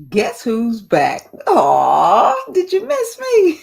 Guess who's back? Aw, did you miss me?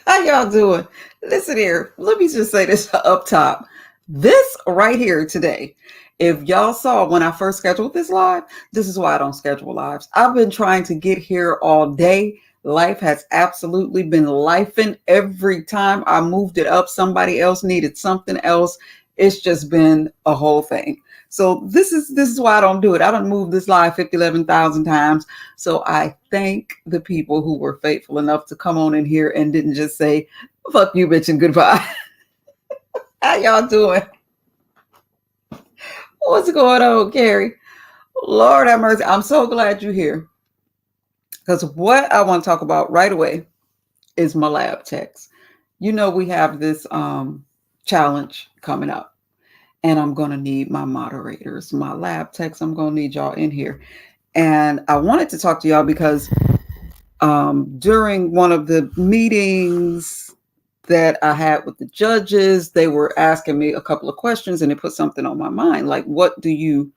How y'all doing? Listen here, let me just say this up top. This right here today, if y'all saw when I first scheduled this live, this is why I don't schedule lives. I've been trying to get here all day. Life has absolutely been lifing. Every time I moved it up, somebody else needed something else. It's just been a whole thing. So this is why I don't do it. I don't move this live 11,000 times. So I thank the people who were faithful enough to come on in here and didn't just say, fuck you, bitch, and goodbye. How y'all doing? What's going on, Carrie? Lord have mercy. I'm so glad you're here. Because what I want to talk about right away is my lab techs. You know, we have this challenge coming up, and I'm going to need my moderators, my lab techs. I'm going to need y'all in here. And I wanted to talk to y'all because during one of the meetings that I had with the judges, they were asking me a couple of questions, and it put something on my mind. Like, what are you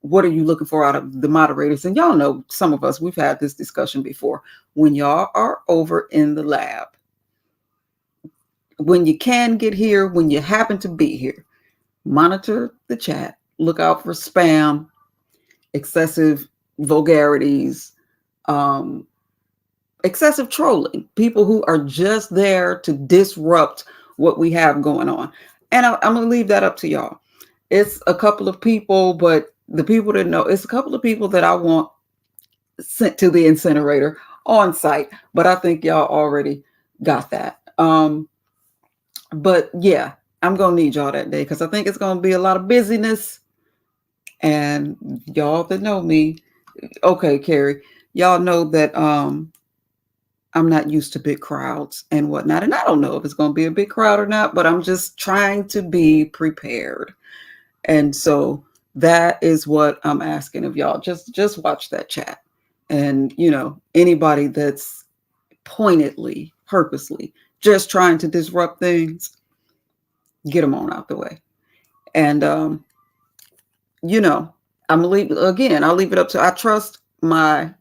looking for out of the moderators? And y'all know, some of us, we've had this discussion before. When y'all are over in the lab, when you can get here, when you happen to be here, monitor the chat, look out for spam, excessive vulgarities, excessive trolling, people who are just there to disrupt what we have going on. And I'm going to leave that up to y'all. It's a couple of people, but the people that know, it's a couple of people that I want sent to the incinerator on site, but I think y'all already got that. But yeah, I'm going to need y'all that day because I think it's going to be a lot of busyness. And y'all that know me, okay, Carrie, y'all know that I'm not used to big crowds and whatnot. And I don't know if it's going to be a big crowd or not, but I'm just trying to be prepared. And so that is what I'm asking of y'all. Just watch that chat. And, you know, anybody that's pointedly, purposely just trying to disrupt things, get them on out the way. And, you know, I'll leave it up to, I trust my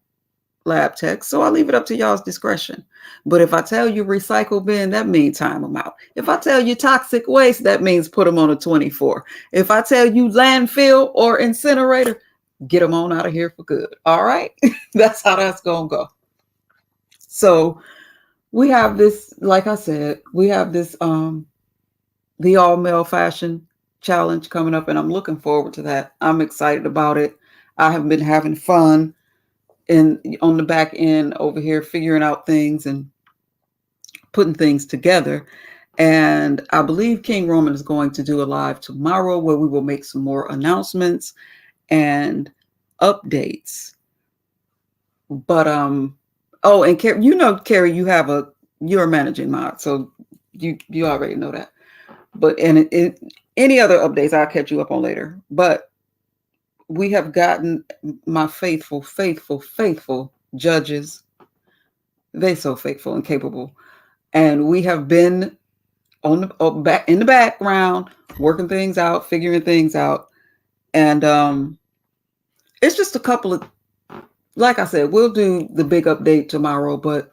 lab tech, so I'll leave it up to y'all's discretion. But if I tell you recycle bin, that means time them out. If I tell you toxic waste, that means put them on a 24. If I tell you landfill or incinerator, get them on out of here for good. All right? That's how that's going to go. So we have this, like I said, we have this the all male fashion challenge coming up, and I'm looking forward to that. I'm excited about it. I have been having fun on the back end over here, figuring out things and putting things together. And I believe King Roman is going to do a live tomorrow where we will make some more announcements and updates. But oh, and Carrie, you know, Carrie, you're a managing mod, so you already know that. But and any other updates, I'll catch you up on later. But we have gotten my faithful judges. They so faithful and capable, and we have been on the back in the background, working things out, figuring things out, and it's just a couple of, like I said, we'll do the big update tomorrow. But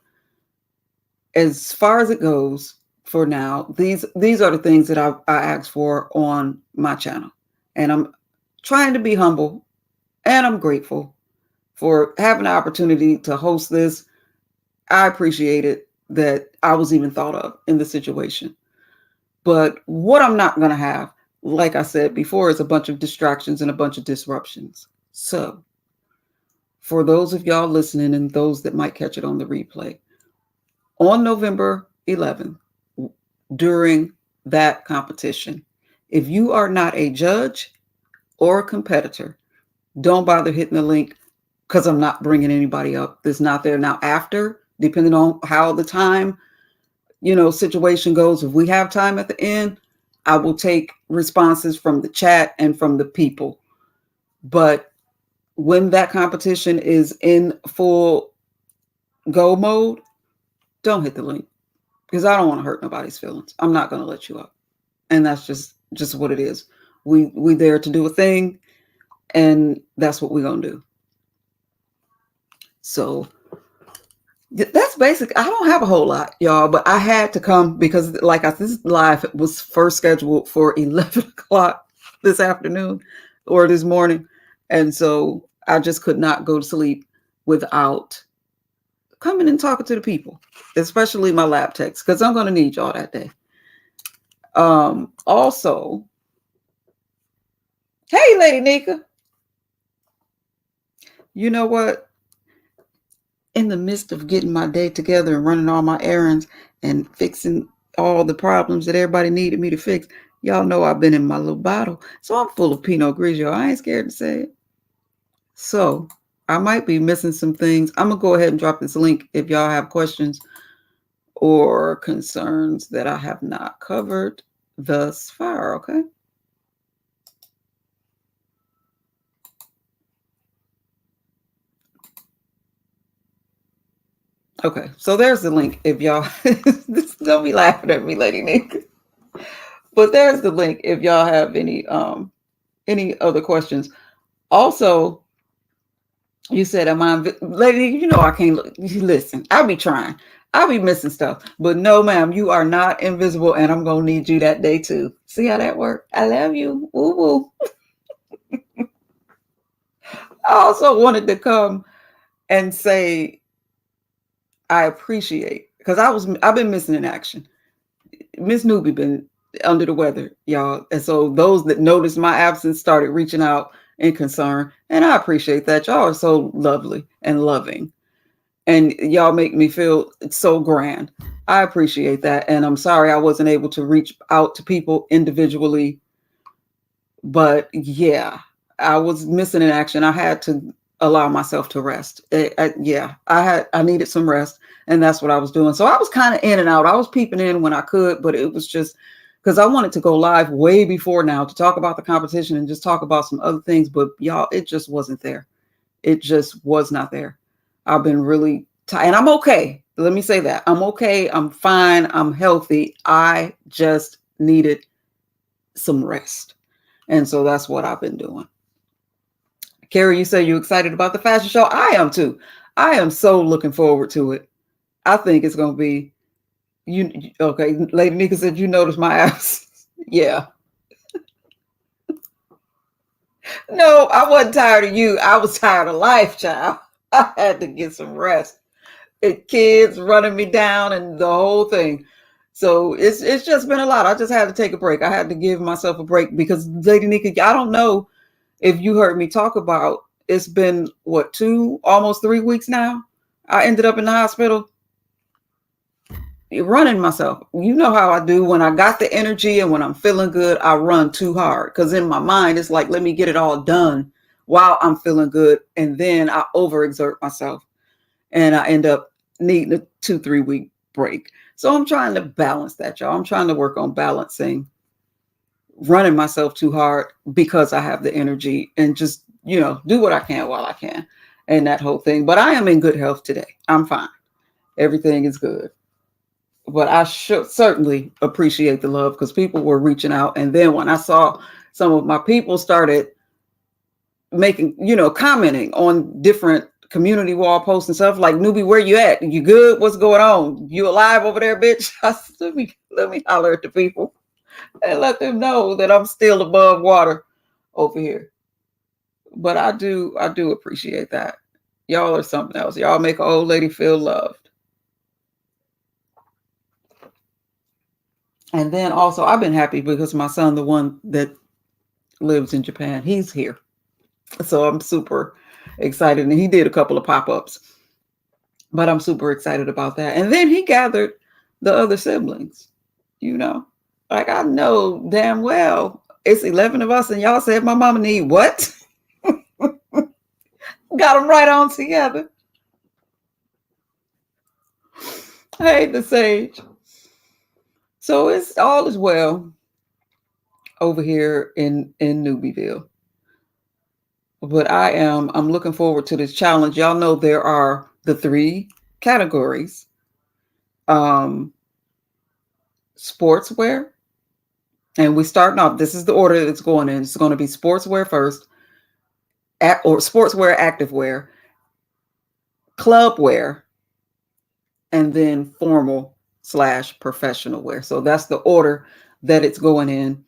as far as it goes for now, these are the things that I asked for on my channel, and I'm trying to be humble, and I'm grateful for having the opportunity to host this. I appreciate it that I was even thought of in the situation. But what I'm not going to have, like I said before, is a bunch of distractions and a bunch of disruptions. So for those of y'all listening and those that might catch it on the replay, on November 11th, during that competition, if you are not a judge or a competitor, don't bother hitting the link, because I'm not bringing anybody up that's not there. Now, after, depending on how the time, situation goes, if we have time at the end, I will take responses from the chat and from the people. But when that competition is in full go mode, don't hit the link, because I don't want to hurt nobody's feelings. I'm not going to let you up. And that's just what it is. We there to do a thing, and that's what we're going to do. So that's basic. I don't have a whole lot, y'all, but I had to come because, this live was first scheduled for 11 o'clock this afternoon or this morning. And so I just could not go to sleep without coming and talking to the people, especially my lab techs, because I'm going to need y'all that day. Also, hey, Lady Nika, you know what? In the midst of getting my day together and running all my errands and fixing all the problems that everybody needed me to fix, y'all know I've been in my little bottle. So I'm full of Pinot Grigio. I ain't scared to say it. So I might be missing some things. I'm going to go ahead and drop this link if y'all have questions or concerns that I have not covered thus far, okay? Okay, so there's the link if y'all, don't be laughing at me, Lady Nick. But there's the link if y'all have any other questions. Also, you said, am I, Lady, you know I can't, listen, I be trying. I be missing stuff. But no, ma'am, you are not invisible, and I'm going to need you that day too. See how that worked? I love you. Woo woo. I also wanted to come and say I appreciate, because I've been missing in action. Miss Newbie been under the weather, y'all. And so those that noticed my absence started reaching out in concern. And I appreciate that. Y'all are so lovely and loving. And y'all make me feel so grand. I appreciate that. And I'm sorry I wasn't able to reach out to people individually. But yeah, I was missing in action. I had to allow myself to rest. I needed some rest, and that's what I was doing. So I was kind of in and out. I was peeping in when I could, but it was just because I wanted to go live way before now to talk about the competition and just talk about some other things. But y'all, it just wasn't there. It just was not there. I've been really tired, and I'm okay. Let me say that. I'm okay. I'm fine. I'm healthy. I just needed some rest. And so that's what I've been doing. Carrie, you say you're excited about the fashion show. I am too. I am so looking forward to it. I think it's going to be, okay, Lady Nika said you noticed my absence. Yeah. No, I wasn't tired of you. I was tired of life, child. I had to get some rest. Kids running me down and the whole thing. So it's just been a lot. I just had to take a break. I had to give myself a break because, Lady Nika, I don't know if you heard me talk about, it's been what, almost 3 weeks now. I ended up in the hospital running myself. You know how I do when I got the energy and when I'm feeling good, I run too hard because in my mind it's like, let me get it all done while I'm feeling good, and then I overexert myself and I end up needing a 2-3 week break. So I'm trying to balance that, y'all. I'm trying to work on balancing running myself too hard because I have the energy and just, do what I can while I can and that whole thing. But I am in good health today. I'm fine. Everything is good. But I should certainly appreciate the love because people were reaching out. And then when I saw some of my people started making, commenting on different community wall posts and stuff like, newbie, where you at? You good? What's going on? You alive over there, bitch? I said, let me holler at the people and let them know that I'm still above water over here. But I do appreciate that. Y'all are something else. Y'all make an old lady feel loved. And then also I've been happy because my son, the one that lives in Japan, he's here. So I'm super excited. And he did a couple of pop-ups. But I'm super excited about that. And then he gathered the other siblings, Like I know damn well it's 11 of us and y'all said my mama need what? Got them right on together. Hey, the sage. So it's all is well over here in Newbieville. But I'm looking forward to this challenge. Y'all know there are the 3 categories. Sportswear. And we starting off, this is the order that it's going in. It's going to be sportswear first, or sportswear, activewear, club wear, and then formal slash professional wear. So that's the order that it's going in.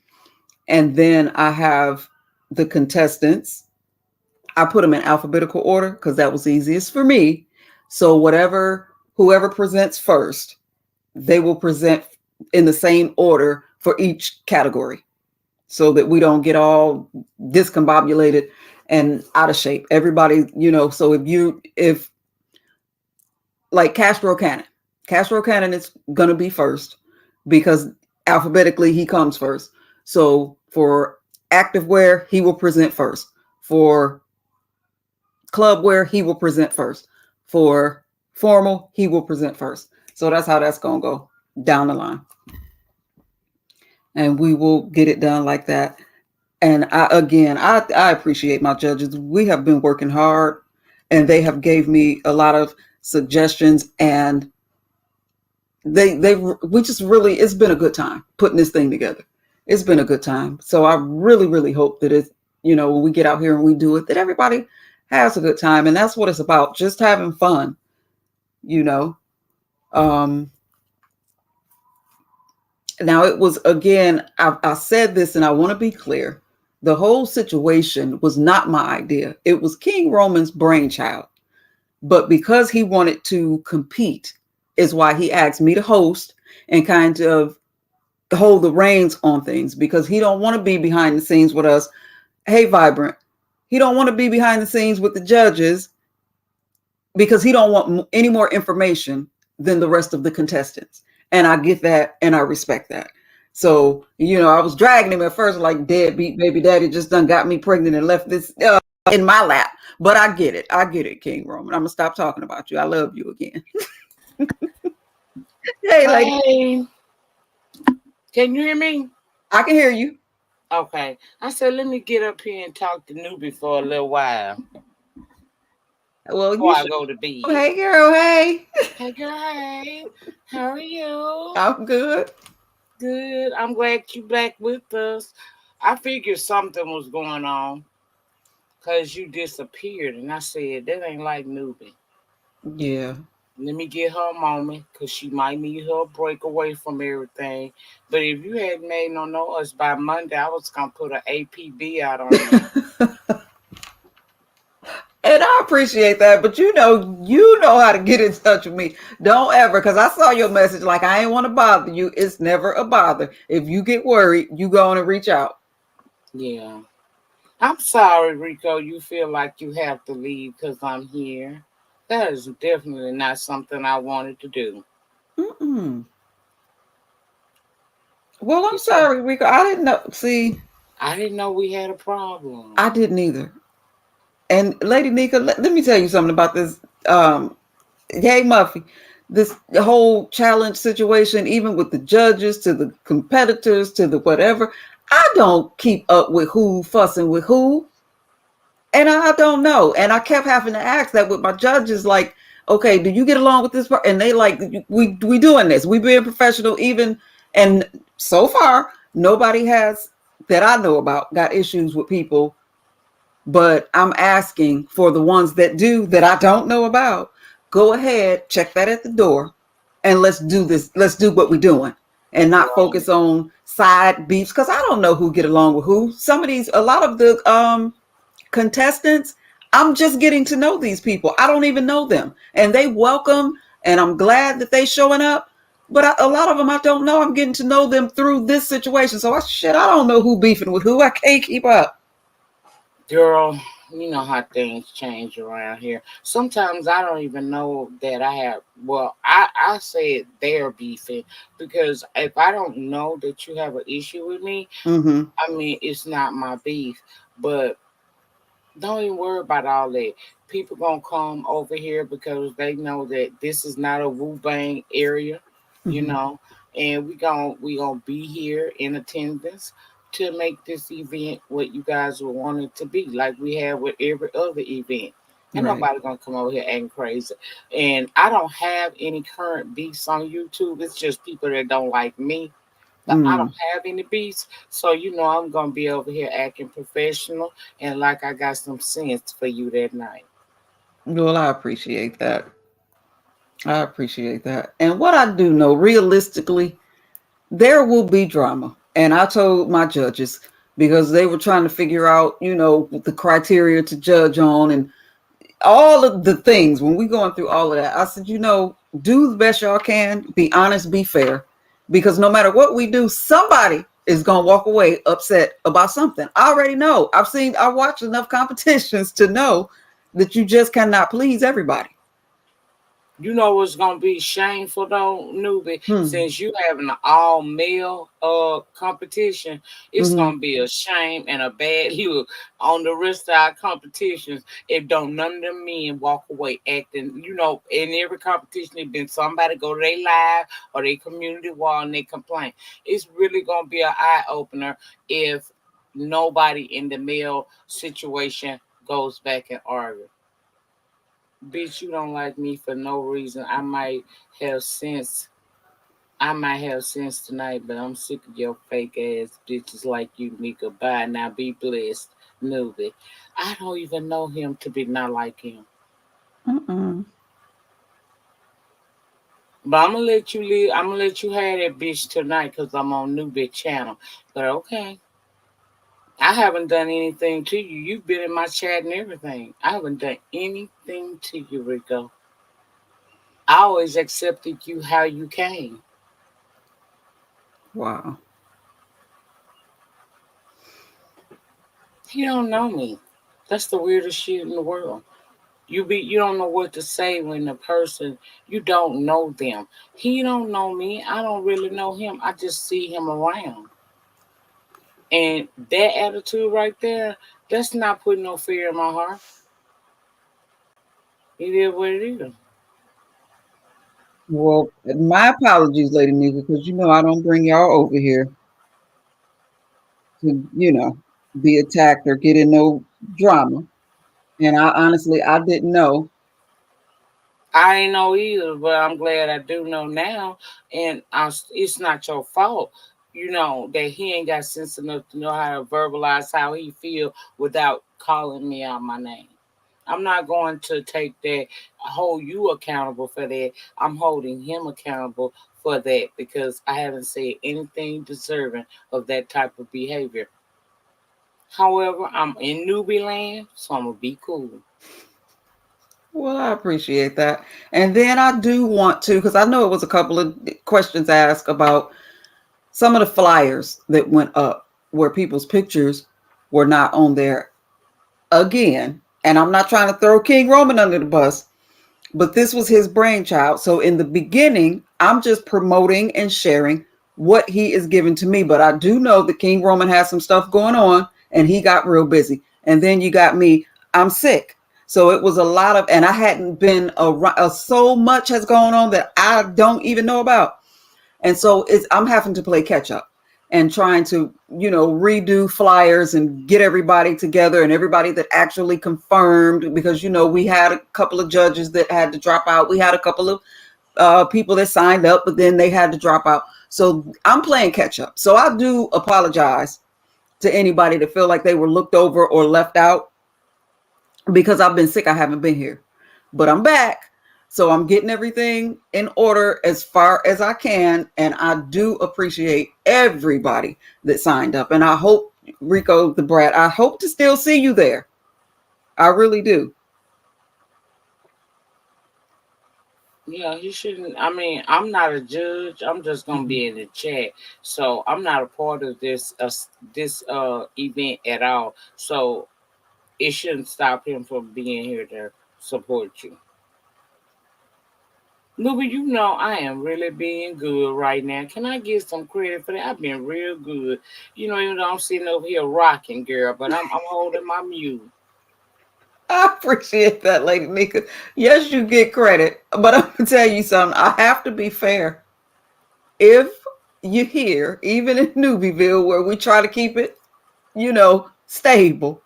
And then I have the contestants. I put them in alphabetical order because that was easiest for me. So whoever presents first, they will present in the same order for each category so that we don't get all discombobulated and out of shape. Everybody, so if like Castro Cannon is going to be first because alphabetically he comes first. So for active wear, he will present first. For club wear, he will present first. For formal, he will present first. So that's how that's going to go down the line. And we will get it done like that. And I appreciate my judges. We have been working hard and they have gave me a lot of suggestions, and we just really, it's been a good time putting this thing together. It's been a good time. So I really, really hope that it's, when we get out here and we do it, that everybody has a good time. And that's what it's about. Just having fun, um, now it was, again, I said this and I want to be clear. The whole situation was not my idea. It was King Roman's brainchild. But because he wanted to compete is why he asked me to host and kind of hold the reins on things, because he don't want to be behind the scenes with us. Hey, Vibrant. He don't want to be behind the scenes with the judges because he don't want any more information than the rest of the contestants. And I get that and I respect that. So, I was dragging him at first like deadbeat baby daddy just done got me pregnant and left this in my lap. But I get it. King Roman. I'm going to stop talking about you. I love you again. Hey, lady. Hey. Can you hear me? I can hear you. Okay. I said, let me get up here and talk to Newbie for a little while Well, before I go to bed. Hey, girl. Hey. Hey, girl. Hey. How are you? I'm good. Good. I'm glad you back with us. I figured something was going on because you disappeared. And I said, that ain't like Newbie. Yeah. Let me get her a moment because she might need her a break away from everything. But if you hadn't made no noise by Monday, I was going to put an APB out on you. And I appreciate that, but you know how to get in touch with me. Don't ever, because I saw your message, like I ain't want to bother you. It's never a bother. If you get worried, you go on and reach out. Yeah. I'm sorry, Rico, you feel like you have to leave because I'm here. That is definitely not something I wanted to do. Mm-mm. Well, I'm sorry, Rico. I didn't know. See, I didn't know we had a problem. I didn't either. And Lady Nika, let me tell you something about this. Hey, Muffy, this whole challenge situation, even with the judges to the competitors to the whatever, I don't keep up with who fussing with who. And I don't know. And I kept having to ask that with my judges, like, okay, do you get along with this part? And they like, we doing this. We being professional, even, and so far, nobody has that I know about got issues with people. But I'm asking for the ones that do that I don't know about. Go ahead, check that at the door, and let's do this. Let's do what we're doing, and not focus on side beefs, because I don't know who get along with who. A lot of the contestants, I'm just getting to know these people. I don't even know them, and they welcome, and I'm glad that they showing up. But a lot of them I don't know. I'm getting to know them through this situation. So I don't know who beefing with who. I can't keep up. Girl, you know how things change around here. Sometimes I don't even know that I have, well, I said they're beefing because if I don't know that you have an issue with me, I mean, it's not my beef. But don't even worry about all that. People gonna come over here because they know that this is not a Wu Bang area, you know, and we gonna be here in attendance to make this event what you guys would want it to be, like we have with every other event. And Right. nobody gonna come over here acting crazy. And I don't have any current beefs on YouTube. It's just people that don't like me. But I don't have any beats, so I'm gonna be over here acting professional and like I got some sense for you that night. Well, I appreciate that. I appreciate that. And what I do know, realistically, there will be drama. And I told my judges because they were trying to figure out, the criteria to judge on and all of the things when we going through all of that. I said, do the best y'all can, be honest, be fair, because no matter what we do, somebody is gonna walk away upset about something. I already know. I watched enough competitions to know that you just cannot please everybody. You know what's gonna be shameful though, newbie? Hmm. Since you having an all male competition, it's Hmm. gonna be a shame and a bad look on the rest of our competitions if don't none of them men walk away acting, in every competition it been somebody go to their live or their community wall and they complain. It's really gonna be an eye opener if nobody in the male situation goes back and argue. Bitch, you don't like me for no reason. Have sense. I might have sense tonight, but I'm sick of your fake ass bitches like you, Mika. Bye. Now be blessed, newbie. I don't even know him to be not like him. Mm-mm. But I'm gonna let you live. I'm gonna let you have that bitch tonight because I'm on newbie channel. But okay. I haven't done anything to you. You've been in my chat and everything. I haven't done anything to you, Rico. I always accepted you how you came. Wow. He don't know me. That's the weirdest shit in the world. You don't know what to say when the person you don't know them. He don't know me. I don't really know him. I just see him around. And that attitude right there, that's not putting no fear in my heart. It is what it is. Well, my apologies, Lady Nika, because I don't bring y'all over here to, be attacked or get in no drama. And I honestly, I didn't know. I ain't know either, but I'm glad I do know now. And it's not your fault, that he ain't got sense enough to know how to verbalize how he feel without calling me out my name. I'm not going to take that, hold you accountable for that. I'm holding him accountable for that because I haven't said anything deserving of that type of behavior. However, I'm in newbie land, so I'm gonna be cool. Well, I appreciate that. And then I do want to, because I know it was a couple of questions asked about some of the flyers that went up where people's pictures were not on there again. And I'm not trying to throw King Roman under the bus, but this was his brainchild. So in the beginning, I'm just promoting and sharing what he is giving to me. But I do know that King Roman has some stuff going on and he got real busy. And then you got me, I'm sick. So it was a lot of, and I hadn't been around, so much has gone on that I don't even know about. And so I'm having to play catch up and trying to, redo flyers and get everybody together and everybody that actually confirmed, because, we had a couple of judges that had to drop out. We had a couple of people that signed up, but then they had to drop out. So I'm playing catch up. So I do apologize to anybody that feel like they were looked over or left out because I've been sick. I haven't been here, but I'm back. So I'm getting everything in order as far as I can. And I do appreciate everybody that signed up. And I hope, Rico the Brat, I hope to still see you there. I really do. Yeah, he shouldn't. I mean, I'm not a judge. I'm just gonna Mhm. be in the chat, so I'm not a part of this event at all. So it shouldn't stop him from being here to support you. Nuba, I am really being good right now. Can I get some credit for that? I've been real good. Even though I'm sitting over here rocking, girl, but I'm holding my mute. I appreciate that, Lady Nika. Yes, you get credit, but I'm gonna tell you something. I have to be fair. If you hear, even in Newbieville, where we try to keep it, stable,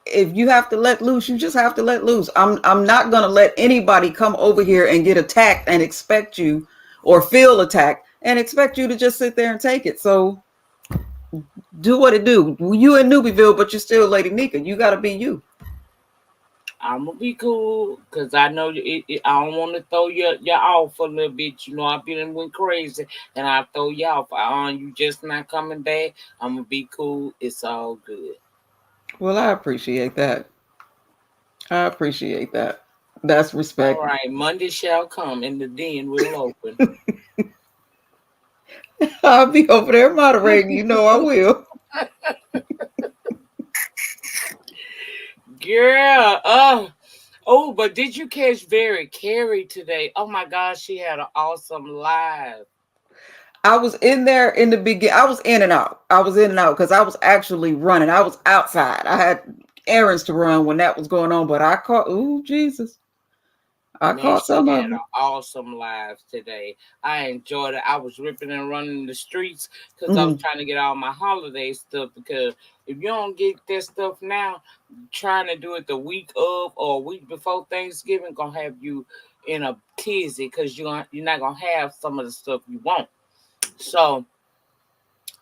if you have to let loose, you just have to let loose. I'm not gonna let anybody come over here and get attacked and expect you, or feel attacked and expect you to just sit there and take it. So do what it do. You in Newbieville, but you're still Lady Nika. You gotta be you. I'm gonna be cool because I know I don't want to throw you off a little bit. You know, I've been went crazy and I throw you off. You just not coming back. I'm gonna be cool. It's all good. Well, I appreciate that. I appreciate that. That's All respect. right, Monday shall come and the den will open. I'll be over there moderating. You know I will. Girl, oh, but did you catch Very Carey today? Oh my gosh, she had an awesome live. I was in there in the beginning. I was in and out. I was in and out because I was actually running. I was outside. I had errands to run when that was going on, but I caught, ooh, Jesus. I Man, caught she some had of an it. awesome live today. I enjoyed it. I was ripping and running the streets because I was Mm, trying to get all my holiday stuff. Because if you don't get that stuff now, trying to do it the week of or a week before Thanksgiving gonna have you in a tizzy because you're not gonna have some of the stuff you want. So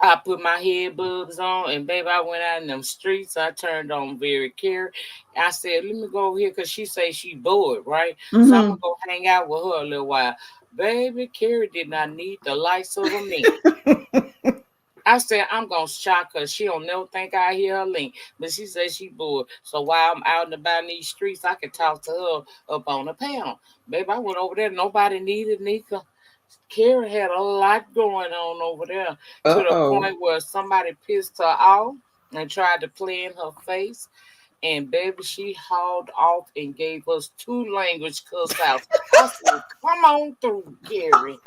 I put my headbubs on, and baby, I went out in them streets. I turned on Very Care. I said, "Let me go over here," cause she say she bored, right? So I'm gonna mm-hmm. go hang out with her a little while. Baby, Carrie did not need the lights of a minute. I said, I'm gonna shock her. She don't never think I hear her link. But she said she bored. So while I'm out and about in these streets, I can talk to her up on the pound. Baby, I went over there. Nobody needed Nika. Carrie had a lot going on over there to the Uh-oh. point where somebody pissed her off and tried to play in her face. And baby, she hauled off and gave us two language cuss outs. I said, "Come on through, Carrie.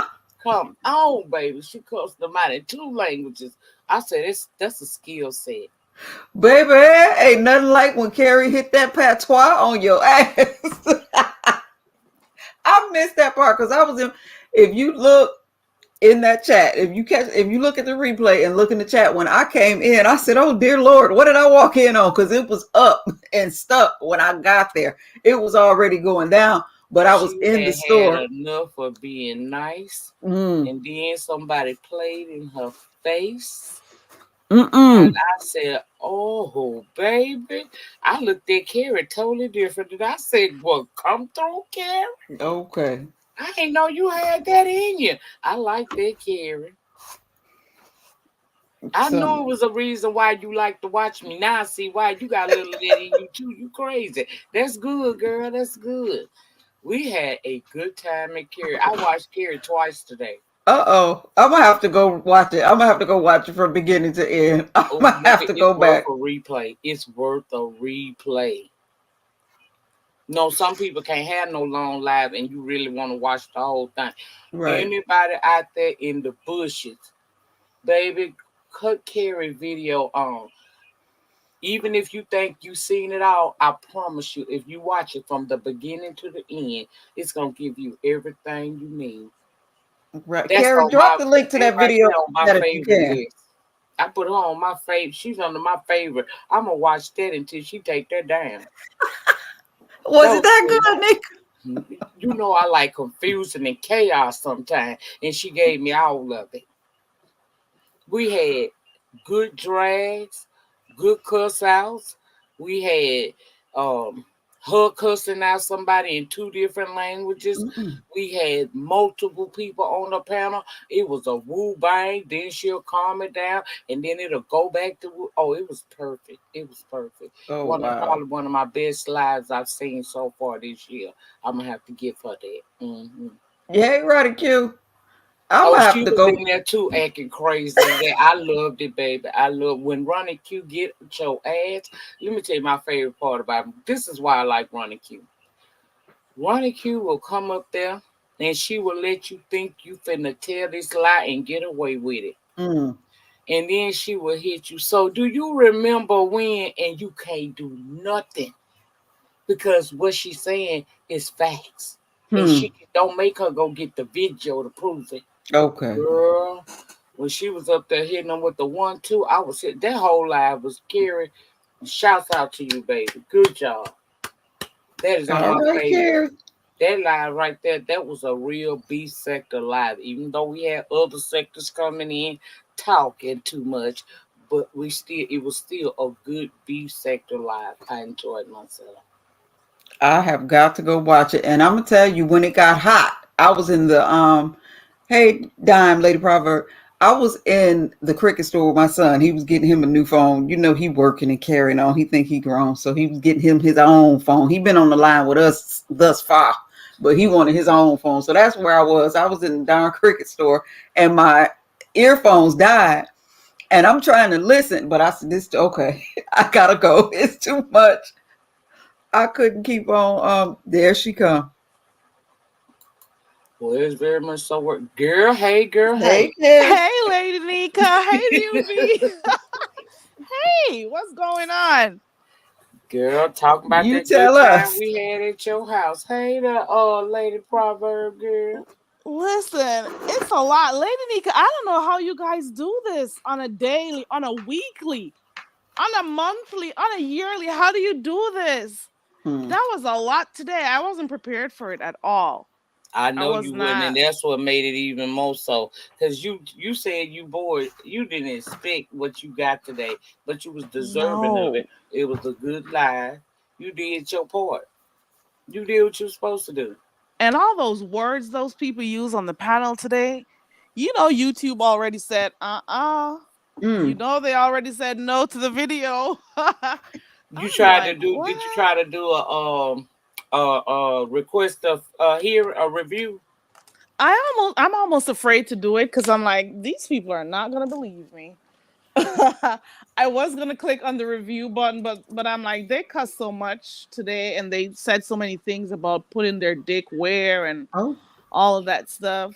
Come on, baby." She cussed them out in two languages. I said, that's a skill set. Baby, ain't nothing like when Carrie hit that patois on your ass. I missed that part because I was in. If you look in that chat, if you look at the replay and look in the chat, when I came in, I said, "Oh dear Lord, what did I walk in on?" Because it was up and stuck when I got there. It was already going down, but I was She in the had store. enough of being nice, Mm, and then somebody played in her face. And mm-mm. I said, "Oh, baby." I looked at Carrie totally different. And I said, "Well, come through, Carrie. Okay. I didn't know you had that in you." I like that, Carrie. I knew So, it was a reason why you like to watch me. Now I see why you got a little of that in you too. You crazy. That's good, girl. That's good. We had a good time at Carrie. I watched Carrie twice today. uh-oh. I'm gonna have to go watch it. I'm gonna have to go watch it from beginning to end. I'm Oh, gonna have baby, to it's go worth back. a replay. It's worth a replay. No, some people can't have no long live and you really want to watch the whole thing. Right. Anybody out there in the bushes, baby, cut Carrie video on. Even if you think you've seen it all, I promise you, if you watch it from the beginning to the end, it's gonna give you everything you need. Right. That's Carrie, on drop my the link to that that right video there on my that if you favorite can. list. I put her on my favorite. She's under my favorite. I'm gonna watch that until she take that down. Was That it was that good. good, Nick? You know I like confusion and chaos sometimes, and she gave me all of it. We had good drags, good cuss outs. We had her cussing out somebody in two different languages. Mm-mm. We had multiple people on the panel. It was a woo bang. Then she'll calm it down, and then it'll go back to woo. Oh, it was perfect. It was perfect. Oh Probably wow. one of my best lives I've seen so far this year. I'm gonna have to give her that. Yeah, you right, Q. I'm Oh, gonna have she to was go. in there too, acting crazy. Yeah, I loved it, baby. I love when Ronnie Q get your ass. Let me tell you my favorite part about him. This is why I like Ronnie Q. Ronnie Q will come up there and she will let you think you finna tell this lie and get away with it. Mm, And then she will hit you. So do you remember when? And you can't do nothing because what she's saying is facts. And hmm. she don't make her go get the video to prove it. Okay. Girl, when she was up there hitting them with the 1-2, I was hit. That whole live was Carrie. Shouts out to you, baby. Good job. That is on All my right, favorite. Carrie. That live right there, that was a real B sector live. Even though we had other sectors coming in talking too much, but it was still a good B sector live. I enjoyed myself. I have got to go watch it. And I'm gonna tell you, when it got hot, I was in the hey dime lady proverb. I was in the cricket store with my son. He was getting him a new phone. You know, he working and carrying on. He think he grown, so he was getting him his own phone. He been on the line with us thus far, but he wanted his own phone. So that's where I was. I was in the darn cricket store, and my earphones died. And I'm trying to listen, but I said, "This okay? I gotta go. It's too much. I couldn't keep on." There she come. Well, it's very much so work. Girl, hey, girl, Hey, hey. Tiff. Hey, Lady Nika. Hey, Newbie. Hey, what's going on? Girl, talking about You that good tell time us. we had at your house. Hey, the lady proverb girl. Listen, it's a lot. Lady Nika, I don't know how you guys do this on a daily, on a weekly, on a monthly, on a yearly. How do you do this? Hmm. That was a lot today. I wasn't prepared for it at all. I I know was you wouldn't, and not. that's what made it even more so. Cause you said you bored, you didn't expect what you got today, but you was deserving of it. No. It was a good lie. You did your part. You did what you were supposed to do. And all those words those people use on the panel today, YouTube already said, You Mm. know, they already said no to the video. You I'm tried to like, do? Did you what? try to do a request of hear a review? I'm almost afraid to do it because I'm like, these people are not gonna believe me. I was gonna click on the review button, but I'm like, they cuss so much today, and they said so many things about putting their dick where and Oh, all of that stuff.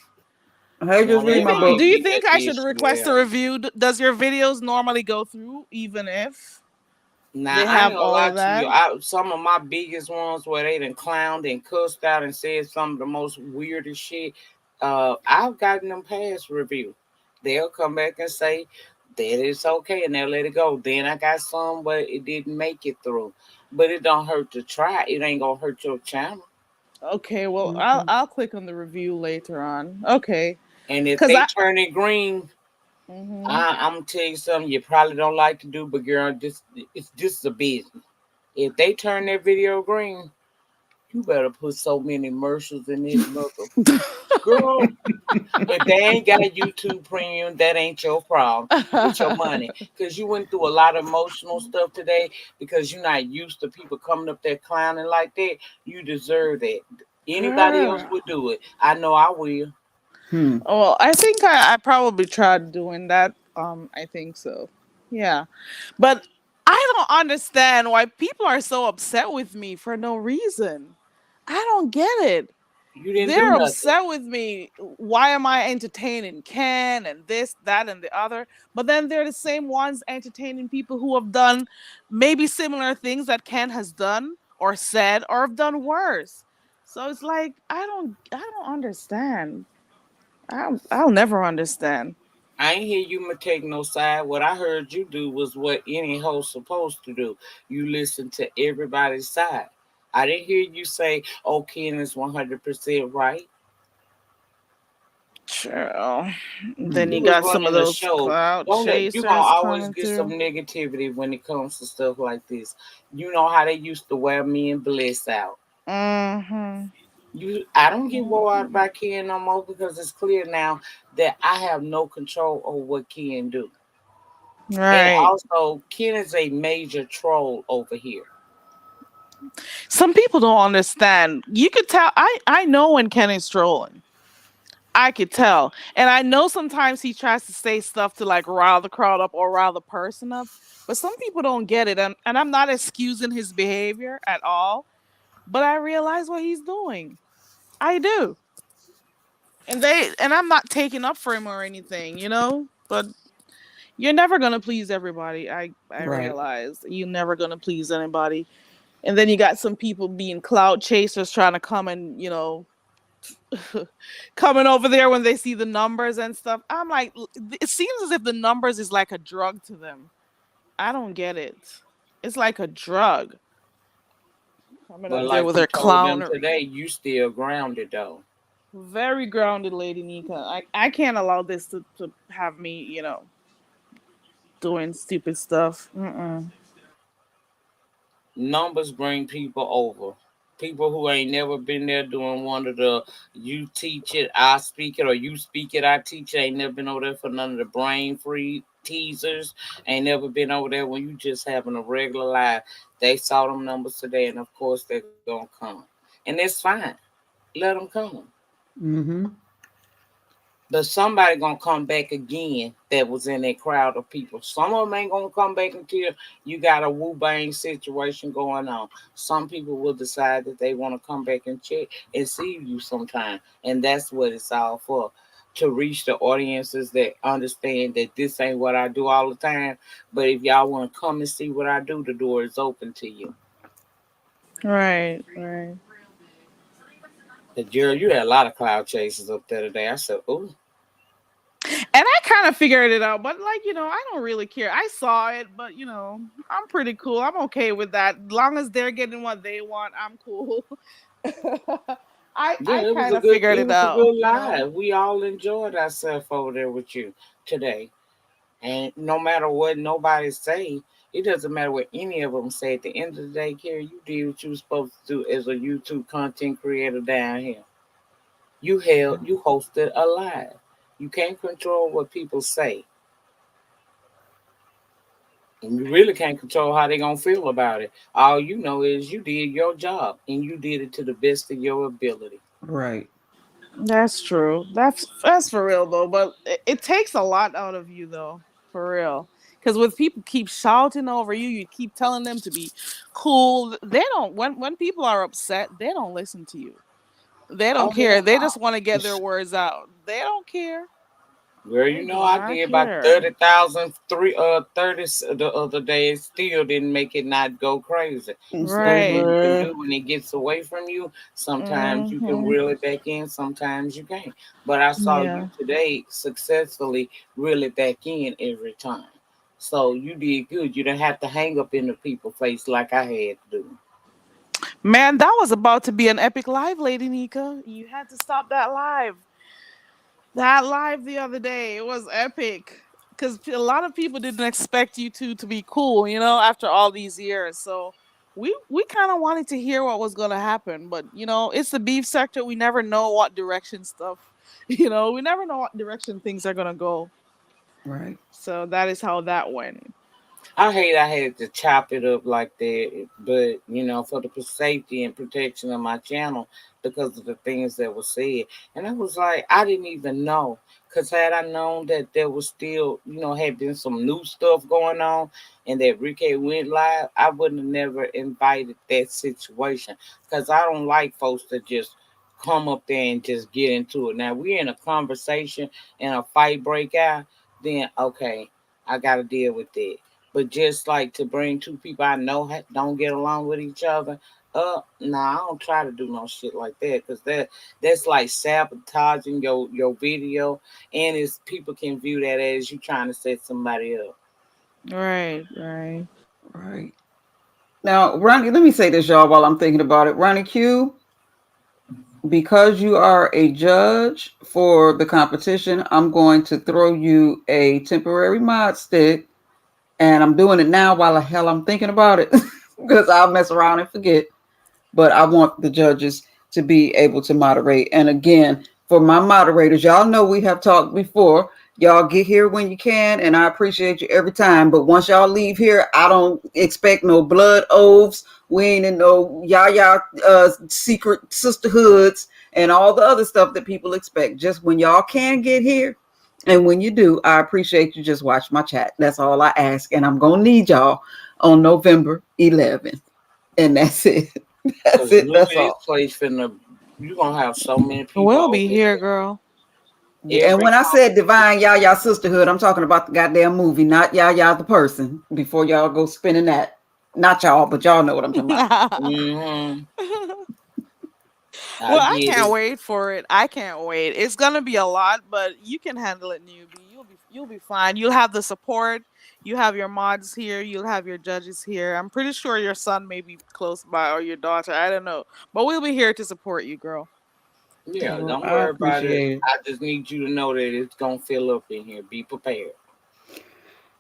hey, just No, Do read you they my think? Do book. did you get think that I should dish request a well. review? Does your videos normally go through, even if Now they I ain't have gonna all lie of to you. that? Some of my biggest ones where they done clowned and cussed out and said some of the most weirdest shit. I've gotten them past review. They'll come back and say that it's okay and they'll let it go. Then I got some where it didn't make it through, but it don't hurt to try. It ain't gonna hurt your channel. Okay, well, I'll Okay. I'll click on the review later on. Okay, And if cause they I. turn it green, Mhm. I'm gonna tell you something you probably don't like to do, but girl, this is a business. If they turn their video green, you better put so many commercials in this mother. Girl, if they ain't got YouTube Premium, that ain't your problem. Get your money. Because you went through a lot of emotional stuff today because you're not used to people coming up there clowning like that. You deserve that. Anybody else Girl. would do it. I know I will. Hmm. Well, I think I probably tried doing that. I think so. Yeah, but I don't understand why people are so upset with me for no reason. I don't get it. You didn't do They're nothing. upset with me. Why am I entertaining Ken and this, that, and the other? But then they're the same ones entertaining people who have done maybe similar things that Ken has done or said or have done worse. So it's like I don't understand. I'll never understand. I ain't hear you take no side. What I heard you do was what any host supposed to do. You listen to everybody's side. I didn't hear you say, "Oh, Ken is 100% right." Sure. Then Hmm. you You was got some of running a those show. cloud Don't let you gonna chasers always coming get some through. negativity when it comes to stuff like this. You know how they used to wear me and Bliss out. Mm-hmm. I don't get wore out Mm-hmm. by Ken no more because it's clear now that I have no control over what Ken do. And Right. also, Ken is a major troll over here. Some people don't understand. You could tell. I know when Ken is trolling. I could tell, and I know sometimes he tries to say stuff to like rile the crowd up or rile the person up. But some people don't get it, and I'm not excusing his behavior at all. But I realize what he's doing. I do, and I'm not taking up for him or anything, But you're never gonna please everybody. I Right. realize you're never gonna please anybody. And then you got some people being cloud chasers trying to come and coming over there when they see the numbers and stuff. I'm like, it seems as if the numbers is like a drug to them. I don't get it. It's like a drug coming But up there like with you their told them clownery. today, you still grounded though. Very grounded, Lady Nika. I can't allow this to have me, doing stupid stuff. Mm-mm. Numbers bring people over. People who ain't never been there doing one of the you teach it, I speak it, or you speak it, I teach it. Ain't never been over there for none of the brain free teasers. Ain't never been over there when you just having a regular life. They saw them numbers today, and of course they're gonna come, and it's fine. Let them come. Mm-hmm. But somebody gonna come back again that was in that crowd of people. Some of them ain't gonna come back until you got a woo bang situation going on. Some people will decide that they want to come back and check and see you sometime, and that's what it's all for. To reach the audiences that understand that this ain't what I do all the time, but if y'all want to come and see what I do, the door is open to you. Right, right. But Gerald, you had a lot of cloud chasers up there today. I said, "Ooh, And I kind of figured it out, but like, I don't really care. I saw it, but I'm pretty cool. I'm okay with that. As long as they're getting what they want, I'm cool. I yeah, it was kind a of good, figured it it was a out, good live. We all enjoyed ourselves over there with you today." And no matter what nobody say, it doesn't matter what any of them say. At the end of the day, Carrie, you did what you were supposed to do as a YouTube content creator down here. You hosted a live. You can't control what people say, and you really can't control how they gonna feel about it. All you know is you did your job, and you did it to the best of your ability. Right. That's true. That's for real though. But it takes a lot out of you though, for real. Because when people keep shouting over you, you keep telling them to be cool. They don't. When people are upset, they don't listen to you. They don't Oh care. hell They just want to no! get their words out. They don't care. Girl, you They know do I not did about care. 30,000 30 the other day. It still didn't make it not go crazy. It's But no what Right. you can good. do when it gets away from you, sometimes you can Hmm. reel it back in, sometimes you can't. But I saw you Yeah. today successfully reel it back in every time. So you did good. You didn't have to hang up in the people face like I had to do. Man, that was about to be an epic live, Lady Nika. You had to stop that live. That live the other day, it was epic. Because a lot of people didn't expect you to be cool, after all these years. So we kind of wanted to hear what was going to happen. But, it's the beef sector. We never know what direction stuff, we never know what direction things are going to go. Right. So that is how that went. I hate I had to chop it up like that, but for the safety and protection of my channel because of the things that were said. And I was like, I didn't even know. Because had I known that there was still, had been some new stuff going on and that Ricky went live, I wouldn't have never invited that situation. Because I don't like folks to just come up there and just get into it. Now, we're in a conversation and a fight break out, then okay, I got to deal with that. But just like to bring two people I know don't get along with each other, nah, I don't try to do no shit like that because that's like sabotaging your video, and it's people can view that as you trying to set somebody up. Right, right. Right. Now, Ronnie, let me say this, y'all, while I'm thinking about it. Ronnie Q, because you are a judge for the competition, I'm going to throw you a temporary mod stick. And I'm doing it now while the hell I'm thinking about it because I'll mess around and forget. But I want the judges to be able to moderate. And again, for my moderators, y'all know we have talked before. Y'all get here when you can, and I appreciate you every time. But once y'all leave here, I don't expect no blood oaths. We ain't in no yah secret sisterhoods and all the other stuff that people expect. Just when y'all can get here, and when you do, I appreciate you just watch my chat. That's all I ask. And I'm gonna need y'all on November 11th. And that's it. That's Cause it. Louis, That's this all. place finna you gonna have so many people We'll over be here, here. girl. And Every when I said competition. divine Yah sisterhood, I'm talking about the goddamn movie, not Yah the person. Before y'all go spinning that, not y'all, but y'all know what I'm talking about. Mm-hmm. I Well, I get can't it. wait for it. I can't wait. It's gonna be a lot, but you can handle it, newbie. You'll be fine. You'll have the support. You have your mods here. You'll have your judges here. I'm pretty sure your son may be close by or your daughter. I don't know, but we'll be here to support you, girl. Yeah, Well, don't I worry about it. appreciate it. I just need you to know that it's gonna fill up in here. Be prepared.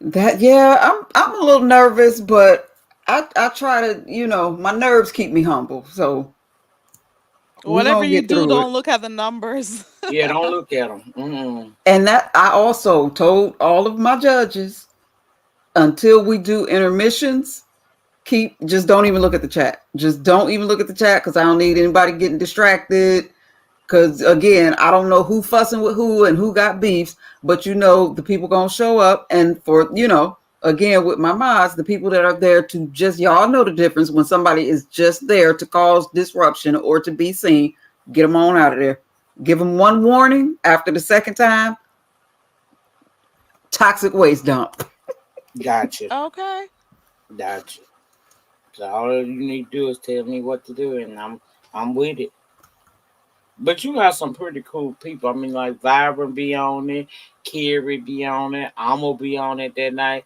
That. Yeah, I'm a little nervous, but I try to, my nerves keep me humble. So We Whatever gonna you get do, through it. don't look at the numbers. Yeah, don't look at them. Mm-mm. And that I also told all of my judges, until we do intermissions, just don't even look at the chat. Just don't even look at the chat, because I don't need anybody getting distracted. Because again, I don't know who fussing with who and who got beefs, but the people gonna show up, and for again with my mods, the people that are there to just y'all know the difference when somebody is just there to cause disruption or to be seen. Get them on out of there. Give them one warning. After the second time, toxic waste dump. Gotcha. Okay. Gotcha. So all you need to do is tell me what to do, and I'm with it. But you got some pretty cool people. I mean, like Vibrant be on it, Carrie be on it, I'ma be on it that night.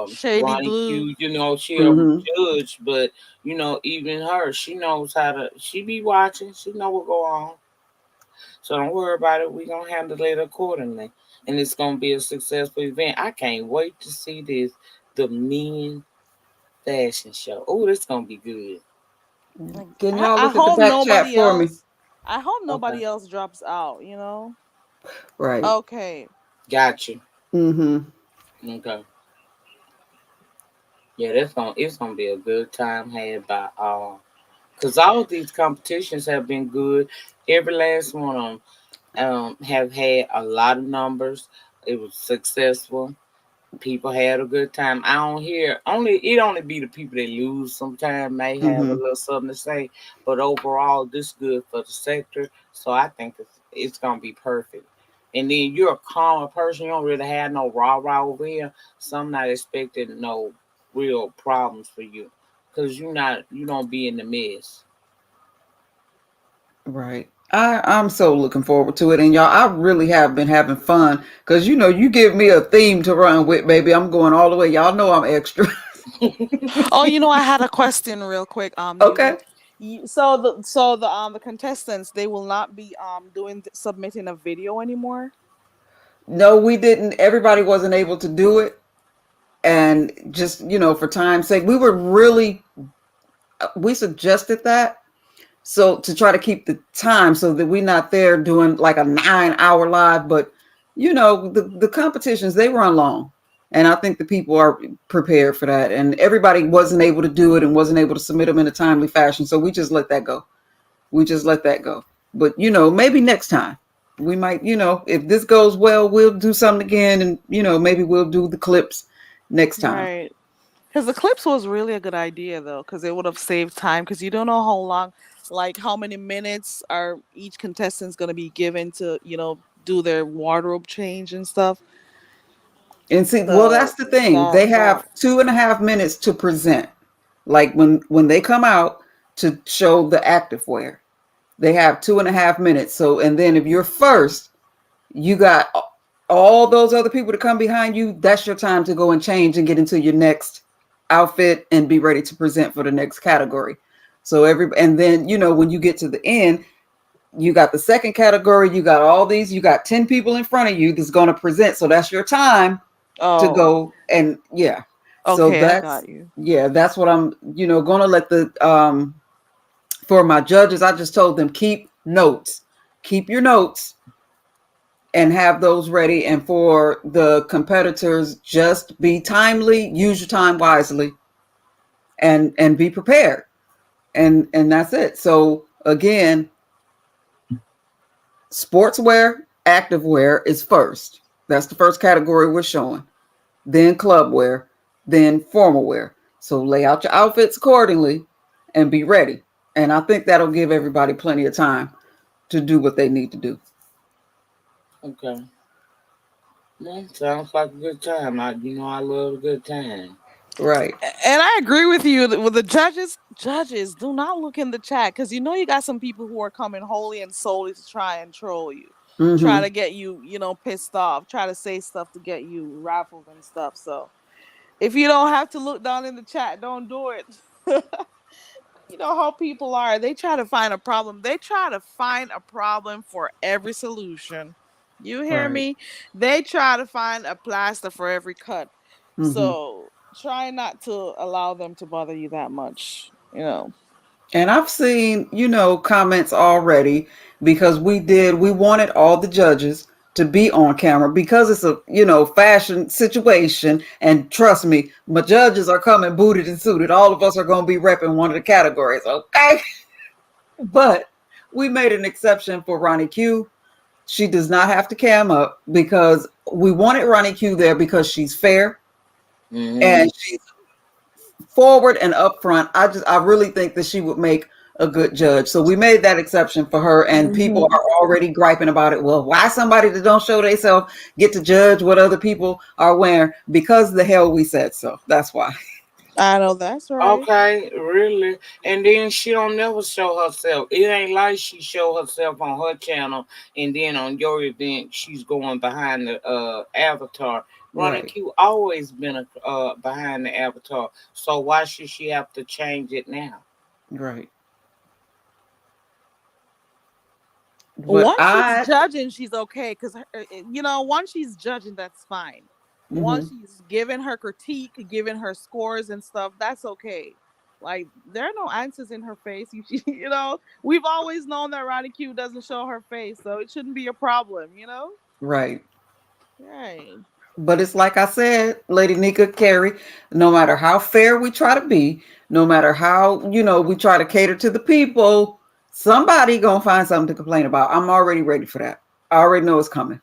Shady Ronnie Blue. Q, she a Mm-hmm. judge, but even her, she knows how to. She be watching. She know what go on. So don't worry about it. We gonna handle it accordingly, and it's gonna be a successful event. I can't wait to see this. The men fashion show. Oh, this gonna be good. Like, Can I, y'all I look at the hope back chat nobody for me? else. I hope Okay, nobody else drops out. Right. Okay. got you. Mm-hmm. Okay, yeah, it's gonna be a good time had by all. Cause all of these competitions have been good. Every last one of them have had a lot of numbers. It was successful. People had a good time. I don't hear only be the people that lose sometimes may have a Mm-hmm. little something to say, but overall this good for the sector. So I think it's gonna be perfect. And then you're a calmer person. You don't really have no rah rah over here. So I'm not expecting no real problems for you, cause you don't be in the mess. Right. I'm so looking forward to it. And y'all, I really have been having fun, because you give me a theme to run with, baby. I'm going all the way. Y'all know I'm extra. Oh, I had a question real quick, Okay. Nuvi. So the contestants, they will not be submitting a video anymore. No, we didn't. Everybody wasn't able to do it. And just, for time's sake, we suggested that. So to try to keep the time so that we're not there doing like a 9-hour live, but the competitions, they run long. And I think the people are prepared for that. And everybody wasn't able to do it and wasn't able to submit them in a timely fashion. So we just let that go. We just let that go. But maybe next time we might, if this goes well, we'll do something again, and maybe we'll do the clips next time. Right. Because the clips was really a good idea though, because it would have saved time. Because you don't know how long, like how many minutes are each contestant's gonna be given to, do their wardrobe change and stuff. And see, well, that's So the thing. that They that have 2.5 minutes to present. Like when they come out to show the active wear, they have 2.5 minutes. So, and then if you're first, you got all those other people to come behind you. That's your time to go and change and get into your next outfit and be ready to present for the next category. So and then when you get to the end, you got the second category. You got all these. You got 10 people in front of you that's going to present. So that's your time to oh, go. And yeah, so okay, I that's got you. that's what I'm going to let the for my judges, I just told them, keep notes, keep your notes, and have those ready. And for the competitors, just be timely, use your time wisely, and be prepared. And that's it. So again, sportswear, activewear is first. That's the first category we're showing. Then club wear, then formal wear. So lay out your outfits accordingly and be ready. And I think that'll give everybody plenty of time to do what they need to do. Okay. Well, sounds like a good time. I love a good time. Right. And I agree with you with the judges. Judges, do not look in the chat because you got some people who are coming wholly and solely to try and troll you, try Mm-hmm. to get you, pissed off, try to say stuff to get you raffled and stuff. So if you don't have to look down in the chat, don't do it. You know how people are. They try to find a problem. They try to find a problem for every solution. You hear Right. me? They try to find a plaster for every cut. Mm-hmm. So try not to allow them to bother you that much. And I've seen, comments already because we wanted all the judges to be on camera because it's a, fashion situation. And trust me, my judges are coming booted and suited. All of us are going to be repping one of the categories. Okay. But we made an exception for Ronnie Q. She does not have to cam up because we wanted Ronnie Q there because she's fair and she's forward and upfront. I really think that she would make a good judge. So we made that exception for her, and people Mhm. are already griping about it. Well, why somebody that don't show themselves get to judge what other people are wearing? Because the hell we said so. That's why. I know that's right. Okay, really. And then she don't never show herself. It ain't like she show herself on her channel and then on your event she's going behind the avatar. Ronnie Right, Q always been a behind the avatar. So why should she have to change it now? right. But Once she's I, judging, she's okay because once she's judging, that's fine. Once mhm, she's giving her critique, giving her scores and stuff, that's okay. Like there are no answers in her face. We've always known that Ronnie Q doesn't show her face, so it shouldn't be a problem. right. Right. But it's like I said, Lady Nika, Carrie, no matter how fair we try to be, no matter how, we try to cater to the people, somebody gonna find something to complain about. I'm already ready for that. I already know it's coming.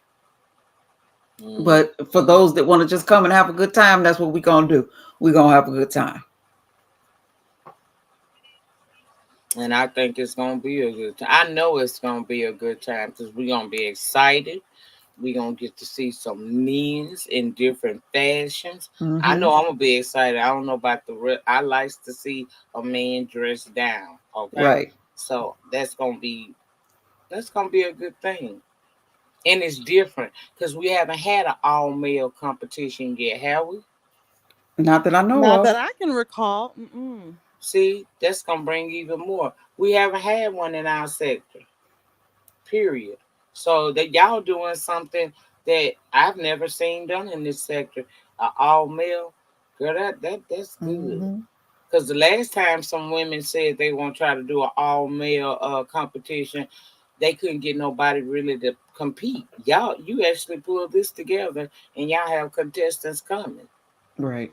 Mm. But for those that want to just come and have a good time, that's what we gonna do. We gonna have a good time. And I think it's gonna be a good time. I know it's gonna be a good time because we're gonna be excited. We're gonna get to see some men's in different fashions. I Hmm. know I'm gonna be excited. I don't know about the rest. I like to see a man dressed down. Okay, Right. so that's gonna be a good thing, and it's different because we haven't had an all male competition yet, have we? Not that I know Not that of. I can recall. Mm-mm. See, that's gonna bring even more. We haven't had one in our sector. Period. So that y'all doing something that I've never seen done in this sector. All male, girl, that's good. Hmm. Because the last time some women said they want to try to do an all male competition, they couldn't get nobody really to compete. Y'all, you actually pulled this together, and y'all have contestants coming. Right.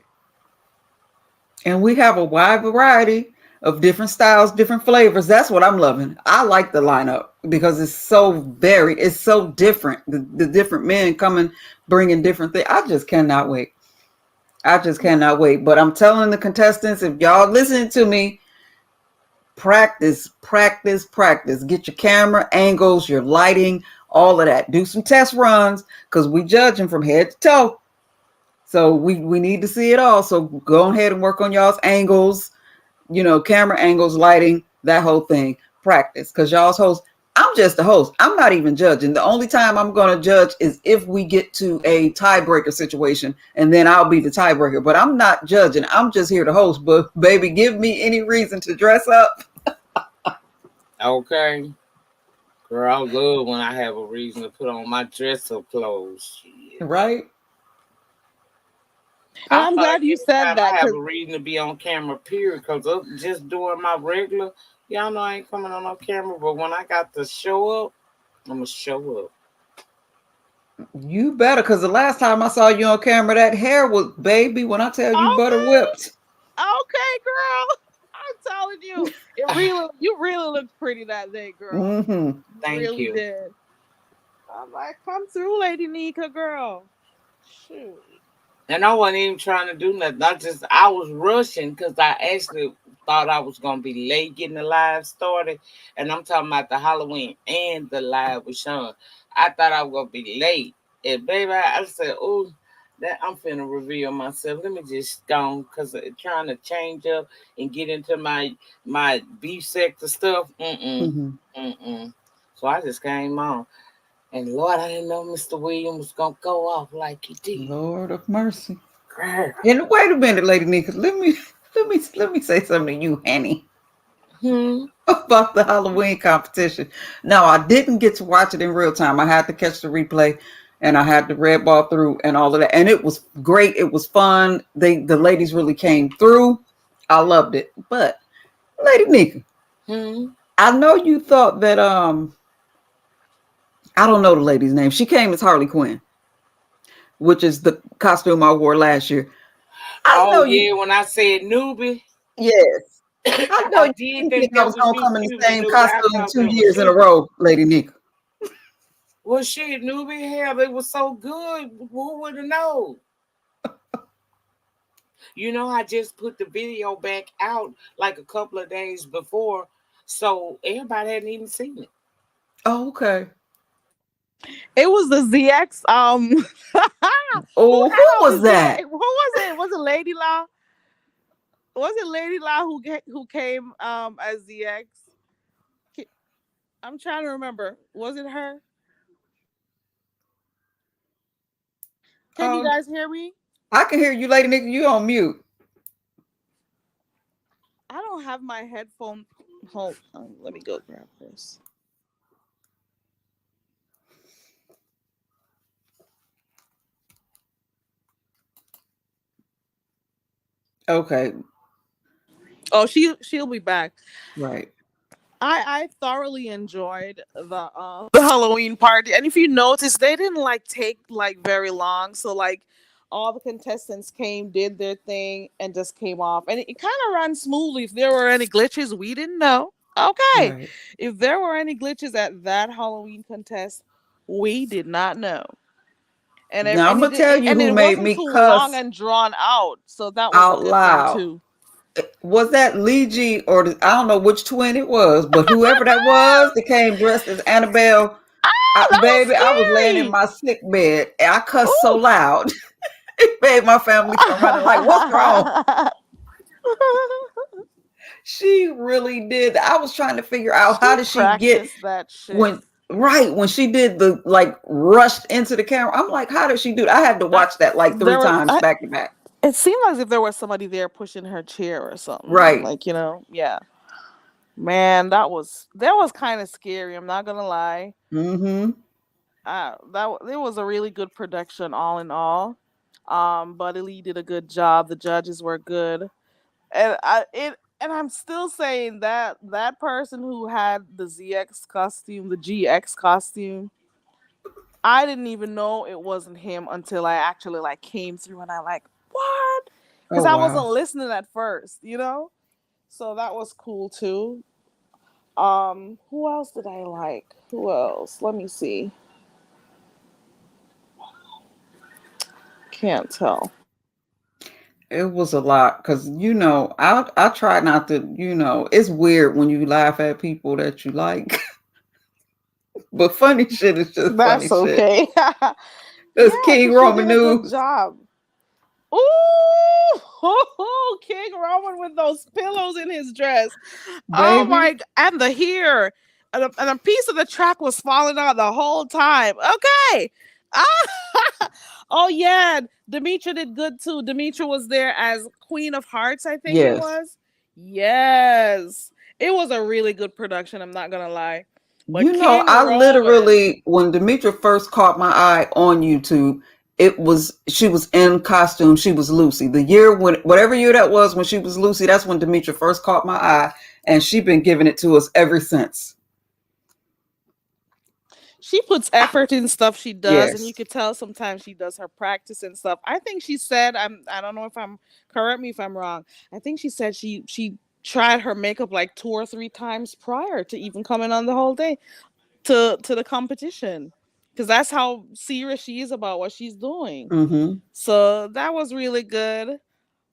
And we have a wide variety of different styles, different flavors. That's what I'm loving. I like the lineup because it's so varied. It's so different. The different men coming, bringing different things. I just cannot wait. I just cannot wait. But I'm telling the contestants, if y'all listening to me, practice, practice, practice. Get your camera angles, your lighting, all of that. Do some test runs because we judging from head to toe. So we need to see it all. So go ahead and work on y'all's angles, camera angles, lighting, that whole thing. Practice. Because y'all's host, I'm just the host. I'm not even judging. The only time I'm going to judge is if we get to a tiebreaker situation, and then I'll be the tiebreaker. But I'm not judging. I'm just here to host. But baby, give me any reason to dress up. Okay. Girl, I love when I have a reason to put on my dress up clothes. Shit. Right? And I I'm feel like glad you said anytime I that have because a reason to be on camera, period, because just doing my regular, y'all know I ain't coming on no camera, but when I got to show up, I'm going to show up. You better, because the last time I saw you on camera, that hair was, baby, when I tell you butter okay, whipped. okay, girl. I'm telling you, you really looked pretty that day, girl. Mm-hmm. You Thank really you. did. I'm like, come through, Lady Nika, girl. Shoot. And I wasn't even trying to do nothing. I was rushing because I actually thought I was going to be late getting the live started. And I'm talking about the Halloween and the live with Sean. I thought I was going to be late. And baby, I said, oh, that I'm finna reveal myself. Let me just go because trying to change up and get into my beef sector stuff. Mm-mm. Mm-hmm. Mm-mm. So I just came on. And Lord, I didn't know Mr. Williams was gonna go off like he did. Lord of mercy. Girl. And wait a minute, Lady Nika. Let me say something to you, Annie, Hmm. about the Halloween competition. Now, I didn't get to watch it in real time. I had to catch the replay, and I had to red ball through and all of that. And it was great. It was fun. The ladies really came through. I loved it. But Lady Nika, Hmm. I know you thought that I don't know the lady's name. She came as Harley Quinn, which is the costume I wore last year. I Oh know you. yeah, when I said newbie, Yes, I know I you did didn't think think I that was was gonna you, come in the excuse me, same newbie. I costume thought two that was years in a you. row, Lady Nika. Well, shit, newbie, hell, it was so good. Who would have known? I just put the video back out like a couple of days before, so everybody hadn't even seen it. Oh, okay. It was the ZX. Who Oh, had who on the was ZX? that? Who was it? Was it Lady Law? Was it Lady Law who came as ZX? I'm trying to remember. Was it her? Can you Um, guys hear me? I can hear you, Lady Nika. You on mute? I don't have my headphone. Hold on, let me go grab this. Okay, Oh, she'll be back. right. I thoroughly enjoyed the Halloween party, and if you notice, they didn't like take like very long. So like all the contestants came, did their thing, and just came off, and it kind of ran smoothly. If there were any glitches, we didn't know. Okay, Right. if there were any glitches at that Halloween contest, we did not know, Now I'm gonna tell you and who it made wasn't me too long cuss and drawn out, so that was a out good thing loud. too. Was that Lee G or I don't know which twin it was, but whoever that was that came dressed as Annabelle, Ah, that was baby, I was laying in scary. my sick bed and I cussed so Ooh. loud. It made my family come running like, "What's wrong?" She really did. I was trying to figure out She how did she get practiced that shit. when when she did the like rushed into the camera. I'm like, how did she do that? I had to I, watch that like three there were. times back to back. It seemed as if there was somebody there pushing her chair or something. Right. Like yeah. Man, that was kind of scary. I'm not gonna lie. Mm-hmm. It was a really good production, all in all. Buddy Lee did a good job. The judges were good, and I'm still saying that that person who had the ZX costume, the GX costume, I didn't even know it wasn't him until I actually like came through and I like what? Oh Because I wasn't wow. listening at first. So that was cool too. Who else did I like? Who else? Let me see. Can't tell. It was a lot because I try not to. It's weird when you laugh at people that you like, but funny shit is just funny That's shit. okay. It's Yeah, King because she Roman did a good news, job. Ooh, King Roman with those pillows in his dress. Oh baby. my! And the hair, and a piece of the track was falling out the whole time. Okay. Ah, oh yeah, Demetra did good too. Demetra was there as Queen of Hearts, I think it Yes. was. Yes, it was a really good production. I'm not gonna lie, but King I Roman. literally, when Demetra first caught my eye on YouTube, she was in costume. She was Lucy. The year when, whatever year that was when she was Lucy, that's when Demetra first caught my eye. And she's been giving it to us ever since. She puts effort in stuff she does, and you Yes. could tell sometimes she does her practice and stuff. I think she said, I don't know if I'm correct me if I'm wrong. I think she said she tried her makeup like 2 or 3 times prior to even coming on the whole day to the competition. Because that's how serious she is about what she's doing. Mm-hmm. So that was really good.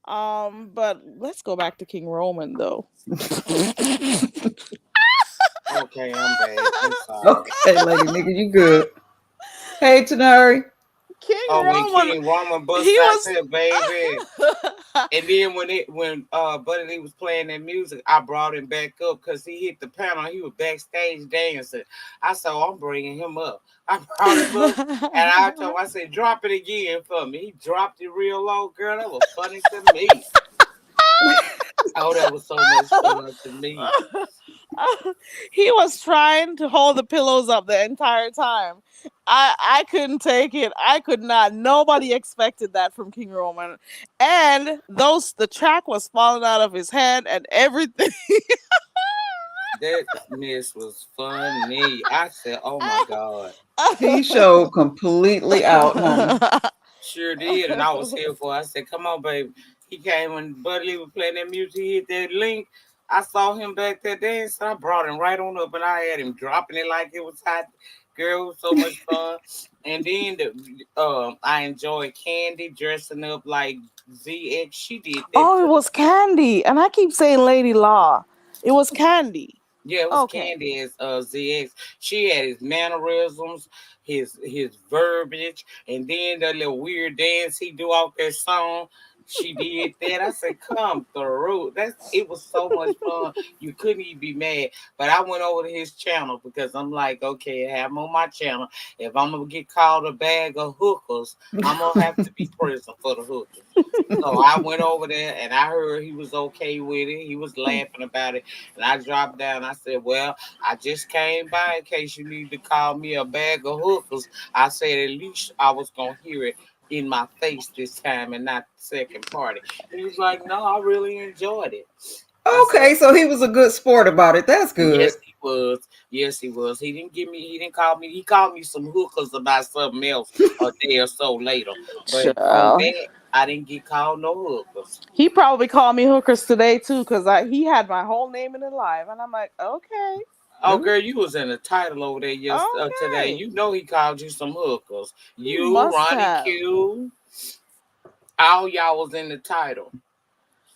But let's go back to King Roman though. Okay, I'm back. I'm sorry. Okay, lady nigga, you good. Hey, Tanari. King Oh, when Roman, King Roman he bust out was. there, baby. And then when Buddy Lee was playing that music, I brought him back up because he hit the panel. He was backstage dancing. I said, oh, I'm bringing him up. I brought him up, and I told him, I said, drop it again for me. He dropped it real low, girl. That was funny to me. Oh, that was so much fun to me. He was trying to hold the pillows up the entire time. I couldn't take it. I could not. Nobody expected that from King Roman. And the track was falling out of his head and everything. That mess was funny. I said, "Oh my god." He showed completely out, honey. Sure did, and I was here for it. I said, "Come on, baby." He came when Buddy Lee was playing that music. He hit that link. I saw him back there dancing. I brought him right on up, and I had him dropping it like it was hot. Girl, it was so much fun. And then I enjoyed Candy dressing up like ZX. She did that Oh, it to the was Candy. And I keep saying Lady Law. It was Candy. Yeah, it was Okay. Candy as ZX. She had his mannerisms, his verbiage, and then the little weird dance he do off that song. She did that. I said, "Come through." It was so much fun. You couldn't even be mad. But I went over to his channel because I'm like, okay, I have him on my channel. If I'm gonna get called a bag of hookers, I'm gonna have to be present for the hookers. So I went over there and I heard he was okay with it. He was laughing about it. And I dropped down. I said, "Well, I just came by in case you need to call me a bag of hookers." I said, "At least I was going to hear it in my face this time and not the second party." He was like, "No, I really enjoyed it." I said, Okay, so he was a good sport about it. That's good. "Yes, he was. Yes, he was. He didn't call me. He called me some hookers about something else a day or so later. But on Child. that, I didn't get called no hookers." He probably called me hookers today too, because he had my whole name in it live. And I'm like, okay. Oh, girl, you was in the title over there today. Okay. You know he called you some hookers. He You, must Ronnie have. Q, all y'all was in the title.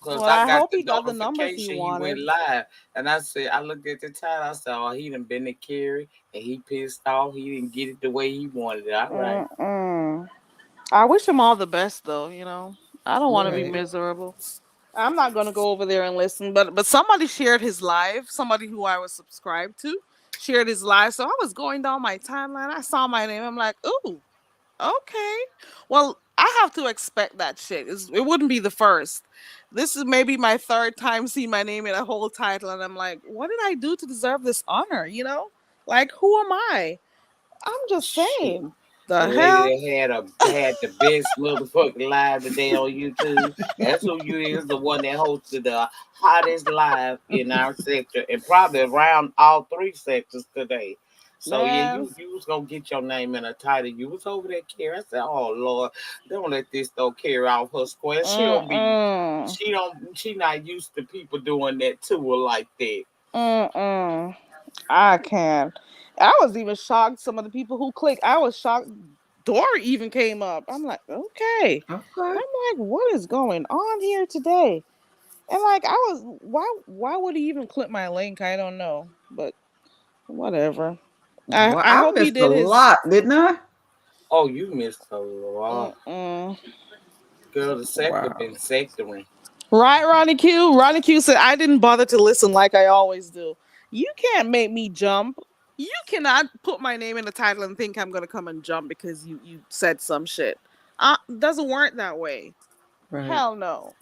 Cause Well, I I got hope the he got the numbers he notification he went wanted. live, and I said, I looked at the title. I said, "Oh, he done been to Kerry, and he pissed off. He didn't get it the way he wanted it." All right, Mm-mm. I wish him all the best, though. I don't want to be Right. miserable. I'm not gonna go over there and listen, but somebody shared his live. Somebody who I was subscribed to shared his live. So I was going down my timeline. I saw my name. I'm like, ooh, okay. Well, I have to expect that shit. It wouldn't be the first. This is maybe my third time seeing my name in a whole title, and I'm like, what did I do to deserve this honor? Like, who am I? I'm just shoot. saying. The The lady hell? that had the best motherfucking live today on YouTube. That's who you is, the one that hosted the hottest live in our sector and probably around all three sectors today. So yeah, Man. you was gonna get your name in a title. You was over there, Carrie. I said, "Oh Lord, don't let this though carry off her square. Mm-mm. She not used to people doing that to her like that." Mm-mm. I can. I was even shocked some of the people who clicked. I was shocked Dory even came up. I'm like, okay. Okay. I'm like, what is going on here today? And like I was why would he even click my link? I don't know. But whatever. I Well, I I hope he missed a did his lot, didn't I? Oh, you missed a lot. mm-mm. Girl, the sector Wow. been sectoring. Right, Ronnie Q. Ronnie Q said I didn't bother to listen like I always do. You can't make me jump. You cannot put my name in the title and think I'm gonna come and jump because you said some shit. Doesn't work that way. Right. Hell no.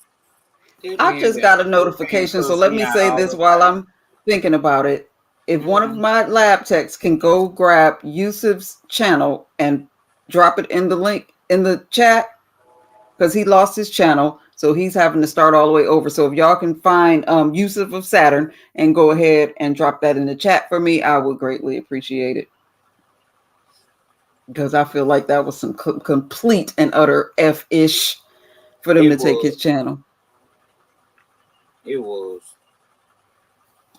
That I man just been got a that man notification, so cussed let me me out say all this the while time. I'm thinking about it. If one of Mm-hmm. my lab techs can go grab Yusuf's channel and drop it in the link in the chat, because he lost his channel, so he's having to start all the way over. So if y'all can find Yusuf of Saturn and go ahead and drop that in the chat for me, I would greatly appreciate it, because I feel like that was some complete and utter f-ish for them It to take was. his channel. It was.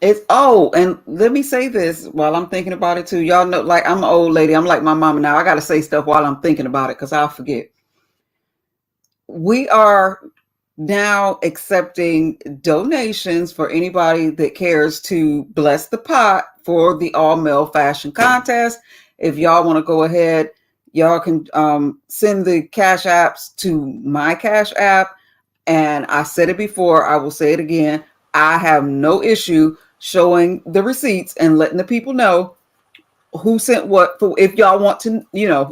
It's and let me say this while I'm thinking about it too. Y'all know, like, I'm an old lady. I'm like my mama now. I gotta say stuff while I'm thinking about it because I'll forget. We are now accepting donations for anybody that cares to bless the pot for the all male fashion contest. If y'all want to go ahead, y'all can send the cash apps to my cash app. And I said it before, I will say it again. I have no issue showing the receipts and letting the people know who sent what. For if y'all want to,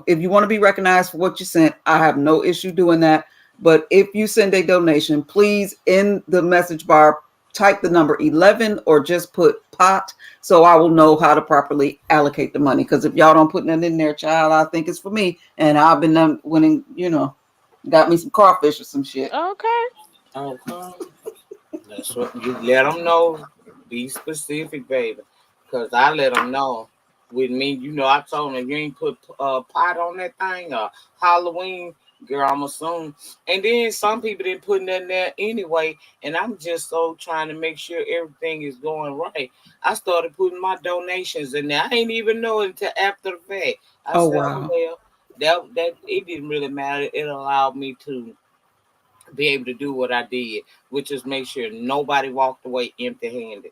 if you want to be recognized for what you sent, I have no issue doing that. But if you send a donation, please in the message bar type the number 11 or just put pot, so I will know how to properly allocate the money. Because if y'all don't put nothing in there, child, I think it's for me, and I've been winning. Got me some crawfish or some shit. Okay. Okay. That's what you let them know. Be specific, baby, because I let them know. With me, I told them you ain't put pot on that thing or Halloween, girl. I'm assuming. And then some people didn't put nothing there anyway, and I'm just so trying to make sure everything is going right. I started putting my donations in there. I ain't even know it until after the fact. I Oh said, "Oh wow. well, that it didn't really matter. It allowed me to be able to do what I did, which is make sure nobody walked away empty-handed."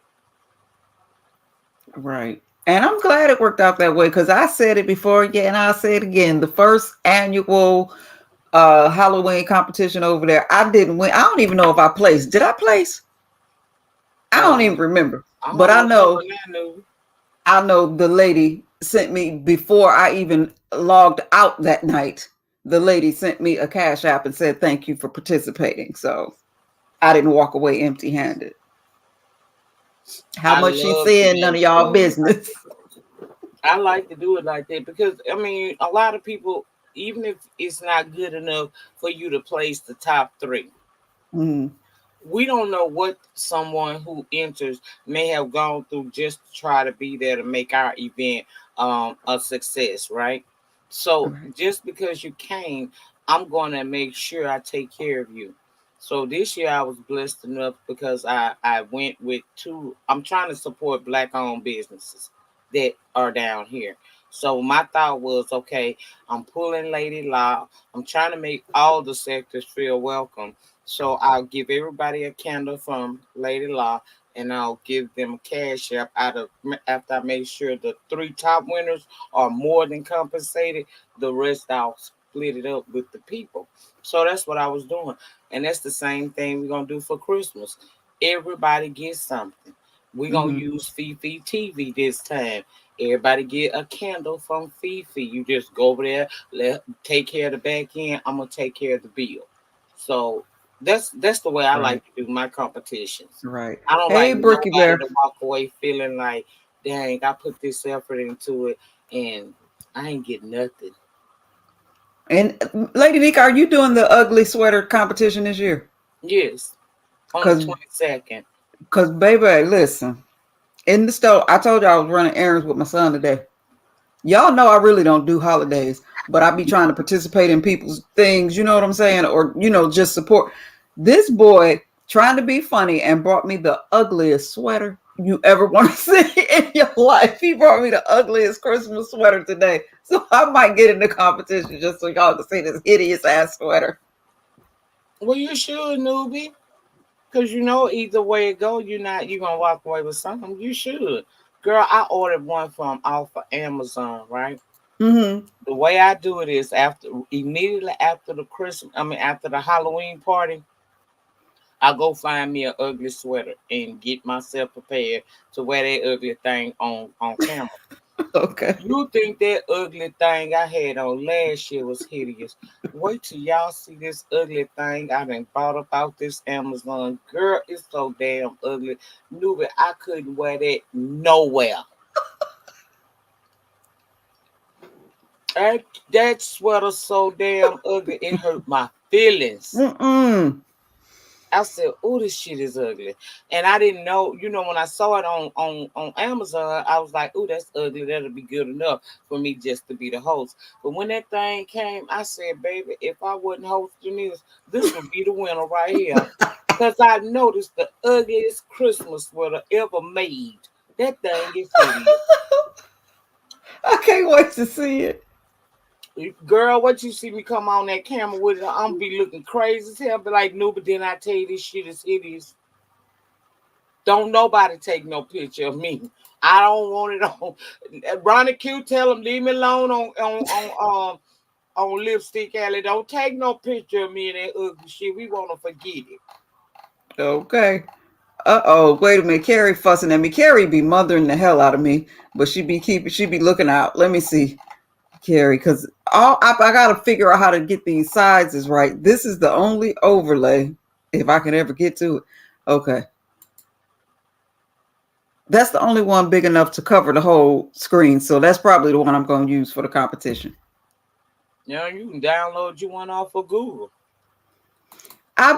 Right. And I'm glad it worked out that way because I said it before, yeah, and I'll say it again. The first annual Halloween competition over there, I didn't win. I don't even know if I placed. Did I place? I don't even Um, remember. I But don't remember now, new. I know the lady sent me before I even logged out that night. The lady sent me a cash app and said thank you for participating. So I didn't walk away empty handed. How I much she love to said, be none able of to y'all do it like business. that. I like to do it like that because I mean, a lot of people, even if it's not good enough for you to place the top three, Mm, we don't know what someone who enters may have gone through just to try to be there to make our event a success, right? So right. just because you came, I'm going to make sure I take care of you. So this year I was blessed enough because I went with two. I'm trying to support black owned businesses that are down here. So my thought was, okay, I'm pulling Lady Law. I'm trying to make all the sectors feel welcome, so I'll give everybody a candle from Lady Law, and I'll give them a cash app out of after I make sure the three top winners are more than compensated. The rest I'll split it up with the people. So that's what I was doing, and that's the same thing we're gonna do for Christmas. Everybody gets something. We're gonna Hmm. use Fifi TV this time. Everybody get a candle from Fifi. You just go over there, take care of the back end. I'm gonna take care of the bill. So that's the way I Right. like to do my competitions. Right. I don't Hey, like Brookie nobody Bear. to walk away feeling like, dang, I put this effort into it and I ain't get nothing. And Lady Nika, are you doing the ugly sweater competition this year? Yes, on the Cause, 22nd. cause, baby, listen. In the store, I told you I was running errands with my son today. Y'all know I really don't do holidays, but I be trying to participate in people's things, you know what I'm saying? Or, just support. This boy trying to be funny and brought me the ugliest sweater you ever want to see in your life. He brought me the ugliest Christmas sweater today. So I might get in the competition just so y'all can see this hideous ass sweater. Well, you should, newbie. Cause either way it go, you gonna walk away with something. You should. Girl, I ordered one from off of Amazon, right? Mm-hmm. The way I do it is immediately after the Christmas, I mean after the Halloween party, I go find me an ugly sweater and get myself prepared to wear that ugly thing on camera. Okay. You think that ugly thing I had on last year was hideous? Wait till y'all see this ugly thing I done bought up out this Amazon. Girl, it's so damn ugly. Knew it. I couldn't wear that nowhere. That, that sweater so damn ugly. It hurt my feelings. Mm-mm. I said, "Oh, this shit is ugly," and I didn't know. When I saw it on Amazon, I was like, "Oh, that's ugly. That'll be good enough for me just to be the host." But when that thing came, I said, "Baby, if I wasn't hosting this would be the winner right here," because I noticed the ugliest Christmas sweater ever made. That thing is hideous. I can't wait to see it. Girl, what you see me come on that camera with it, I'm be looking crazy as hell. Be like, no, but then I tell you this shit is hideous. Don't nobody take no picture of me. I don't want it on. Ronnie Q, tell him leave me alone on Lipstick Alley. Don't take no picture of me in that ugly shit. We want to forget it. Okay. Uh-oh, wait a minute. Carrie fussing at me. Carrie be mothering the hell out of me, but she be looking out. Let me see, Carrie, because I gotta figure out how to get these sizes right. This is the only overlay, if I can ever get to it. Okay. That's the only one big enough to cover the whole screen. So that's probably the one I'm gonna use for the competition. You can download you one off of Google. I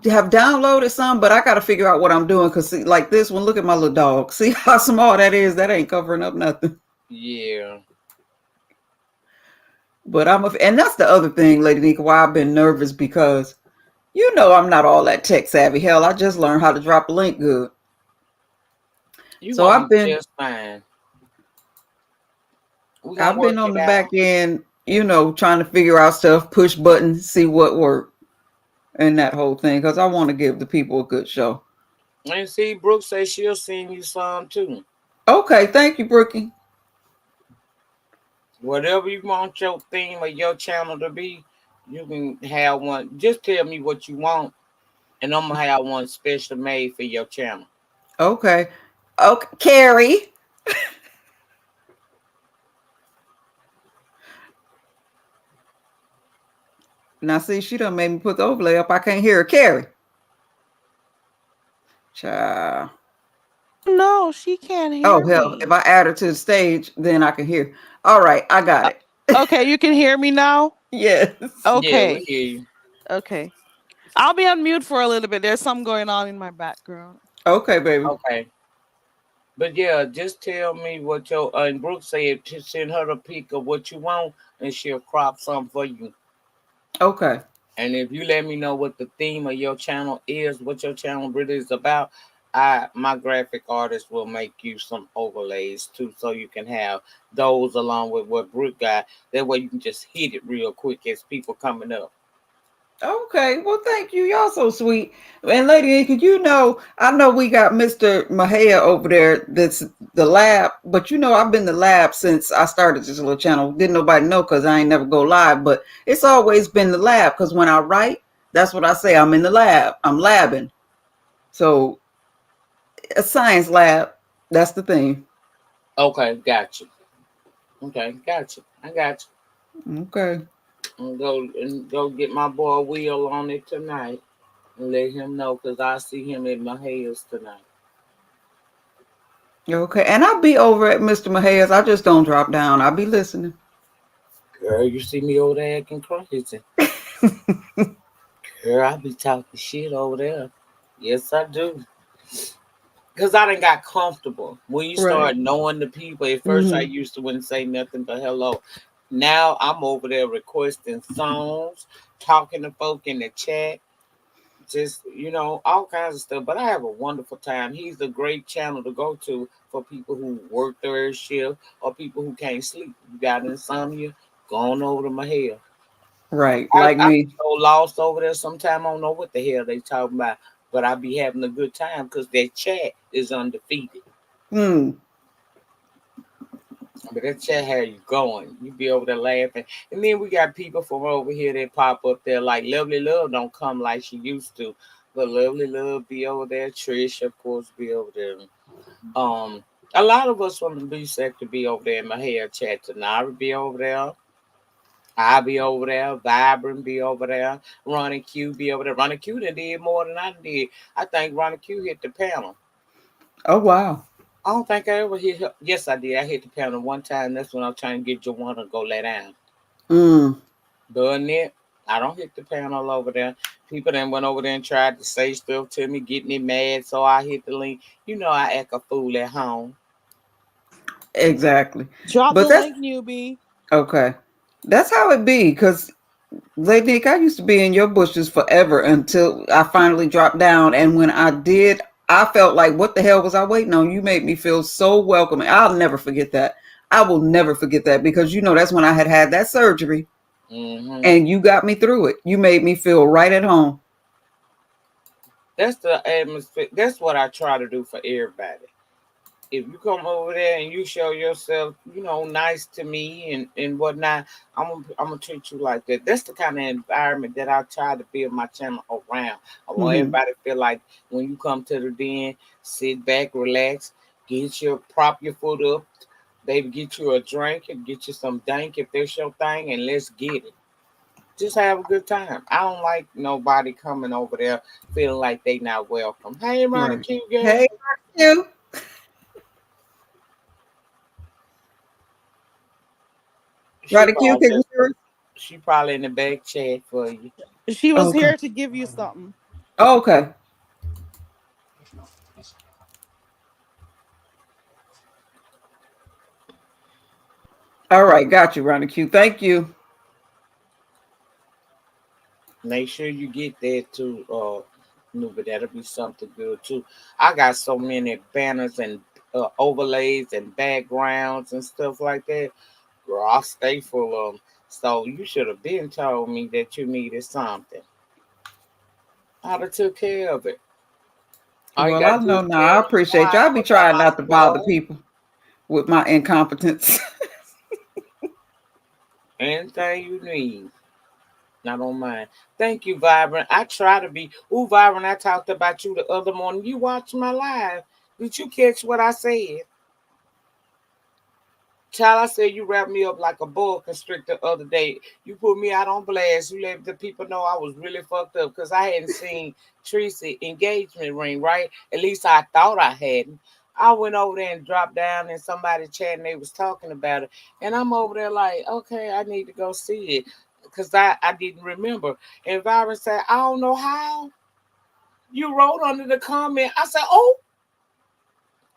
have downloaded some, but I got to figure out what I'm doing because like this one, look at my little dog. See how small that is? That ain't covering up nothing. Yeah. But and that's the other thing, Lady Nika, why I've been nervous because I'm not all that tech savvy. Hell, I just learned how to drop a link good. You So gonna be just fine. We gonna I've been work on it the out. back end, trying to figure out stuff, push buttons, see what worked, and that whole thing because I want to give the people a good show. And see, Brooke says she'll send you some too. Okay, thank you, Brookie. Whatever you want your theme or your channel to be, you can have one. Just tell me what you want, and I'm gonna have one special made for your channel. Okay. Okay, Carrie. Now see, she done made me put the overlay up. I can't hear her. Carrie. Child. No, she can't Oh hear hell. If me. I add her to the stage, then I can hear. All right, I got Uh, it. okay, you can hear me now? Yes. Yeah, we Okay. hear you. Okay. I'll be on mute for a little bit. There's something going on in my background. Okay, baby. Okay. But yeah, just tell me what your and Brooke said to send her a pic of what you want, and she'll crop some for you. Okay. And if you let me know what the theme of your channel is, what your channel really is about, I my graphic artist will make you some overlays too, so you can have those along with what Brooke got. That way you can just hit it real quick as people coming up. Okay. Well, thank you. Y'all so sweet. And Lady Inca, I know we got Mr. Mahia over there that's the lab, but I've been the lab since I started this little channel. Didn't nobody know because I ain't never go live, but it's always been the lab because when I write, that's what I say. I'm in the lab. I'm labbing. So a science lab, that's the thing. Okay, got you. Okay, got you. I got Okay. you. And go get my boy Will on it tonight and let him know because I see him in my heels tonight. Okay. And I'll be over at Mr. Mahia's. I just don't drop down. I'll be listening. Girl, you see me over there acting crazy. Girl, I be talking shit over there. Yes, I do. Cause I done got comfortable. When you Right. start knowing the people, at first I Hmm. used to wouldn't say nothing but hello. Now I'm over there requesting songs, talking to folk in the chat, just all kinds of stuff. But I have a wonderful time. He's a great channel to go to for people who work third shift or people who can't sleep. You got insomnia, go on over to my hell. Right. I Like I be me. so lost over there. Sometimes I don't know what the hell they talking about, but I be having a good time because their chat is undefeated. Hmm. But that chat had you going. You be over there laughing. And then we got people from over here that pop up there like Lovely Love don't come like she used to. But Lovely Love be over there. Trish, of course, be over there. Um, a lot of us from the B sector be over there in my hair chat. Tanara be over there. I be over there. Vibrant be over there. Ronnie Q be over there. Ronnie Q done did more than I did. I think Ronnie Q hit the panel. Oh wow. I don't think I ever hit. Yes, I did. I hit the panel one time. That's when I was trying to get Joanna to go lay down. Mm. But it, I don't hit the panel over there. People then went over there and tried to say stuff to me, getting me mad. So I hit the link. I act a fool at home. Exactly. Drop But the that's link, newbie. okay. That's how it be. Cause Lady Nick, I used to be in your bushes forever until I finally dropped down. And when I did, I felt like, what the hell was I waiting on? You made me feel so welcoming. I'll never forget that. I will never forget that because that's when I had that surgery Hmm. and you got me through it. You made me feel right at home. That's the atmosphere. That's what I try to do for everybody. If you come over there and you show yourself, nice to me and whatnot, I'm gonna treat you like that. That's the kind of environment that I try to build my channel around. I want Hmm. everybody to feel like when you come to the den, sit back, relax, prop your foot up, baby, get you a drink and get you some dank if that's your thing, and let's get it. Just have a good time. I don't like nobody coming over there feeling like they not welcome. Hey, Ronnie Right. Q girl. Hey, you. She Right, Q, probably can you just hear us? She probably in the back chat for you. She was Okay. here to give you something. Okay. All right. Got you, Ronnie Q. Thank you. Make sure you get that too, Nuba. That'll be something good too. I got so many banners and overlays and backgrounds and stuff like that. Girl, I stay full of them. So you should have been told me that you needed something. I'd have took care of it. All you Well, I gotta do know is now. tell I me appreciate you. I how be much I trying not like to bother clothes. people with my incompetence. Anything you need. I don't mind. Thank you, Vibrant. I try to be. Ooh, Vibrant, I talked about you the other morning. You watched my live. Did you catch what I said? Child, I said you wrapped me up like a boa constrictor the other day. You put me out on blast. You let the people know I was really fucked up because I hadn't seen Tracy engagement ring, right? At least I thought I hadn't. I went over there and dropped down and somebody chatting, they was talking about it. And I'm over there like, okay, I need to go see it. Because I didn't remember. And Byron said, I don't know how. You wrote under the comment. I said, oh,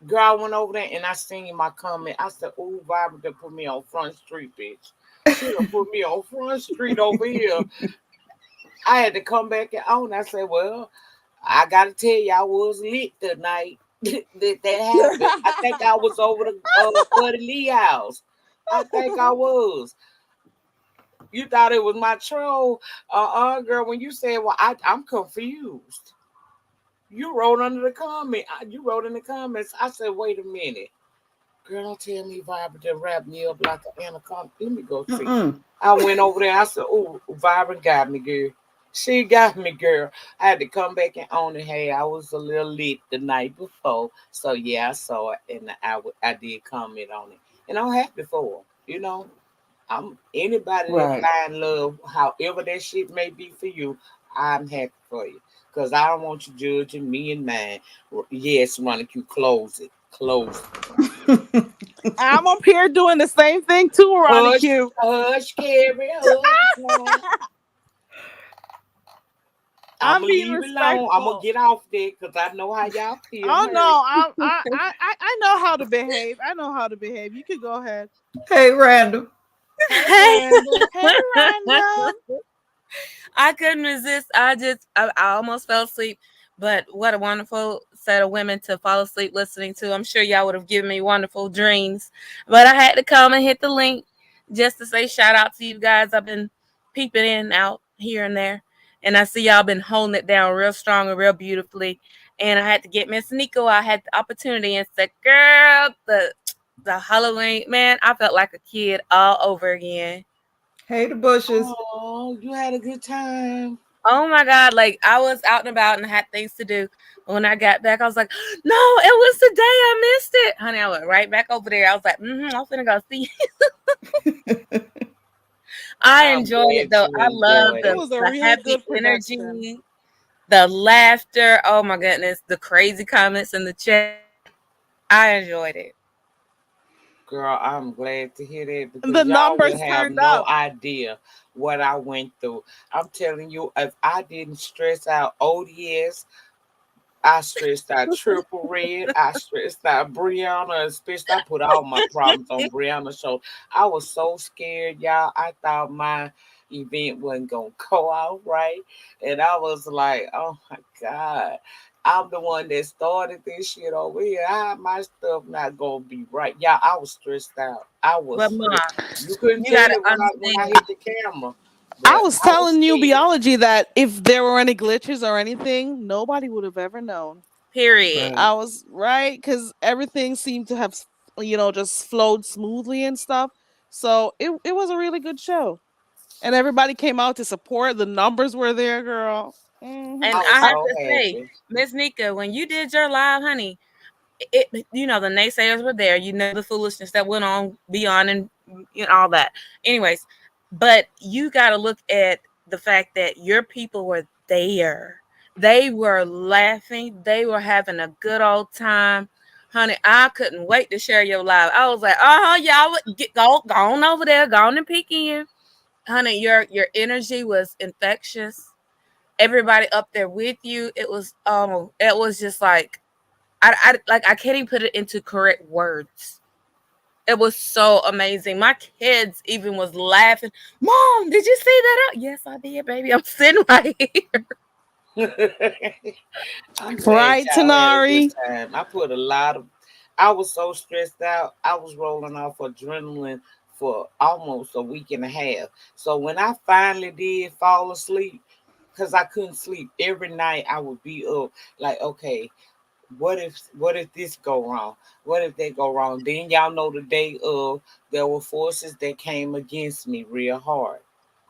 girl, I went over there and I seen my comment. I said, "Oh, Barbara done put me on Front Street, bitch. She done put me on Front Street over here." I had to come back and on. I said, "Well, I gotta tell you, I was lit the night that happened. I think I was over the Buddy Lee house. I think I was. You thought it was my troll, girl. When you said, well, I'm confused. You wrote under the comment. You wrote in the comments. I said, wait a minute. Girl, don't tell me Vibrant to wrap me up like an anaconda. Let me go see. Mm-mm. I went over there. I said, "Oh, Vibrant got me, girl. She got me, girl." I had to come back and own it. Hey, I was a little lit the night before, so yeah, I saw it and I did comment on it, and I'm happy for her. You know, I'm anybody that Right. find love, however that shit may be for you. I'm happy for you because I don't want you judging me and mine. Yes, Monica, you close it, close it. I'm up here doing the same thing too, Ronnie Hush, Q. hush, Carrie, hush now. I'm I'm gonna being leave it alone. I'm gonna respectful. get off there because I know how y'all feel. I'm Oh hurt. no, I know how to behave. I know how to behave. You could go ahead. Hey, Randall. Hey, Hey. Randall. Hey, Random. I couldn't resist. I almost fell asleep. But what a wonderful set of women to fall asleep listening to. I'm sure y'all would have given me wonderful dreams. But I had to come and hit the link just to say shout out to you guys. I've been peeping in and out here and there. And I see y'all been holding it down real strong and real beautifully. And I had to get Miss Nico. I had the opportunity and said, girl, the Halloween, man, I felt like a kid all over again. Hey, the bushes. Oh, you had a good time. Oh my God. Like I was out and about and had things to do. When I got back, I was like, no, it was the day I missed it. Honey, I went right back over there. I was like, I'm finna go see. I I'm enjoyed it glad though. you I love enjoyed It it. was a the really happy good production. energy, the laughter. Oh my goodness. The crazy comments in the chat. I enjoyed it. Girl, I'm glad to hear that The because y'all would numbers have turned no up. idea what I went through. I'm telling you, if I didn't stress out ODS, I stressed out Triple Red. I stressed out Brianna. Especially, I put all my problems on Brianna's show. I was so scared, y'all. I thought my event wasn't gonna go out right, and I was like, "Oh my god." I'm the one that started this shit over here. How my stuff not gonna be right? Yeah, I was stressed out. I was But Ma, stressed. You couldn't you tell gotta it when I understand, hit the camera, I but was I was telling you, scared. Biology, that if there were any glitches or anything, nobody would have ever known. period. Right. I was right because everything seemed to have, just flowed smoothly and stuff. So it was a really good show, and everybody came out to support. The numbers were there, girl. And I I was have so to say, happy. Miss Nika, when you did your live, honey, it the naysayers were there. You know the foolishness that went on beyond and all that. Anyways, but you got to look at the fact that your people were there. They were laughing. They were having a good old time. Honey, I couldn't wait to share your live. I was like, y'all would go on over there, go on and peek in. Honey, your energy was infectious. everybody up there with you. It was just like I can't even put it into correct words. It was so amazing. My kids even was laughing. Mom, did you see that? Yes, I did, baby. I'm sitting right here. I'm glad Right, y'all had a good Tanari? time. I was so stressed out. I was rolling off adrenaline for almost a week and a half. So when I finally did fall asleep, because I couldn't sleep every night, I would be up like, okay, what if this go wrong? What if they go wrong? Then y'all know the day of there were forces that came against me real hard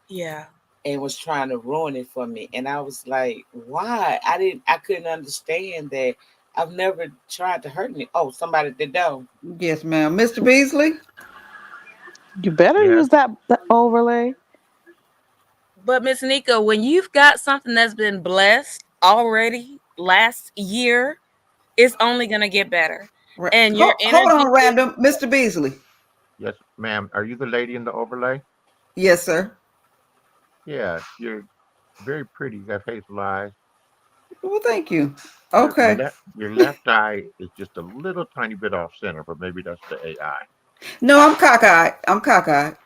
Yeah. and was trying to ruin it for me. And I was like, why? I couldn't understand that. I've never tried to hurt me. Oh, somebody at the door. Yes, ma'am. Mr. Beasley? You better Yes. use that overlay. But Miss Nika, when you've got something that's been blessed already last year, it's only gonna get better. And your Hold energy on, is random. Mr. Beasley. Yes, ma'am. Are you the lady in the overlay? Yes, sir. Yeah, you're very pretty. You have hazel eyes. Well, thank you. Your Okay. left eye is just a little tiny bit off center, but maybe that's the AI. No, I'm cockeyed. I'm cockeyed.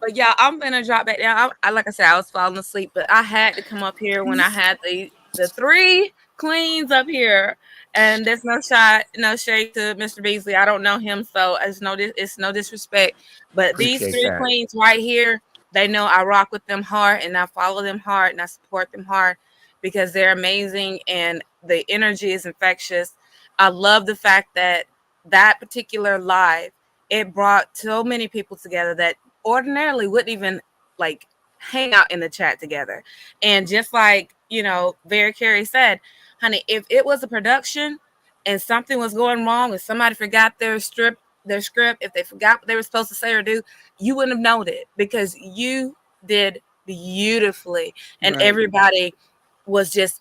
But yeah, I'm gonna drop back down. Like I said, I was falling asleep, but I had to come up here when I had the three queens up here. And there's no shot, no shade to Mr. Beasley. I don't know him, so it's no disrespect. But these Appreciate three that. queens right here, they know I rock with them hard, and I follow them hard, and I support them hard because they're amazing, and the energy is infectious. I love the fact that that particular live, it brought so many people together that ordinarily wouldn't even like hang out in the chat together. And just like, Very Carey said, honey, if it was a production and something was going wrong, if somebody forgot their script, if they forgot what they were supposed to say or do, you wouldn't have known it because you did beautifully. And Right. everybody was just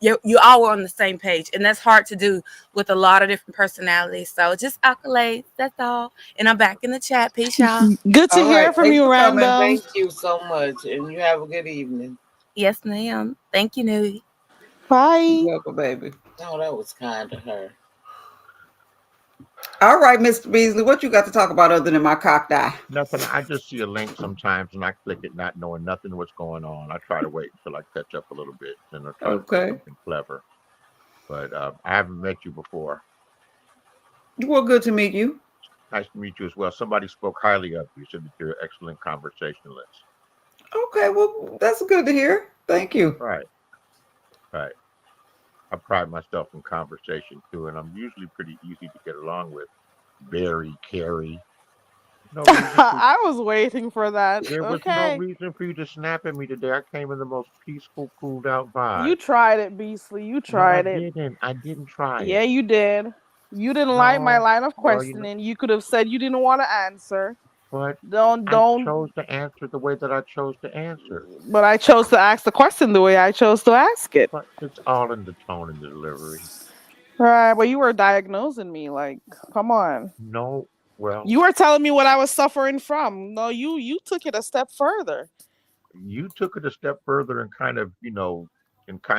you all were on the same page, and that's hard to do with a lot of different personalities. So just accolades, that's all. And I'm back in the chat. Peace, y'all. Good to All right. hear from Thanks you, for coming. Random. Thank you so much. And you have a good evening. Yes, ma'am. Thank you, Nui. Bye. You're welcome, baby. Oh, that was kind of her. All right, Mr. Beasley, what you got to talk about other than my cocked eye? Nothing. I just see a link sometimes and I click it, not knowing nothing what's going on. I try to wait until I catch up a little bit, then I'll try to say Okay. something clever. But I haven't met you before. Well, good to meet you. Nice to meet you as well. Somebody spoke highly of you, said that you're an excellent conversationalist. Okay, well, that's good to hear. Thank you. Right, right. I pride myself in conversation too, and I'm usually pretty easy to get along with. Barry, Carrie. No reason for I was waiting for that. There was no Okay. reason for you to snap at me today. I came in the most peaceful, cooled out You vibe. tried it, Beasley. You No, I tried it. didn't. I didn't try Yeah, it. you did. You didn't like my No. line of Well, you know, questioning. You could have said you didn't want to answer. but Don't I don't chose to answer the way that I chose to answer. but I chose to ask the question the way I chose to ask it. But it's all in the tone and the delivery. Right, but you were diagnosing me like, come on. No, well, You were telling me what I was suffering from. No, you took it a step further. you took it a step further and kind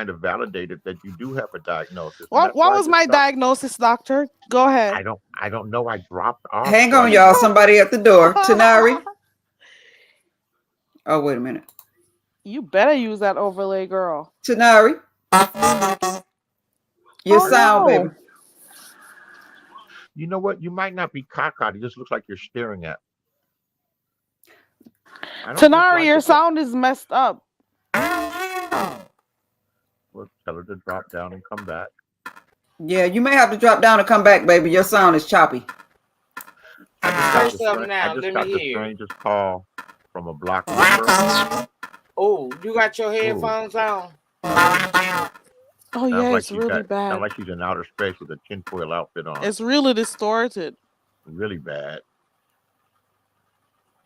of validated that you do have a diagnosis, and that's What why I was just my stuck. diagnosis, doctor? Go ahead. I don't know. I dropped off, Hang so I on, didn't y'all. know. Somebody at the door. Tanari. Oh, wait a minute. You better use that overlay, girl. Tanari. Your Oh sound, baby. no. You know what? You might not be cockeyed. It just looks like you're staring at. I don't Tanari, dislike your it, but sound is messed up. we'll tell her to drop down and come back. Yeah, you may have to drop down and come back, baby. Your sound is choppy. Say something I now. just Let me got the hear. strangest call from a block number. Oh, you got your Ooh, headphones on? Oh sounds yeah, like it's really sounds bad. like she's in outer space with a tinfoil outfit on. It's really distorted. Really bad.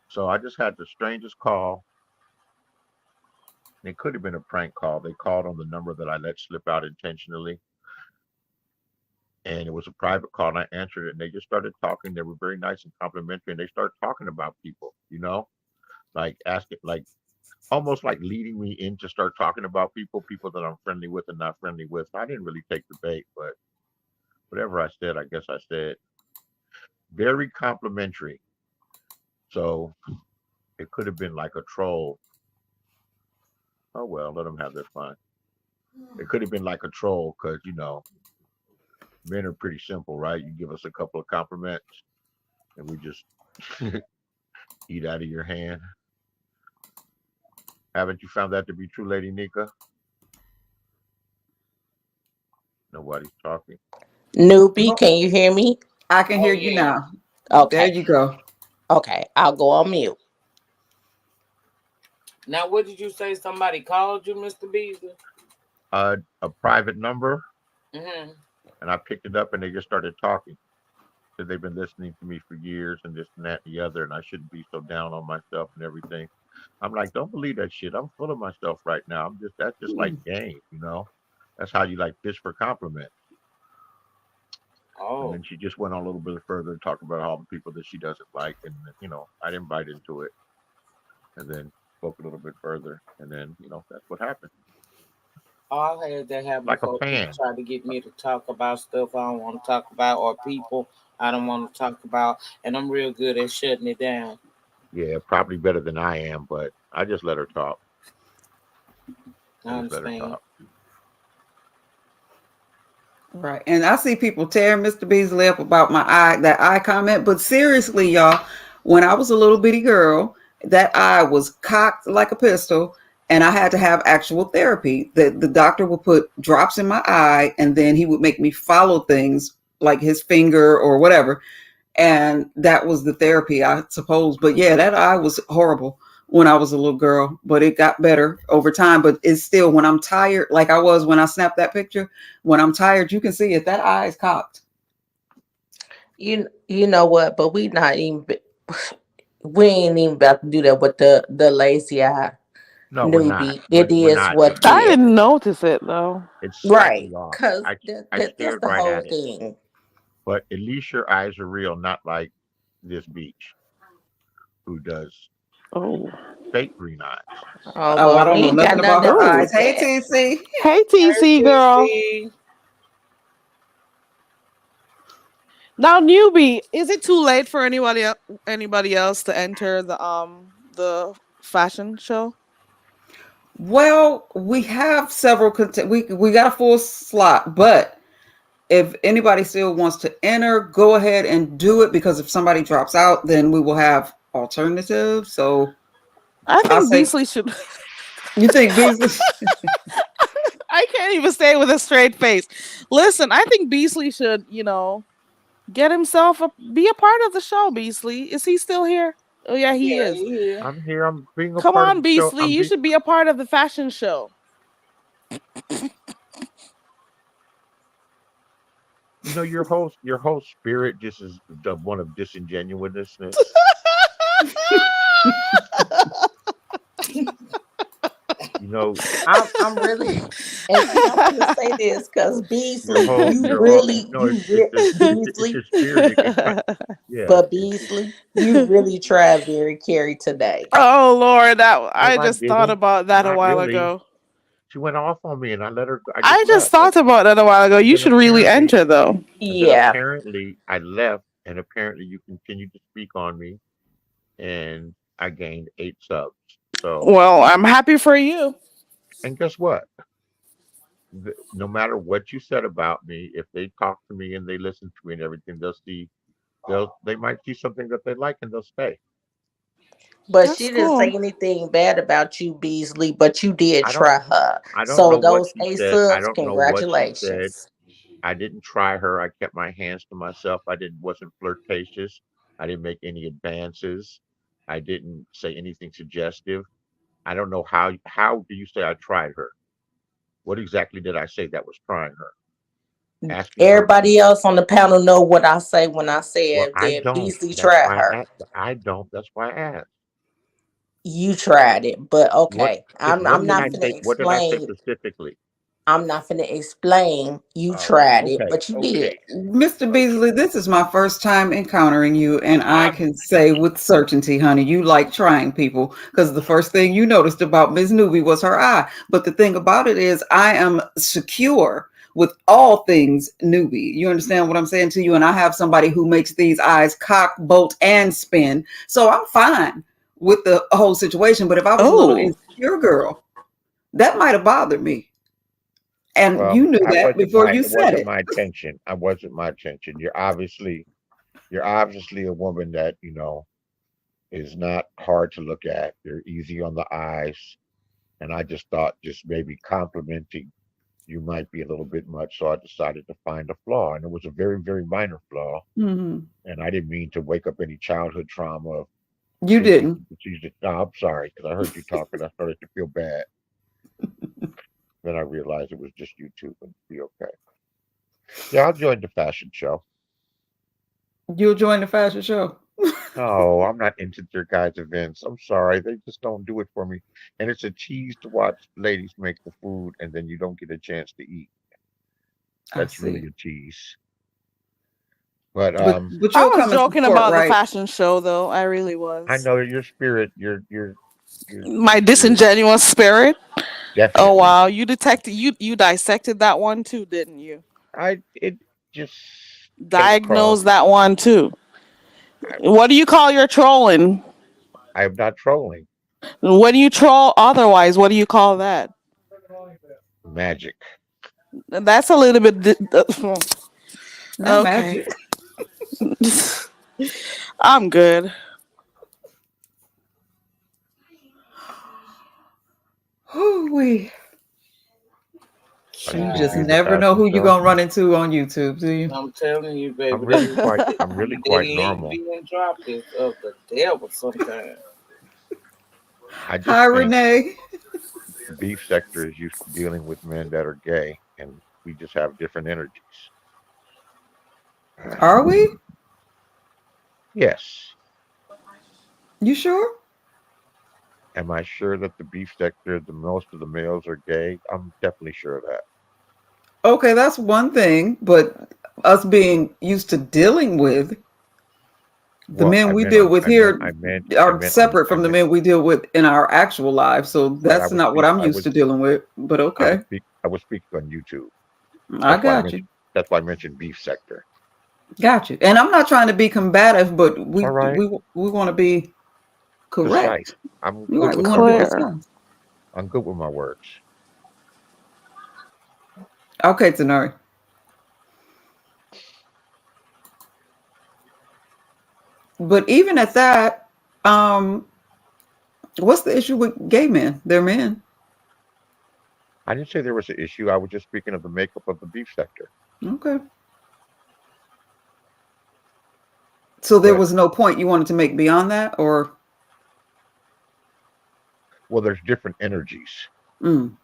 So I just had the strangest call. It could have been a prank call. They called on the number that I let slip out intentionally. And it was a private call, and I answered it. And they just started talking. They were very nice and complimentary. And they started talking about people, like asking, like almost like leading me in to start talking about people that I'm friendly with and not friendly with. I didn't really take the bait, but whatever I said, I guess I said very complimentary. So it could have been like a troll. Oh well, let them have their fun. It could have been like a troll because men are pretty simple, right? You give us a couple of compliments and we just eat out of your hand. Haven't you found that to be true, Lady Nika? Nobody's talking. Newbie, Oh, can you hear me? I can Oh hear you yeah. now. There Okay. you go. Okay. I'll go on mute. Now, what did you say? Somebody called you, Mr. Beasley? A private number, Mm-hmm. and I picked it up, and they just started talking. Said they've been listening to me for years, and this and that and the other, and I shouldn't be so down on myself and everything. I'm like, don't believe that shit. I'm full of myself right now. That's just like game. That's how you like fish for compliments. And Oh. then she just went on a little bit further to talk about all the people that she doesn't like, and I didn't bite into it, and then spoke a little bit further, and then that's what happened. I've had that happen Like a before. People fan. try to get me to talk about stuff I don't want to talk about or people I don't want to talk about, and I'm real good at shutting it down. Yeah, probably better than I am, but I just let her talk. I I just let her understand. talk. Right. And I see people tearing Mr. Beasley up about that eye comment. But seriously, y'all, when I was a little bitty girl, that eye was cocked like a pistol, and I had to have actual therapy. The doctor would put drops in my eye, and then he would make me follow things like his finger or whatever. And that was the therapy, I suppose. But yeah, that eye was horrible when I was a little girl, but it got better over time. But it's still, when I'm tired, like I was when I snapped that picture, when I'm tired, you can see it. That eye is cocked. You know what? But we ain't even about to do that with the lazy eye. No, we're not. Newbie. It We're is not. what It's it I is. didn't notice it though. it's Right. slightly off. Cause I that's stared the right whole at it, thing. but at least your eyes are real, not like this beach who does Oh. fake green eyes. Oh Oh, I well, we don't know ain't got nothing nothing about to her do Oh. eyes. with Hey, that. TC. Hey Hey, TC girl. TC. Now newbie, is it too late for anybody else to enter the fashion show? Well, we have several. We got a full slot, but if anybody still wants to enter, go ahead and do it, because if somebody drops out, then we will have alternatives. So I I'll think say, Beasley should you think Beasley? I can't even say it with a straight face. Listen, I think Beasley should, get himself be a part of the show. Beasley, is he still here? Oh yeah, he Yeah, is. yeah. I'm here. I'm being a Come part of on, the show. Beasley, you should be a part of the fashion show. Your whole spirit just is the one of disingenuousness. You know, I'm really, and I'm gonna say this because your Beasley, whole you your whole really, no, it's Beasley, your spirit. Yes, but Beasley, you really tried very carry today. Oh Lord, that no, I I just thought didn't. about that a Not while really. ago. She went off on me, and I let her. I just I just left. thought about that a while ago. And You then should really apparently, enter though. Yeah, I left, and apparently you continued to speak on me, and I gained 8 subs. So, Well, I'm happy for you. and guess what? No matter what you said about me, if they talk to me and they listen to me and everything, they might see something that they like and they'll stay. but she That's didn't say cool. anything bad about you, Beasley. But you did I don't try her. I don't So know what those she eight said. I subs, don't know what she said. congratulations. I didn't try her. I kept my hands to myself. I didn't wasn't flirtatious. I didn't make any advances. I didn't say anything suggestive. I don't know how do you say I tried her? What exactly did I say that was trying her? Asking her to Everybody else on the panel know what I say when I well, said I that don't. Beasley That's tried why her. I don't. That's why I asked. You tried it, but What okay. I'm what I'm did not I finna say? What did I say explain. specifically? I'm not finna explain. You All right. tried it, Okay. but you did. Okay. Mr. Beasley, this is my first time encountering you, and I I can say with certainty, honey, you like trying people because the first thing you noticed about Ms. Newbie was her eye. But the thing about it is, I am secure with all things Newbie. You understand what I'm saying to you? And I have somebody who makes these eyes cock, bolt, and spin. So I'm fine with the whole situation. But if I was a little Oh, insecure girl, that might have bothered me. And Well, you knew I that wasn't before my you it said wasn't it. my intention. I wasn't my intention. You're obviously a woman that, is not hard to look at. You're easy on the eyes. And I just thought just maybe complimenting you might be a little bit much. So I decided to find a flaw. And it was a very, very minor flaw. Mhm. And I didn't mean to wake up any childhood trauma of You thinking didn't. that no, I'm sorry, because I heard you talking. I started to feel bad. Then I realized it was just YouTube and be okay. Yeah, I'll join the fashion show. You'll join the fashion show. No, I'm not into their guys' events. I'm sorry, they just don't do it for me. And it's a tease to watch ladies make the food and then you don't get a chance to eat. I That's see. really a tease. But But I you'll was come and joking support, about the right? fashion show, though. I really I was. know your spirit, your My spirit disingenuous spirit. Oh definitely. wow, you dissected that one too, didn't you? I it just came across. Diagnosed that one too. I, What do you call your trolling? I am not trolling. When you troll otherwise, what do you call that? Magic. That's a little bit. Not Okay, magic. I'm good. Whoo-wee. Are you You gonna just be child. in the never know fashion who you're show? gonna run into on YouTube, do you? I'm telling you, I'm baby, really quite I'm really the quite link normal. being dropped is of the devil sometimes. I Hi, just think Renee. the beef sector is used to dealing with men that are gay, and we just have different energies. Are we? Yes. You sure? Am I sure that the beef sector, the most of the males are gay? I'm definitely sure of that. Okay, that's one thing, but us being used to dealing with the Well, men we deal with here are separate I from the meant, men we deal with in our actual lives. So right. that's not what I'm used to dealing with. But okay, I was speaking on YouTube. I got you. That's why I mentioned beef sector. Got you. And I'm not trying to be combative, but It's all right. we want to be Precise. correct. I'm You're good right. We with want my to be words. Clear. precise. I'm good with my words. Okay, Tenari. But even at that, um, what's the issue with gay men? They're men. I didn't say there was an issue. I was just speaking of the makeup of the beef sector. Okay. So there But was no point you wanted to make beyond that, or well, there's different energies. mm.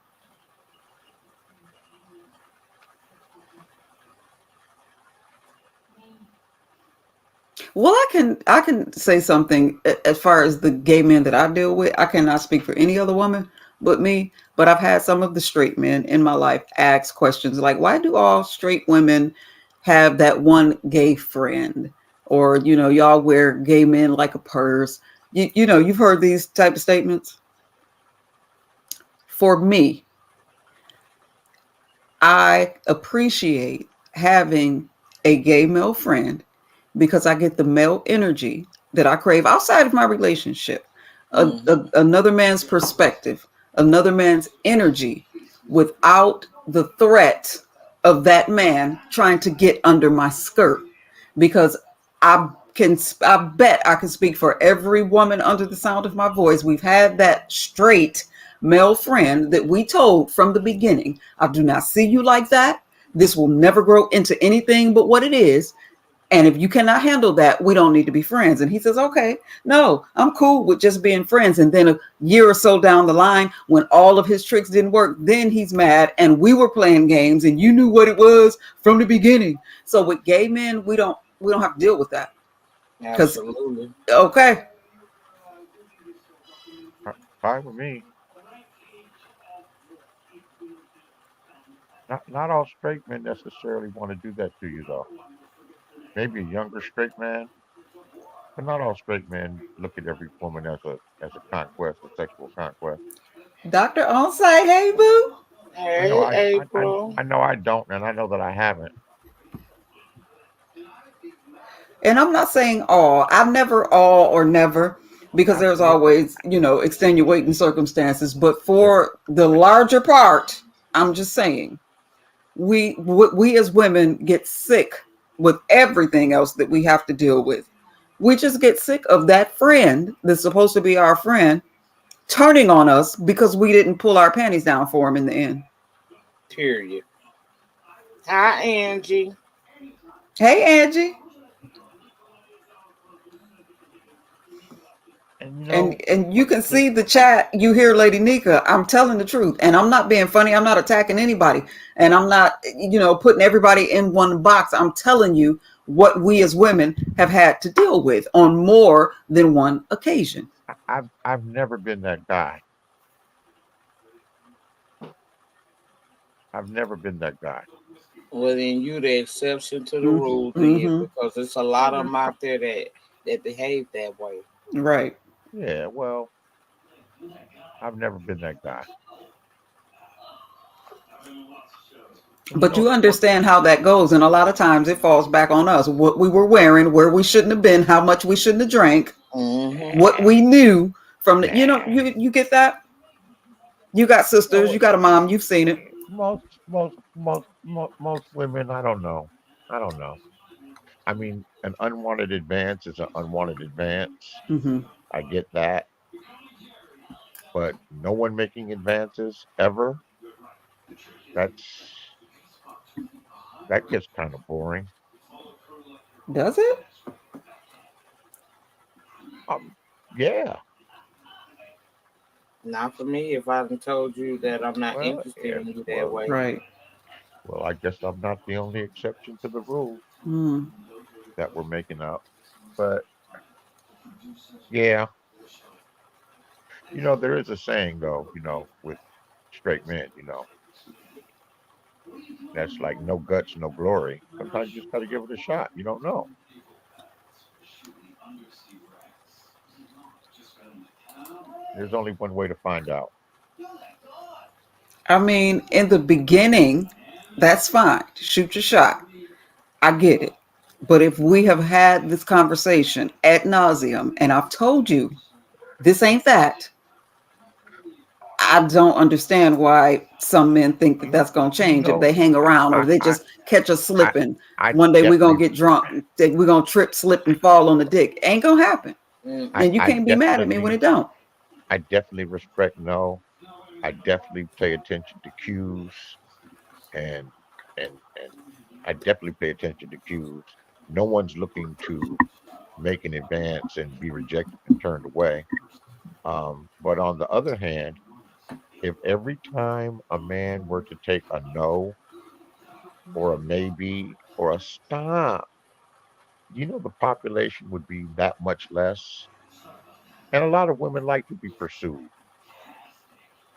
Well, I can say something as far as the gay men that I deal with. I cannot speak for any other woman but me, but I've had some of the straight men in my life ask questions like, why do all straight women have that one gay friend? Or, y'all wear gay men like a purse. You've heard these type of statements. For me, I appreciate having a gay male friend because I get the male energy that I crave outside of my relationship. Hmm. Another man's perspective, another man's energy without the threat of that man trying to get under my skirt. Because I bet I can speak for every woman under the sound of my voice. We've had that straight male friend that we told from the beginning, I do not see you like that. This will never grow into anything but what it is. And if you cannot handle that, we don't need to be friends. And he says, okay, no, I'm cool with just being friends. And then a year or so down the line, when all of his tricks didn't work, then he's mad. And we were playing games and you knew what it was from the beginning. So with gay men, we don't have to deal with that. Because Absolutely. okay, Fine with me. not all straight men necessarily want to do that to you though. Maybe a younger straight man, but not all straight men look at every woman as a conquest, a sexual conquest. Dr. Onsite, hey boo. I know Hey, April. I know I don't, and I know that I haven't. And I'm not saying all. I've never all or never because there's Absolutely. always, extenuating circumstances. But There, for the larger part, I'm just saying we as women get sick with everything else that we have to deal with. We just get sick of that friend that's supposed to be our friend turning on us because we didn't pull our panties down for him in the end. Period. Hi, Angie. Hey, Angie. and And you what can the see the chat. You hear Lady Nika. I'm telling the truth, and I'm not being funny. I'm not attacking anybody, and I'm not, putting everybody in one box. I'm telling you what we as women have had to deal with on more than one occasion. I've never been that guy. I've never been that guy. Well, then you the exception to the Mm-hmm. rule, then, Mm-hmm. because there's a lot of them out there that behave that way. Right. Yeah, well, I've never been that guy. And But you what? understand how that goes, and a lot of times it falls back on us. What we were wearing, where we shouldn't have been, how much we shouldn't have drank, Mm-hmm. what Nah, we knew from the. nah. You get that. You got sisters, No, you got a mom, you've seen it. most women. I don't know. I don't know. I mean, an unwanted advance is an unwanted advance. Hmm. I get that, but no one making advances ever. That's that gets kind of boring. Does it? Um, yeah. Not for me. If I done told you that I'm not Well, interested yeah. in you that Well, way. Right. I guess I'm not the only exception to the rule Mm. that we're making up. But yeah, there is a saying though. With straight men, that's like no guts, no glory. Sometimes you just got to give it a shot. You don't know. There's only one way to find out. I mean, in the beginning, that's fine. Shoot your shot. I get it. But if we have had this conversation ad nauseum, and I've told you this ain't that, I don't understand why some men think that You that's going to you change if know, they hang around or I they I just catch us I slipping. I One day we're going definitely to get drunk. We're going to trip, slip, and fall on the dick. Ain't going to happen. I And you Mm-mm. I can't be mad at me when definitely it don't. I definitely respect no. I definitely pay attention to cues and and I definitely pay attention to cues. No one's looking to make an advance and be rejected and turned away. But on the other hand, if every time a man were to take a no or a maybe or a stop, the population would be that much less. And a lot of women like to be pursued.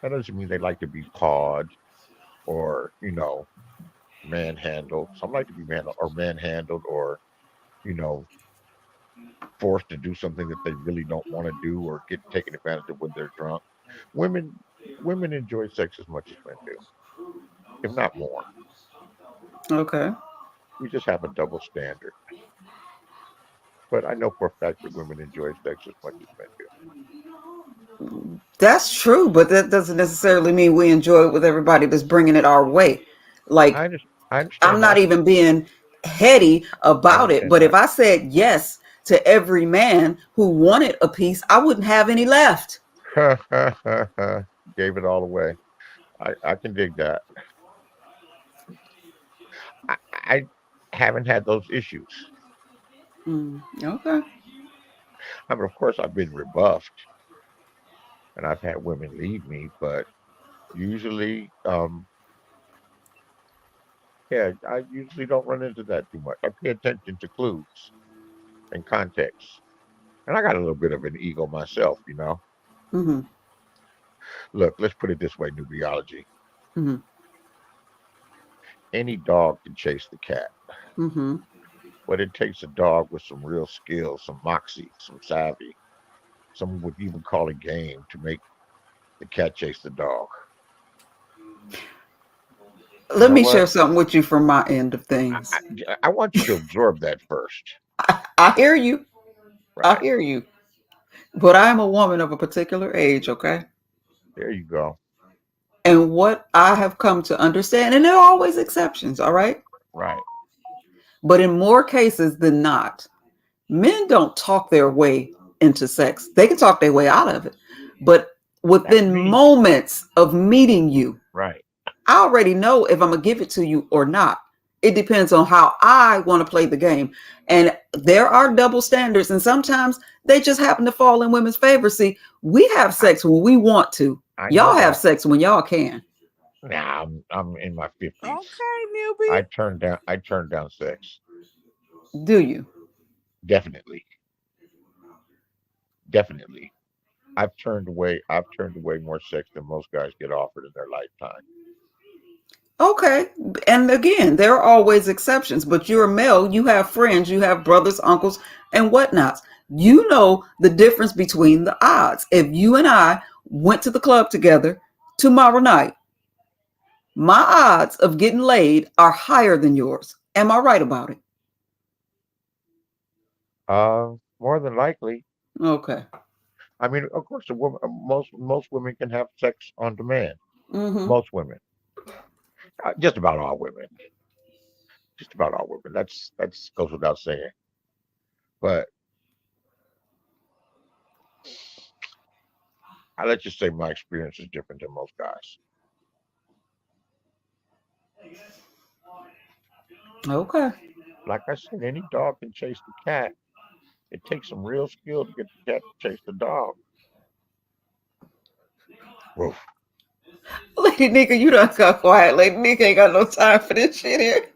That doesn't mean they like to be pawed or, manhandled. Some like to be manhandled or, you know, forced to do something that they really don't want to do or get taken advantage of when they're drunk. Women women enjoy sex as much as men do, if not more. Okay. We just have a double standard. But I know for a fact that women enjoy sex as much as men do. That's true, but that doesn't necessarily mean we enjoy it with everybody that's bringing it our way. I, Like, under, I I'm understand not that. even being heady I about it, understand but if that. I said yes to every man who wanted a piece, I wouldn't have any left. Gave it all away. I can dig that. I haven't had those issues. Okay. I mean, of course, I've been rebuffed and I've had women leave me, but usually, yeah, I usually don't run into that too much. I pay attention to clues and context. And I got a little bit of an ego myself. Look, let's put it this way, nubiology. Hmm. Any dog can chase the cat, Mm-hmm. but it takes a dog with some real skill, some moxie, some savvy. Some would even call it game to make the cat chase the dog. You Let know me what? share something with you from my end of I, things. I want you to absorb that first. I hear you. I Right. hear you. But I'm a woman of a particular age, okay? There you go. And what I have come to understand, and there are always exceptions, all right? Right. But in more cases than not, men don't talk their way into sex. They can talk their way out of it. But That's within me. moments of meeting you, Right. I already know if I'm going to give it to you or not. It depends on how I want to play the game. And there are double standards, and sometimes they just happen to fall in women's favor. See, we have I, sex when we want to. I know Y'all have that. sex when y'all can. Nah, I'm in my 50s. Okay, newbie. I turned down sex. Do you? Definitely. Definitely. I've turned away more sex than most guys get offered in their lifetime. Okay. And again, there are always exceptions, but you're a male, you have friends, you have brothers, uncles, and whatnots. You know the difference between the odds. If you and I went to the club together tomorrow night, my odds of getting laid are higher than yours. Am I right about it? More than likely. Okay. I mean, of course, most women can have sex on demand. Mm-hmm. Most women, just about all women, just about all women. That's goes without saying. But I let you say my experience is different than most guys. Okay. Like I said, any dog can chase the cat. It takes some real skill to get the cat to chase the dog. Woof. Lady Nika, you done got quiet. Lady Nika ain't got no time for this shit here.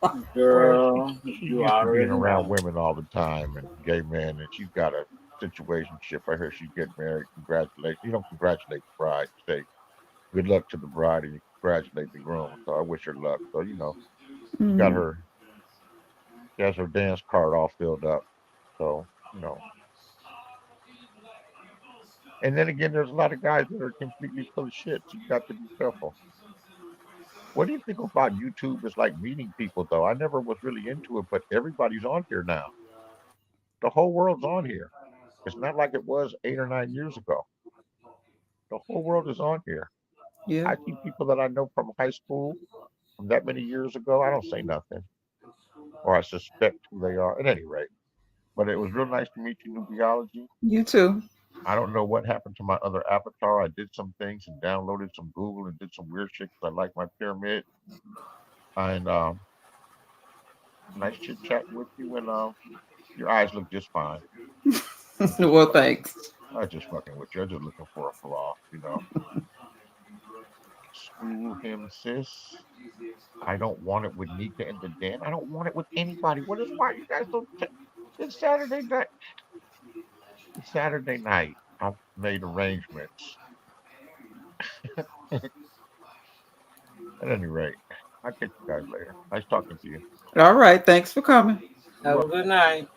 Well, Girl, she's you used to being already around know. women all the time and gay men, and she's got a situationship. I heard she's getting married. Congratulations! You don't congratulate the bride. You say good luck to the bride, and you congratulate the groom. So I wish her luck. So she got Mm, her, she has her dance card all filled up. So and then again, there's a lot of guys that are completely full of shit. So you got to be careful. What do you think about YouTube? It's like meeting people, though. I never was really into it, but everybody's on here now. The whole world's on here. It's not like it was 8 or 9 years ago. The whole world is on here. yeah. I see people that I know from high school from that many years ago. I don't say nothing, or I suspect who they are at any rate. But it was real nice to meet you, New Biology. You too. I don't know what happened to my other avatar. I did some things and downloaded some Google and did some weird shit because I like my pyramid. And nice chit chatting with you. And your eyes look just fine. Just Well, fucking. thanks. I was just fucking with you. I'm just looking for a flaw. Screw him, sis. I don't want it with Nika and the Dan. I don't want it with anybody. What is why you guys don't? It's Saturday night. It's Saturday night. I've made arrangements. At any rate, I'll catch you guys later. Nice talking to you. All right. Thanks for coming. You're Have a welcome. good night.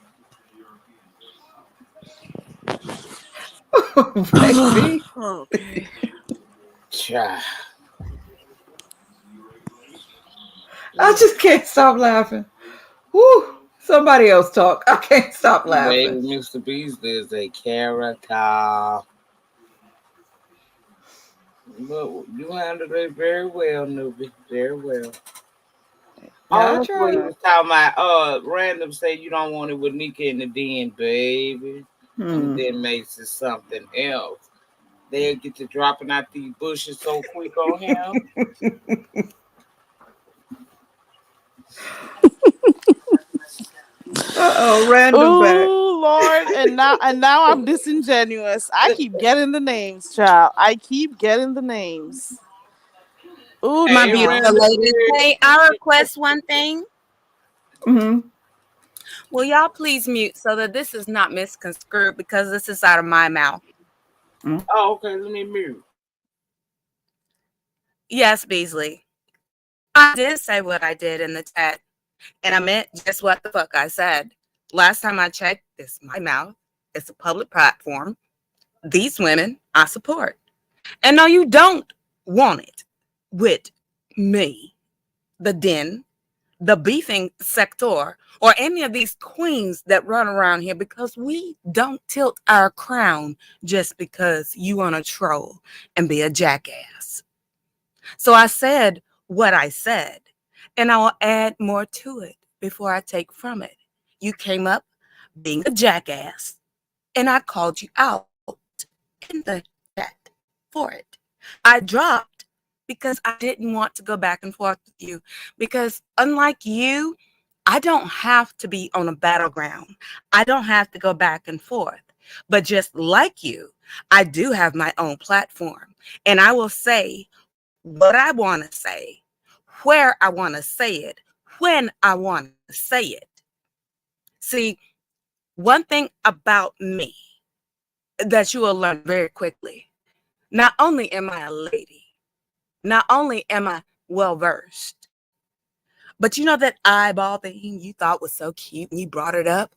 Baby. Okay. Cha. I just can't stop laughing. Woo. Somebody else talk. I can't stop laughing. Baby, Mr. Beasley is a character. But you handled it very well, newbie. Very well. Oh, Yeah, I that's what he tried. was talking about. Random say you don't want it with Nika in the den, baby. And Hmm. then makes it something else. They'll get to dropping out these bushes so quick on him. Uh-oh, random back. Oh Lord, and now I'm disingenuous. I keep getting the names, child. I keep getting the names. Oh My Hey, child. beautiful Random ladies. Hey, I request one thing. Hmm. Will y'all please mute so that this is not misconstrued because this is out of my mouth? Oh, okay, let me mute. Yes, Beasley. I did say what I did in the chat, and I meant just what the fuck I said. Last time I checked, it's my mouth. It's a public platform. These women I support. And no, you don't want it with me, the den, the beefing sector, or any of these queens that run around here, because we don't tilt our crown just because you want to troll and be a jackass. So I said what I said, and I will add more to it before I take from it. You came up being a jackass, and I called you out in the chat for it. I dropped because I didn't want to go back and forth with you. Because unlike you, I don't have to be on a battleground. I don't have to go back and forth. But just like you, I do have my own platform. And I will say what I want to say, where I want to say it, when I want to say it. See, one thing about me that you will learn very quickly, not only am I a lady, not only am I well versed, but you know that eyeball thing you thought was so cute and you brought it up?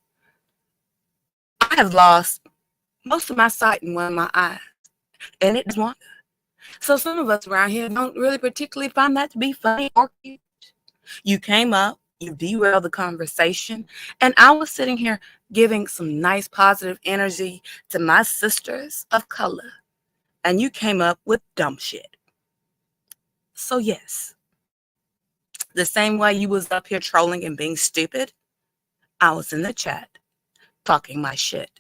I have lost most of my sight in one of my eyes, and it does wander. So some of us around here don't really particularly find that to be funny or cute. You came up, you derailed the conversation, and I was sitting here giving some nice positive energy to my sisters of color, and you came up with dumb shit. So yes, the same way you was up here trolling and being stupid, I was in the chat talking my shit.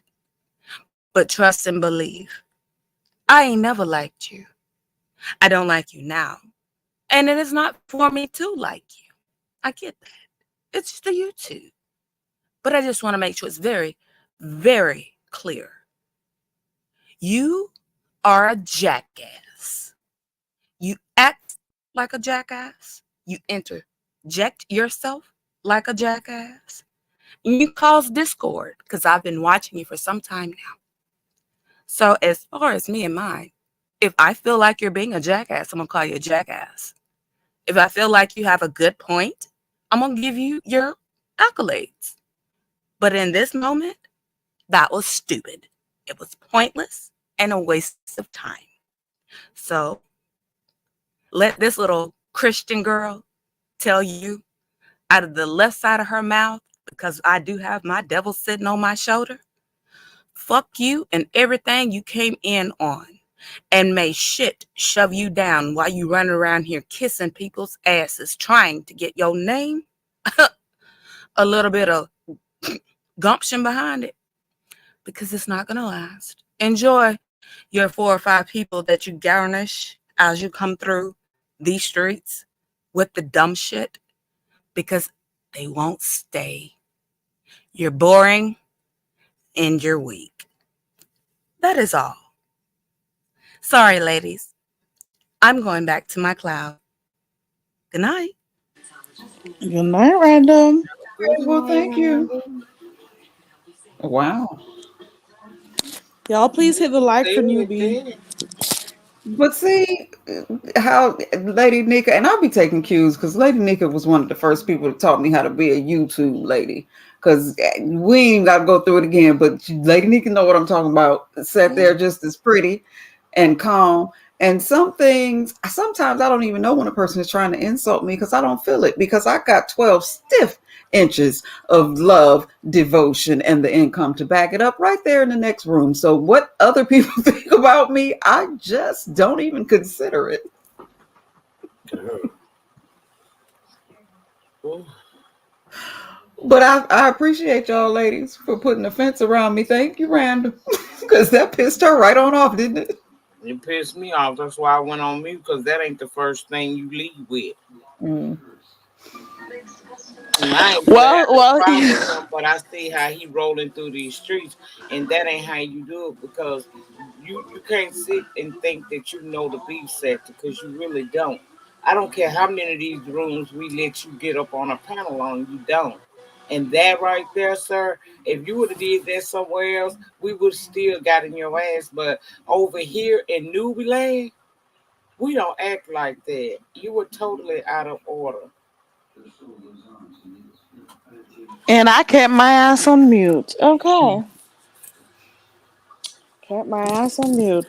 But trust and believe, I ain't never liked you. I don't like you now. And it is not for me to like you. I get that. It's just a YouTube. But I just want to make sure it's very, very clear. You are a jackass. You act like a jackass. You interject yourself like a jackass. And you cause discord because I've been watching you for some time now. So as far as me and mine, if I feel like you're being a jackass, I'm going to call you a jackass. If I feel like you have a good point, I'm going to give you your accolades. But in this moment, that was stupid. It was pointless and a waste of time. So let this little Christian girl tell you out of the left side of her mouth, because I do have my devil sitting on my shoulder, fuck you and everything you came in on. And may shit shove you down while you run around here kissing people's asses trying to get your name, a little bit of gumption behind it, because it's not going to last. Enjoy your 4 or 5 people that you garnish as you come through these streets with the dumb shit, because they won't stay. You're boring and you're weak. That is all. Sorry, ladies. I'm going back to my cloud. Good night. Good night, Random. Good Well, night, thank you. Randall. Wow. Y'all, please hit the like for Stay with newbie. that. But see how Lady Nika, and I'll be taking cues because Lady Nika was one of the first people that taught me how to be a YouTube lady. Because we ain't got to go through it again, but Lady Nika know what I'm talking about. Sat there just as pretty and calm. And some things, sometimes I don't even know when a person is trying to insult me because I don't feel it, because I got 12 stiff inches of love, devotion, and the income to back it up right there in the next room. So what other people think about me, I just don't even consider it. Ooh, But I appreciate y'all ladies for putting a fence around me. Thank you, Randall. Because that pissed her right on off, didn't it? it pissed me off. That's why I went on mute, because that ain't the first thing you lead with. Mm. And I ain't really Well, had no well, problem with him, but I see how he rolling through these streets, and that ain't how you do it, because you can't sit and think that you know the beef sector, because you really don't. I don't care how many of these rooms we let you get up on a panel on, you don't. And that right there, sir, if you would have did that somewhere else, we would still got in your ass. But over here in Newbie Land, We don't act like that. You were totally out of order. And I kept my ass on mute. Okay. Kept my ass on mute.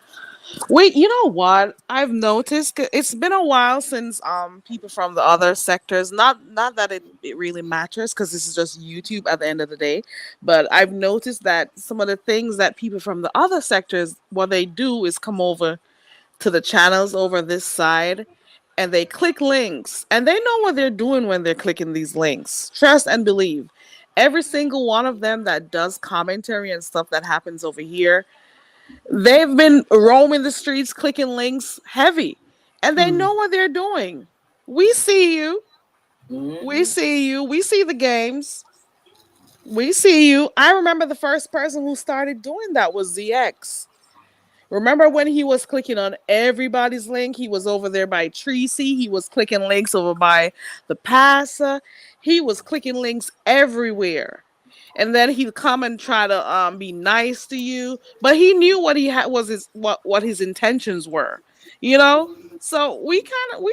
Wait, you know what? I've noticed it's been a while since people from the other sectors. Not that it really matters because this is just YouTube at the end of the day. But I've noticed that some of the things that people from the other sectors what they do is come over to the channels over this side and they click links and they know what they're doing when they're clicking these links. Trust and believe. Every single one of them that does commentary and stuff that happens over here, they've been roaming the streets clicking links heavy and they Mm. know what they're doing. We see you. We Hmm. see you. We see the games. We see you. I remember the first person who started doing that was ZX. Remember when he was clicking on everybody's link? He was over there by Tracy. He was clicking links over by the passer. He was clicking links everywhere. And then he'd come and try to be nice to you, but he knew what he had was his what his intentions were, you know. So we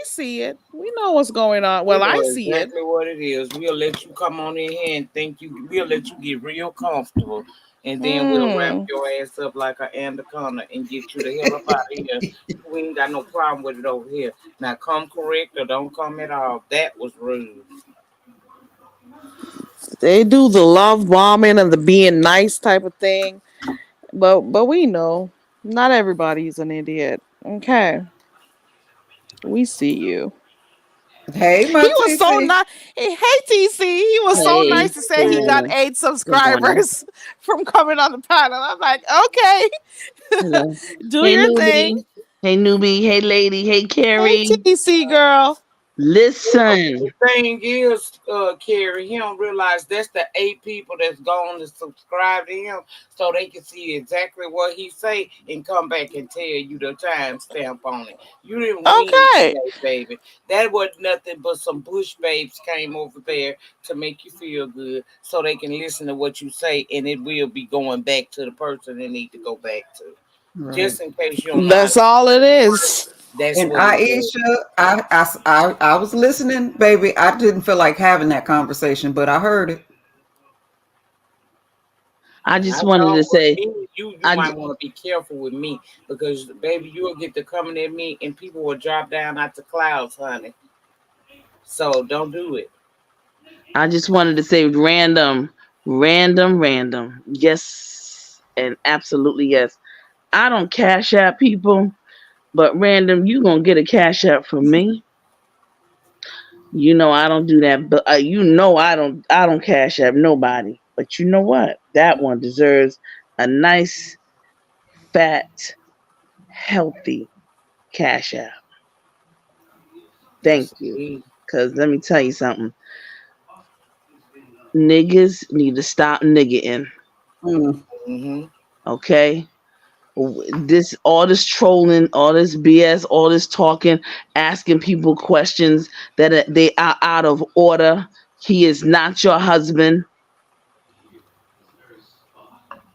see it. We know what's going on. We Well, I know see it. exactly what it is. We'll let you come on in here and think you. We'll let you get real comfortable, and then we'll wrap Mm. your ass up like an anaconda and get you the hell up out of here. We ain't got no problem with it over here. Now come correct or don't come at all. That was rude. They do the love bombing and the being nice type of thing. But we know not everybody's an idiot. Okay, we see you. Hey, He my was so TC. nice. Hey, TC, he was so Hey, nice to say he got hello. 8 Good morning. subscribers from coming on the panel. I'm like, okay, Hello. do Hey, your thing. newbie. Hey, newbie. Hey, lady. Hey, Hey, Carrie. TC girl. Well, Listen. the thing is, Carrie, he don't realize that's the 8 people that's going to subscribe to him, so they can see exactly what he say and come back and tell you the time stamp on it. You didn't win Okay. today, baby. That was nothing but some bush babes came over there to make you feel good, so they can listen to what you say, and it will be going back to the person they need to go back to. Right. Just in case you don't know how to, That's all it is. that's And what it was. Aisha, I was listening, baby. I didn't feel like having that conversation, but I heard it. I I just wanted know, to but say, me, you I, might j- want to be careful with me because, baby, you'll get to coming at me and people will drop down out the clouds, honey. So don't do it. I just wanted to say random, random, random. Yes. And absolutely yes. I don't cash out people, but random, you going to get a cash out from me. You know I don't do that, but you know I don't cash app nobody. But you know what? That one deserves a nice, fat, healthy cash app. Thank Yes, you. indeed. Cause let me tell you something. Niggas need to stop niggering. Mm. Mm-hmm. Okay? This all this trolling, all this BS, all this talking, asking people questions that they are out of order. He is not your husband.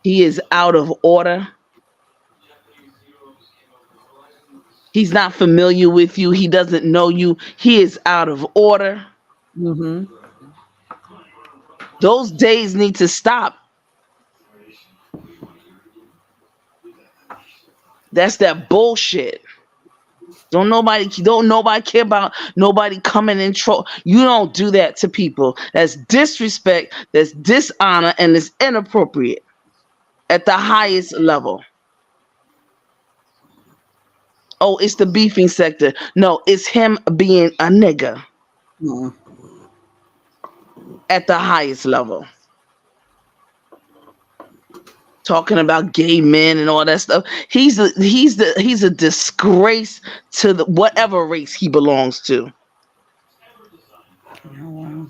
He is out of order. He's not familiar with you. He doesn't know you. He is out of order. Mm-hmm. Those days need to stop. That's that bullshit. Don't nobody care about nobody coming in troll. You don't do that to people. That's disrespect, that's dishonor, and it's inappropriate at the highest level. Oh, it's the beefing sector. No, it's him being a nigga Mm. at the highest level. Talking about gay men and all that stuff. He's a disgrace to the whatever race he belongs to. Oh, wow.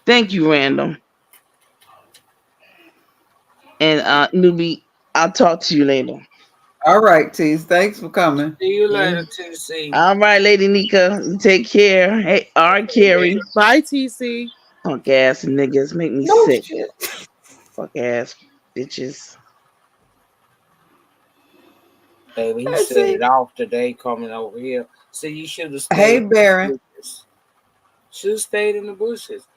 Thank you, Random. And newbie, I'll talk to you later. All right, Tease. Thanks for coming. See you later, Mm. TC. All right, Lady Nika. You take care. Hey, all right, Carrie. Bye, TC. Punk ass niggas make me No sick. shit. Fuck ass bitches. Baby, he And set see, it off today coming over here. See, you should have hey, stayed in Baron. the bushes. Should have stayed in the bushes.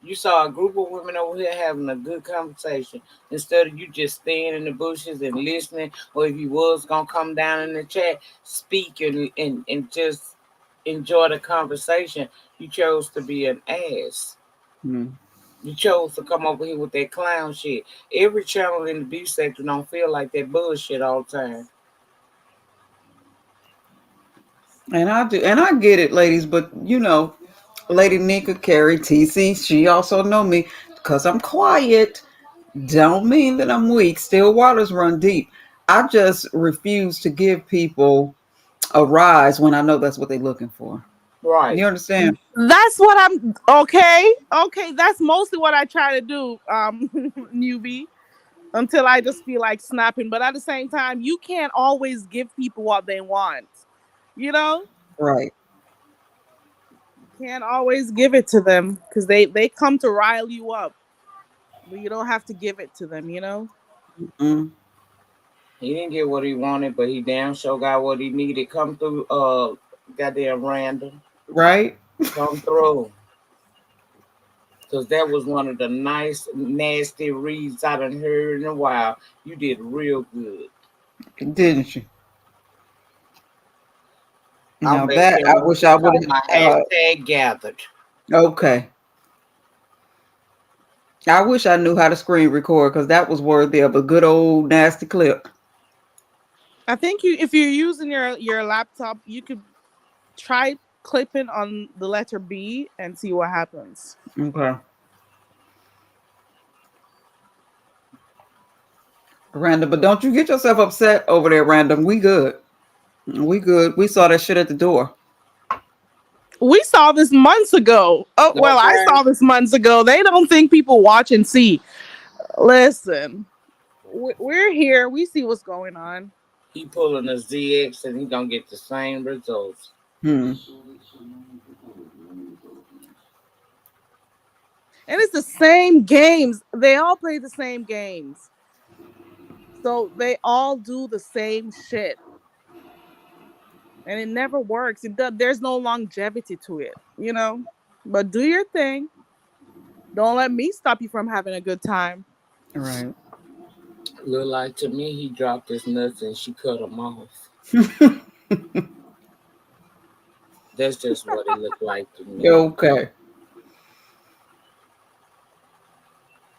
You saw a group of women over here having a good conversation instead of you just staying in the bushes and listening. Or if you was gonna come down in the chat, speak and just enjoy the conversation, you chose to be an ass. Hmm. You chose to come over here with that clown shit. Every channel in the beef sector don't feel like that bullshit all the time. And I do, and I get it, ladies. But Lady Nika, Carrie, TC, she also know me because I'm quiet. Don't mean that I'm weak. Still waters run deep. I just refuse to give people a rise when I know that's what they're looking for. Right. You understand? That's what I'm okay. Okay, that's mostly what I try to do, newbie, until I just feel like snapping. But at the same time, you can't always give people what they want. You know? Right. Can't always give it to them because they come to rile you up. But you don't have to give it to them, you know? Mm, He didn't get what he wanted, but he damn sure got what he needed. Come through, goddamn random. right. Come through. Because that was one of the nice, nasty reads I done heard in a while. You did real good. Didn't you? I'm Now back that here I on wish I would talking my have. hashtag gathered. Okay. I wish I knew how to screen record because that was worthy of a good old nasty clip. I think if you're using your laptop, you could try clipping on the letter B and see what happens. Okay. Random, but don't you get yourself upset over there, Random. We good. We good. We saw that shit at the door. We saw this months ago. Oh, well, I Okay. saw this months ago. They don't think people watch and see. Listen, we're here. We see what's going on. He pulling a ZX and he gonna get the same results. Hmm. And it's the same games. They all play the same games. So they all do the same shit. And it never works. There's no longevity to it, you know? But do your thing. Don't let me stop you from having a good time. Right. Look like to me he dropped his nuts and she cut him off. That's just what it looked like to me. Okay.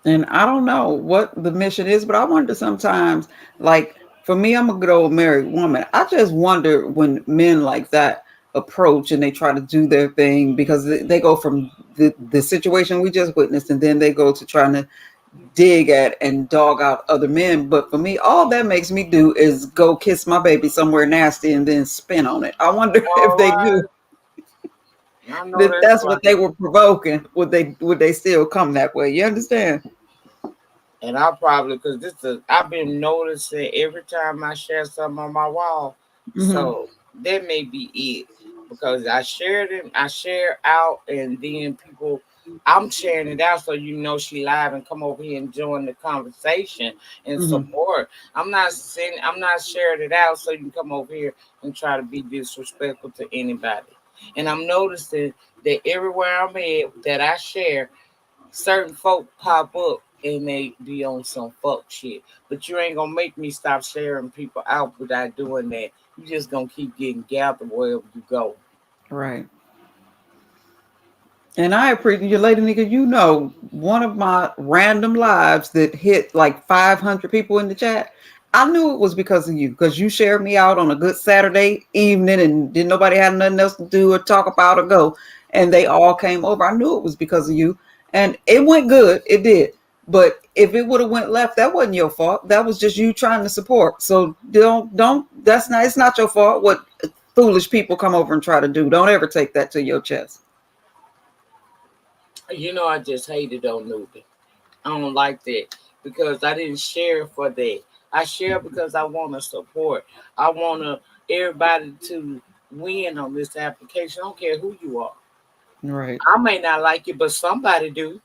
And I don't know what the mission is, but I wonder sometimes, like for me, I'm a good old married woman. I just wonder when men like that approach and they try to do their thing because they go from the situation we just witnessed and then they go to trying to dig at and dog out other men. But for me, all that makes me do is go kiss my baby somewhere nasty and then spin on it. I wonder if All they right. knew I know that that's that's what right. they were provoking. Would they still come that way? You understand? And I probably because this is I've been noticing every time I share something on my wall. Hmm. So that may be it. Because I shared it, I share out and then people I'm sharing it out so you know she live and come over here and join the conversation and Hmm. support. I'm not sharing it out so you can come over here and try to be disrespectful to anybody. And I'm noticing that everywhere I'm at that I share certain folk pop up and they be on some fuck shit. But you ain't gonna make me stop sharing people out without doing that. You just gonna keep getting gathered wherever you go. Right. And I appreciate you, lady nigga. One of my random lives that hit like 500 people in the chat. I knew it was because of you, because you shared me out on a good Saturday evening and didn't nobody have nothing else to do or talk about or go. And they all came over. I knew it was because of you. And it went good. It did. But if it would have went left, that wasn't your fault. That was just you trying to support. So it's not your fault what foolish people come over and try to do. Don't ever take that to your chest. You know, I just hate it on Newbie. I don't like that because I didn't share for that. I share because I want to support. I want everybody to win on this application. I don't care who you are. Right. I may not like it, but somebody do.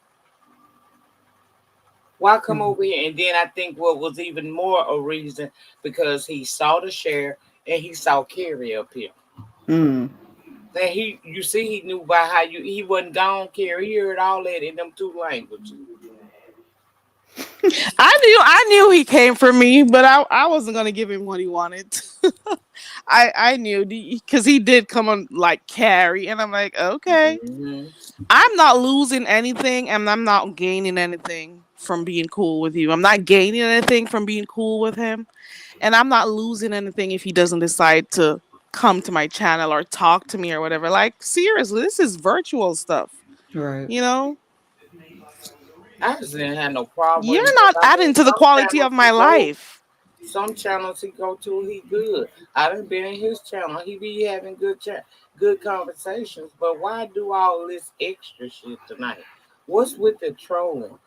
Why come over here? And then I think what was even more a reason because he saw the share and he saw Carrie up here. Mm. And you see, he knew by how he wasn't gone, Carrie. He heard all that in them two languages. I knew he came for me, but I wasn't gonna give him what he wanted. I knew because he did come on like carry, and I'm like, okay, Hmm. I'm not losing anything, and I'm not gaining anything from being cool with you. I'm not gaining anything from being cool with him, and I'm not losing anything if he doesn't decide to come to my channel or talk to me or whatever. Like seriously, this is virtual stuff, Right. you know. I just didn't have no problem with him You're because not I mean, adding to the quality of my life. some channels he go to, he good. I done been in his channel. He be having good conversations. But why do all this extra shit tonight? What's with the trolling?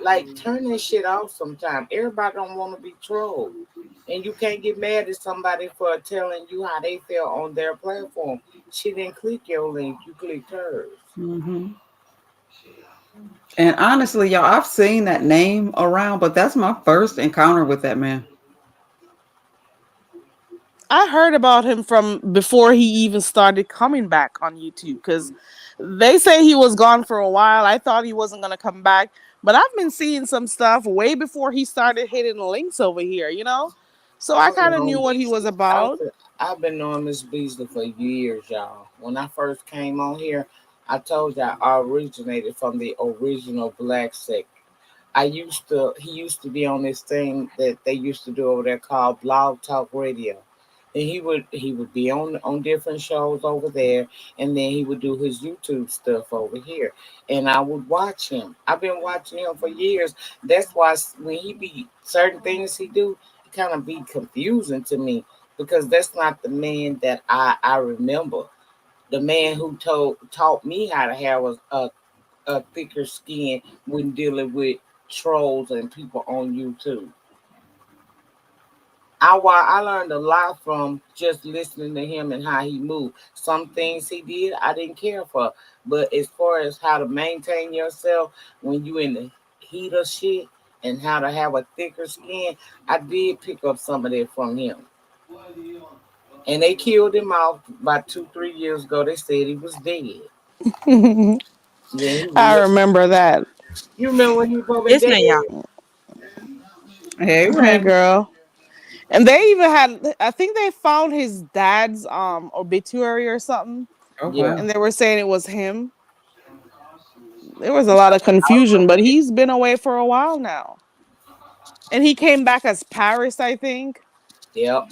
Like turn this shit off sometime. Everybody don't want to be trolled. And you can't get mad at somebody for telling you how they feel on their platform. She didn't click your link, you clicked hers. Hmm. And honestly, y'all, I've seen that name around, but that's my first encounter with that man. I heard about him from before he even started coming back on YouTube because they say he was gone for a while. I thought he wasn't going to come back, but I've been seeing some stuff way before he started hitting links over here, you know? So I I've kind of known knew what he was Beasley. about. I've been knowing Miss Beasley for years, y'all. When I first came on here, I told y'all I originated from the original black sect. He used to be on this thing that they used to do over there called Blog Talk Radio. And he would be on different shows over there, and then he would do his YouTube stuff over here, and I would watch him. I've been watching him for years. That's why when he be certain things he do, it kind of be confusing to me because that's not the man that I remember. The man who taught me how to have a thicker skin when dealing with trolls and people on YouTube. I learned a lot from just listening to him and how he moved. Some things he did I didn't care for, but as far as how to maintain yourself when you in the heat of shit and how to have a thicker skin, I did pick up some of that from him. And they killed him off about 2 3 years ago. They said he was dead. Yeah, he I was. remember that. You remember when he was probably Yes, dead? man, y'all. Hey, Hey, Randy. girl. And they even had, I think they found his dad's obituary or something, Oh Yeah, wow. and they were saying it was him. There was a lot of I confusion, remember but it. he's been away for a while now. And he came back as Paris, I think. Yep.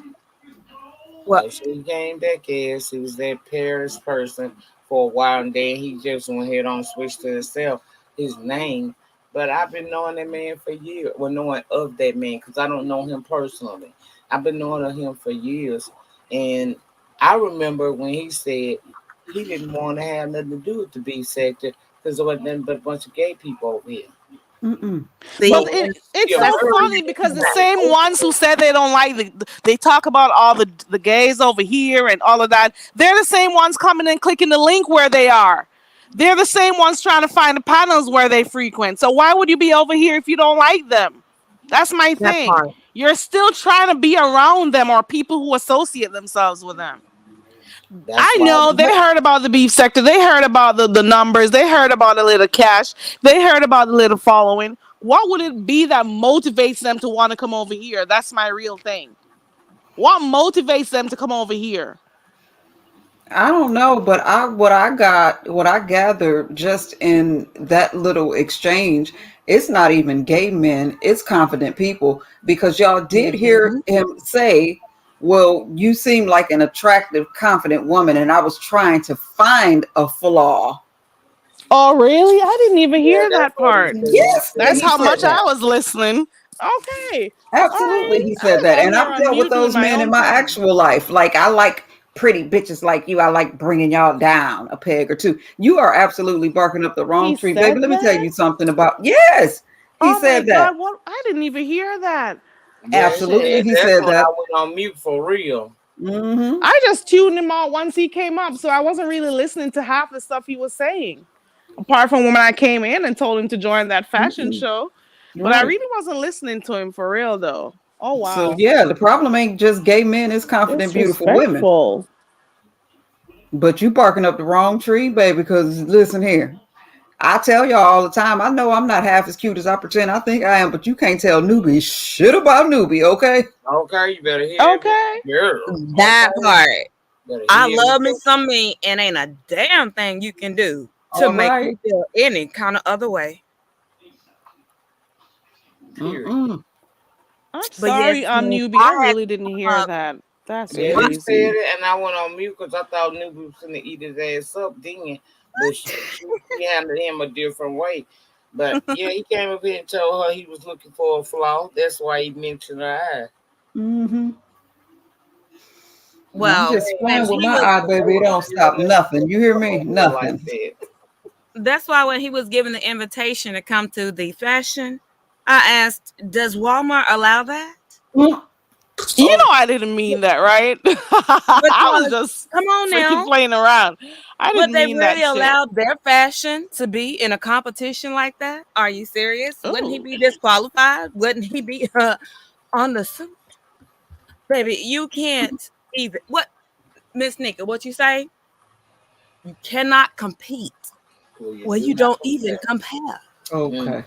Well, That's what he came back as. He was that Paris person for a while, and then he just went ahead on switch to himself, his name. But I've been knowing that man for years. Well, knowing of that man because I don't know him personally. I've been knowing of him for years, and I remember when he said he didn't want to have nothing to do with the B sector because there wasn't nothing but a bunch of gay people over here. Mm-mm. see, But So when it's you so that's heard why. funny because the about it same ones who openly, said they don't like they talk about all the gays over here and all of that. They're the same ones coming and clicking the link where they are. They're the same ones trying to find the panels where they frequent. So why would you be over here if you don't like them? That's my That thing. part. You're still trying to be around them or people who associate themselves with them. that's I why know they heard about the beef sector. They heard about the numbers. They heard about a little cash. They heard about a little following. What would it be that motivates them to want to come over here? That's my real thing. What motivates them to come over here? I don't know, but what I gathered just in that little exchange, it's not even gay men, it's confident people because y'all did hear Hmm. him say, "Well, you seem like an attractive, confident woman," and I was trying to find a flaw. Oh, really? I didn't even yeah, hear that's that what he part. said. He Yes, said That's he how said much that. I was listening. Okay. All Absolutely, right. he I said was that. out And here I've on dealt with mute doing those my men in own my thing. actual life. Like, I like pretty bitches like you. I like bringing y'all down a peg or two. You are absolutely barking up the wrong He tree, baby. said Let me tell that? you something about, yes, he Oh my said that. God. What? I didn't even hear that. Yeah, Absolutely, Shit. he that's said when I that. went on mute for real. Hmm. I just tuned him out once he came up, so I wasn't really listening to half the stuff he was saying. Apart from when I came in and told him to join that fashion show. But I Right. really wasn't listening to him for real though. Oh So wow. yeah, the problem ain't just gay men, it's confident, beautiful women. Disrespectful. But you barking up the wrong tree, baby, because listen here. I tell y'all all the time, I know I'm not half as cute as I pretend I think I am, but you can't tell newbie shit about newbie, okay? Okay, you better hear me, Okay. girl. That Okay, part. better I hear me. love me some me, and ain't a damn thing you can do to All make right. me feel any kind of other way. Period. Mm-mm. I'm But yes, sorry on Miss, newbie. I I had really didn't come hear up. that. That's Yeah, My, he said crazy. it, and I went on mute because I thought Nubu was gonna eat his ass up then. But she handled him a different way. But yeah, he came up here and told her he was looking for a flaw. That's why he mentioned her eye. Mm-hmm. And I'm well, just Man, fine when with he my was, eye, I baby. It wouldn't don't feel stop nothing nothing. You hear come me? over here like Nothing. that. that's why when he was given the invitation to come to the fashion, I asked, "Does Walmart allow that?" Mm. You Oh, know I didn't mean that, right? I was Because just come on freaking now, playing around. I would didn't they mean really that shit. allow their fashion to be in a competition like that? Are you serious? Wouldn't he Oh. be disqualified? Wouldn't he be on the suit? Baby, you can't even. What, Miss Nika? What you say? You cannot compete. well, you Well, do you not don't even compare. compare. Mm. Okay.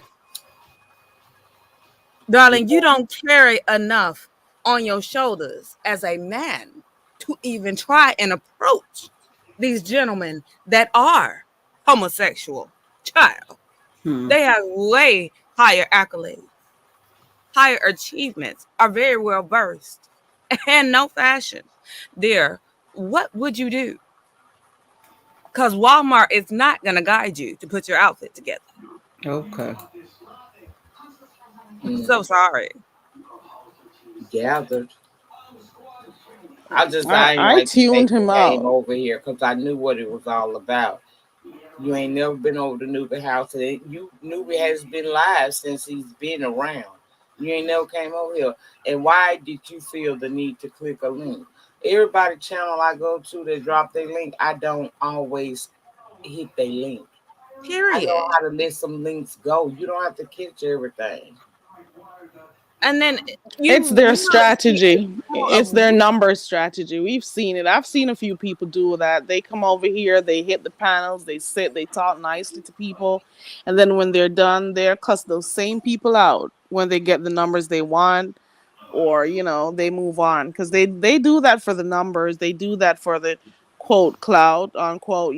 Darling, you don't carry enough on your shoulders as a man to even try and approach these gentlemen that are homosexual. Child, Hmm. they have way higher accolades, higher achievements, are very well versed, and no fashion. Dear, what would you do? Because Walmart is not going to guide you to put your outfit together. Okay. Mm. So sorry. Gathered. I ain't I like the tuned fact him he came out. over here because I knew what it was all about. You ain't never been over to Newbie house, and Newbie has been live since he's been around. You ain't never came over here. And why did you feel the need to click a link? Everybody channel I go to that drop their link, I don't always hit their link. I know Period. how to let some links go. You don't have to catch everything. And then It's you their really see a strategy. pool It's of their number strategy. We've seen it. I've seen a few people do that. They come over here, they hit the panels, they sit, they talk nicely to people, and then when they're done, they're cuss those same people out when they get the numbers they want, or they move on because they do that for the numbers. They do that for the quote cloud unquote.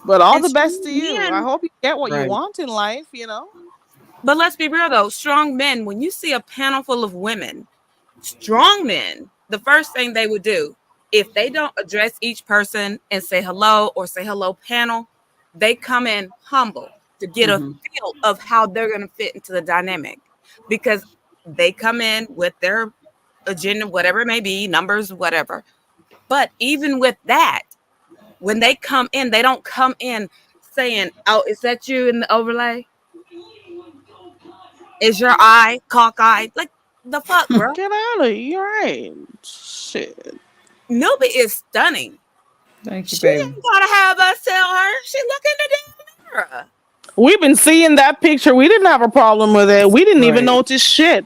But all and the best strong to you. I men. hope you get what you Right. want in life. But let's be real though, strong men, when you see a panel full of women, strong men, the first thing they would do, if they don't address each person and say hello or say hello panel, they come in humble to get a Mm-hmm. feel of how they're going to fit into the dynamic because they come in with their agenda, whatever it may be, numbers, whatever. But even with that, when they come in, they don't come in saying, "Oh, is that you in the overlay? Is your eye cockeyed?" Like the fuck, bro. Get out of here. You're right. Shit. Newbie is stunning. Thank you, She baby. ain't gotta have us tell her. She look in the damn mirror. We've been seeing that picture. We didn't have a problem with it. We didn't even Right. notice shit.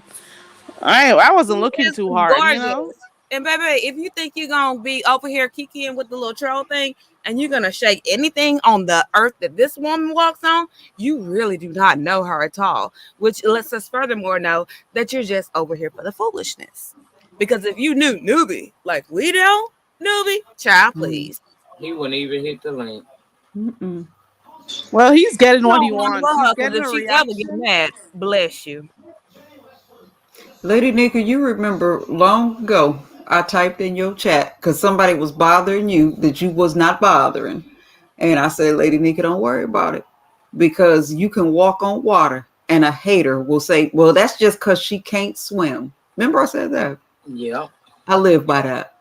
I She wasn't looking is too hard. gorgeous. And baby, if you think you're gonna be over here kikiing with the little troll thing and you're gonna shake anything on the earth that this woman walks on, you really do not know her at all. Which lets us furthermore know that you're just over here for the foolishness. Because if you knew Newbie like we do, Newbie, child, Mm. please. He wouldn't even hit the link. Mm-mm. Well, he's getting You what he don't want to wants. love He's her because getting if a she ever get reaction. mad, bless you. Lady Nika, you remember long ago I typed in your chat because somebody was bothering you that you was not bothering. And I said, Lady Nika, don't worry about it. Because you can walk on water and a hater will say, well, that's just because she can't swim. Remember I said that? Yeah. I live by that.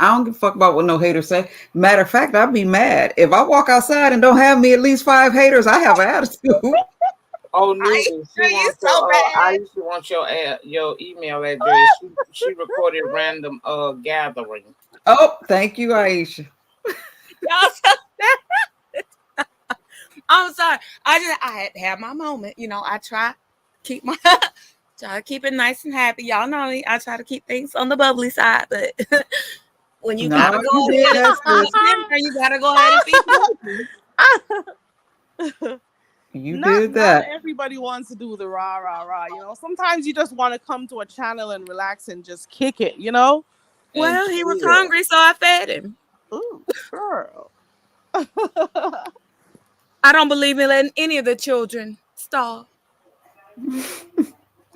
I don't give a fuck about what no haters say. Matter of fact, I'd be mad. If I walk outside and don't have me at least 5 haters, I have an attitude. Oh, I Nubu, she you wants so your. I bad. used to want your email address. She recorded random gathering. Oh, thank you, Aisha. Y'all so bad. I'm sorry. I had to have my moment. I try. keep my try to keep it nice and happy. Y'all know me. I try to keep things on the bubbly side, but when you No, gotta go you did ahead that, and sis. you gotta go ahead and feed the baby. You not did not that. everybody wants to do the rah rah rah. Sometimes you just want to come to a channel and relax and just kick it. And Well, he was chill. hungry, so I fed him. Ooh, girl. I don't believe in letting any of the children starve.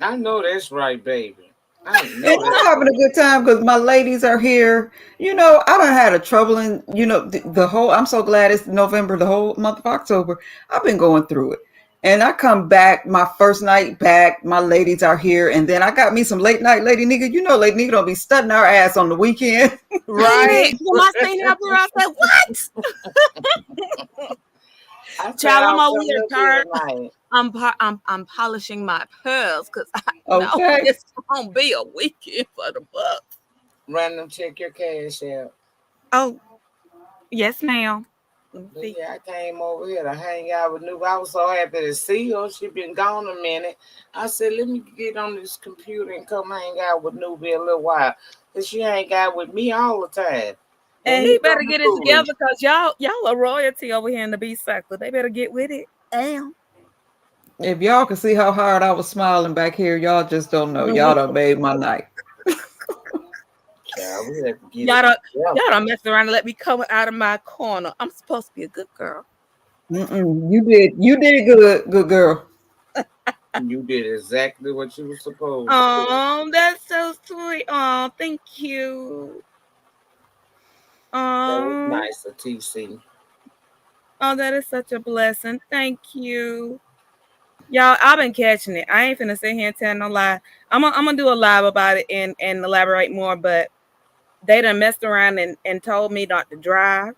I know that's right, baby. I And know I'm that's having a right. good time because my ladies are here. I done had a troubling, the whole, I'm so glad it's November, the whole month of October. I've been going through it. And I come back, my first night back, my ladies are here. And then I got me some late night lady nigga. Lady nigga don't be studying our ass on the weekend. Ain't Right. it? When I seen her, I said, "What?" I said Child, I I'm was over coming here up here tired. tonight. I'm polishing my pearls because I know Okay. it's gonna be a weekend for the bucks. Random check your cash out. Oh, yes, ma'am. Let me But see. yeah, I came over here to hang out with Nuba. I was so happy to see her. She been gone a minute. I said, let me get on this computer and come hang out with Nuba a little while. Cause she hang out with me all the time. And And here he better come the get it together foolish. because y'all are royalty over here in the B sector. They better get with it. Damn. If y'all can see how hard I was smiling back here, y'all just don't know. Y'all done made my night. Child, we have to get Y'all it don't together. y'all don't mess around and let me come out of my corner. I'm supposed to be a good girl. Mm-mm. You did good girl. You did exactly what you were supposed to do. That's so sweet. Oh, thank you. That was Um, nice of TC. oh, that is such a blessing. Thank you. Y'all, I've been catching it. I ain't finna sit here and tell no lie. I'm gonna do a live about it and elaborate more, but they done messed around and told me not to drive.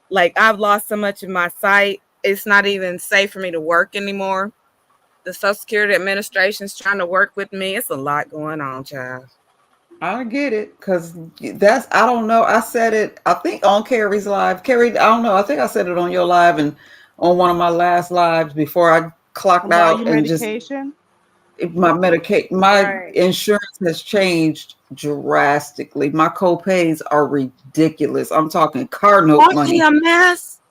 Like I've lost so much of my sight. It's not even safe for me to work anymore. The Social Security Administration's trying to work with me. It's a lot going on, child. I get it, because I don't know. I said it, I think, on Carrie's live. Carrie, I don't know. I think I said it on your live and on one of my last lives before I clocked About out your and just medication. my Right. insurance has changed drastically. My co-pays are ridiculous. I'm talking car note Aren't they money. a mess?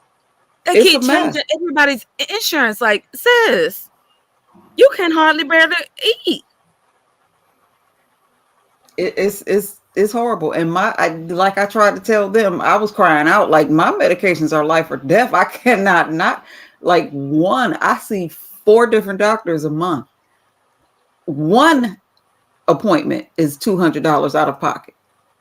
They It's a keep mess. changing everybody's insurance. Like, sis, you can hardly bear to eat. It's horrible. And like I tried to tell them, I was crying out like my medications are life or death. I cannot not like one. I see 4 different doctors a month. One appointment is $200 out of pocket.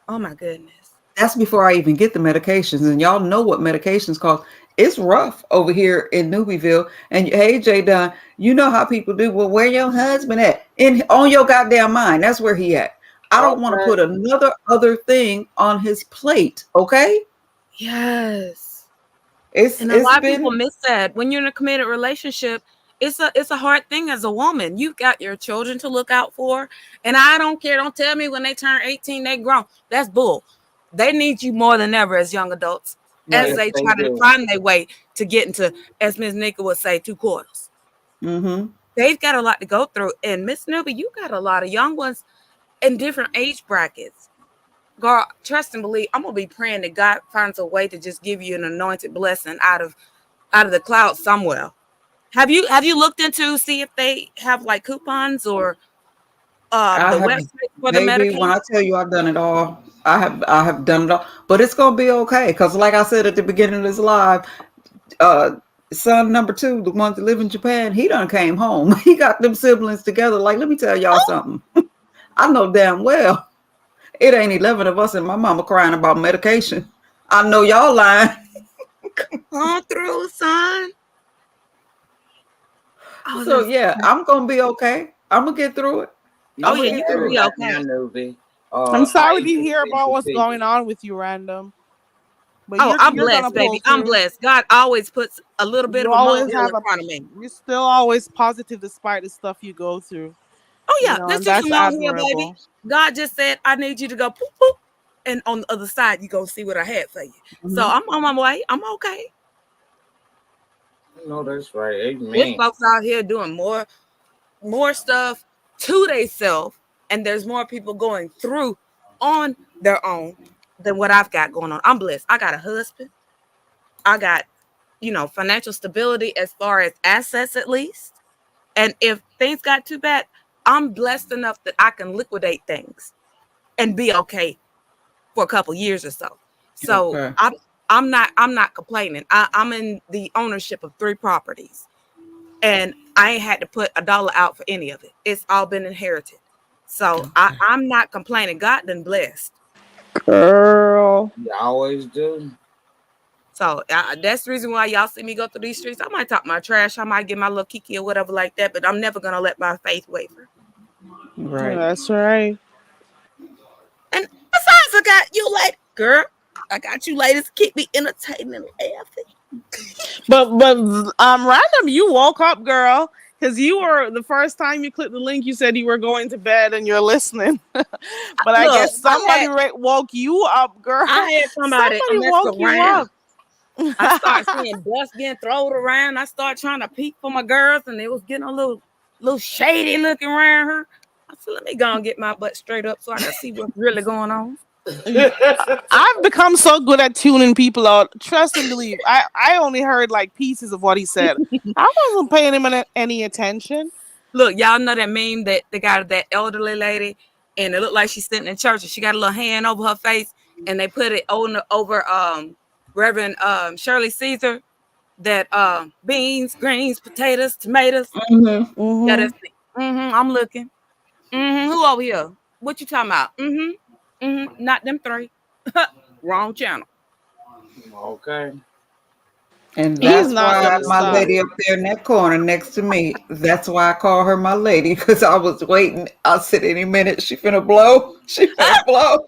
Oh my goodness. That's before I even get the medications. And y'all know what medications cost. It's rough over here in Newbyville. And hey, Jay Dunn, you know how people do. Well, where your husband at? On your goddamn mind. That's where he at. I don't want to Okay. put another other thing on his plate. Okay. Yes. It's And a it's lot of people been miss that. When you're in a committed relationship, it's a hard thing as a woman. You've got your children to look out for. And I don't care. Don't tell me when they turn 18, they grown. That's bull. They need you more than ever as young adults, as Yes, right. they they try to do. find their way to get into, as Ms. Nika would say, 2 quarters. Mm-hmm. They've got a lot to go through. And Miss Newby, you got a lot of young ones in different age brackets. God, trust and believe. I'm gonna be praying that God finds a way to just give you an anointed blessing out of the cloud somewhere. Have you looked into see if they have like coupons or I the have, website for the baby, when medication? I tell you I've done it all, I have done it all. But it's gonna be okay. Cause like I said at the beginning of this live, uh son number two, the one that live in Japan, he done came home. He got them siblings together. Like, let me tell y'all something. I know damn well it ain't 11 of us and my mama crying about medication. I know y'all lying. Come through, son. Oh, So that's yeah, I'm gonna be okay. I'm gonna get through it. You oh I'm yeah, gonna take you get gonna care of through be it. that now, okay. Nuvi. I'm I sorry to ain't been hear about what's sensitive. going on with you, random. But Oh, you're I'm you're gonna blessed, pull baby. I'm through. blessed. God always puts a little bit You of a always molehill have in a. front of me. You're still always positive despite the stuff you go through. Oh yeah, that's And just a that's molehill, baby. admirable. God just said, I need you to go poop poop. And on the other side, you go see what I had for you. So Mhm. I'm on my way. I'm okay. No, that's right. There's Amen. folks out here doing more. more stuff to themselves, and there's more people going through on their own than what I've got going on. I'm blessed. I got a husband. I got, financial stability as far as assets at least. And if things got too bad, I'm blessed enough that I can liquidate things and be okay for a couple years or so. So Okay. I'm not complaining. I'm in the ownership of 3 properties, and I ain't had to put a dollar out for any of it. It's all been inherited. So Okay. I'm not complaining. God done blessed. Girl. You always do. So that's the reason why y'all see me go through these streets. I might talk my trash. I might get my little kiki or whatever like that, but I'm never gonna let my faith waver. Right. That's right. And besides, I got you, like, girl. I got you ladies to keep me entertained and laughing. But random, you woke up, girl, because you were the first time you clicked the link. You said you were going to bed and you're listening. But I Look, guess somebody woke you up, girl. I had somebody Somebody mess woke you around. up. I started seeing dust getting thrown around. I started trying to peek for my girls, and it was getting a little shady looking around her. I said, let me go and get my butt straight up so I can see what's really going on. I've become so good at tuning people out. Trust and believe. I only heard like pieces of what he said. I wasn't paying him any attention. Look, y'all know that meme that they got of that elderly lady, and it looked like she's sitting in church, and she got a little hand over her face, and they put it over Reverend Shirley Caesar, that beans, greens, potatoes, tomatoes. Mm-hmm. Yeah, Mm-hmm. that's it. I'm looking. Who over here? What you talking about? Not them 3. Wrong channel. Okay. And He's that's not why gonna my stop. lady up there in that corner next to me, that's why I call her my lady, because I was waiting. I said any minute she finna blow. She finna blow.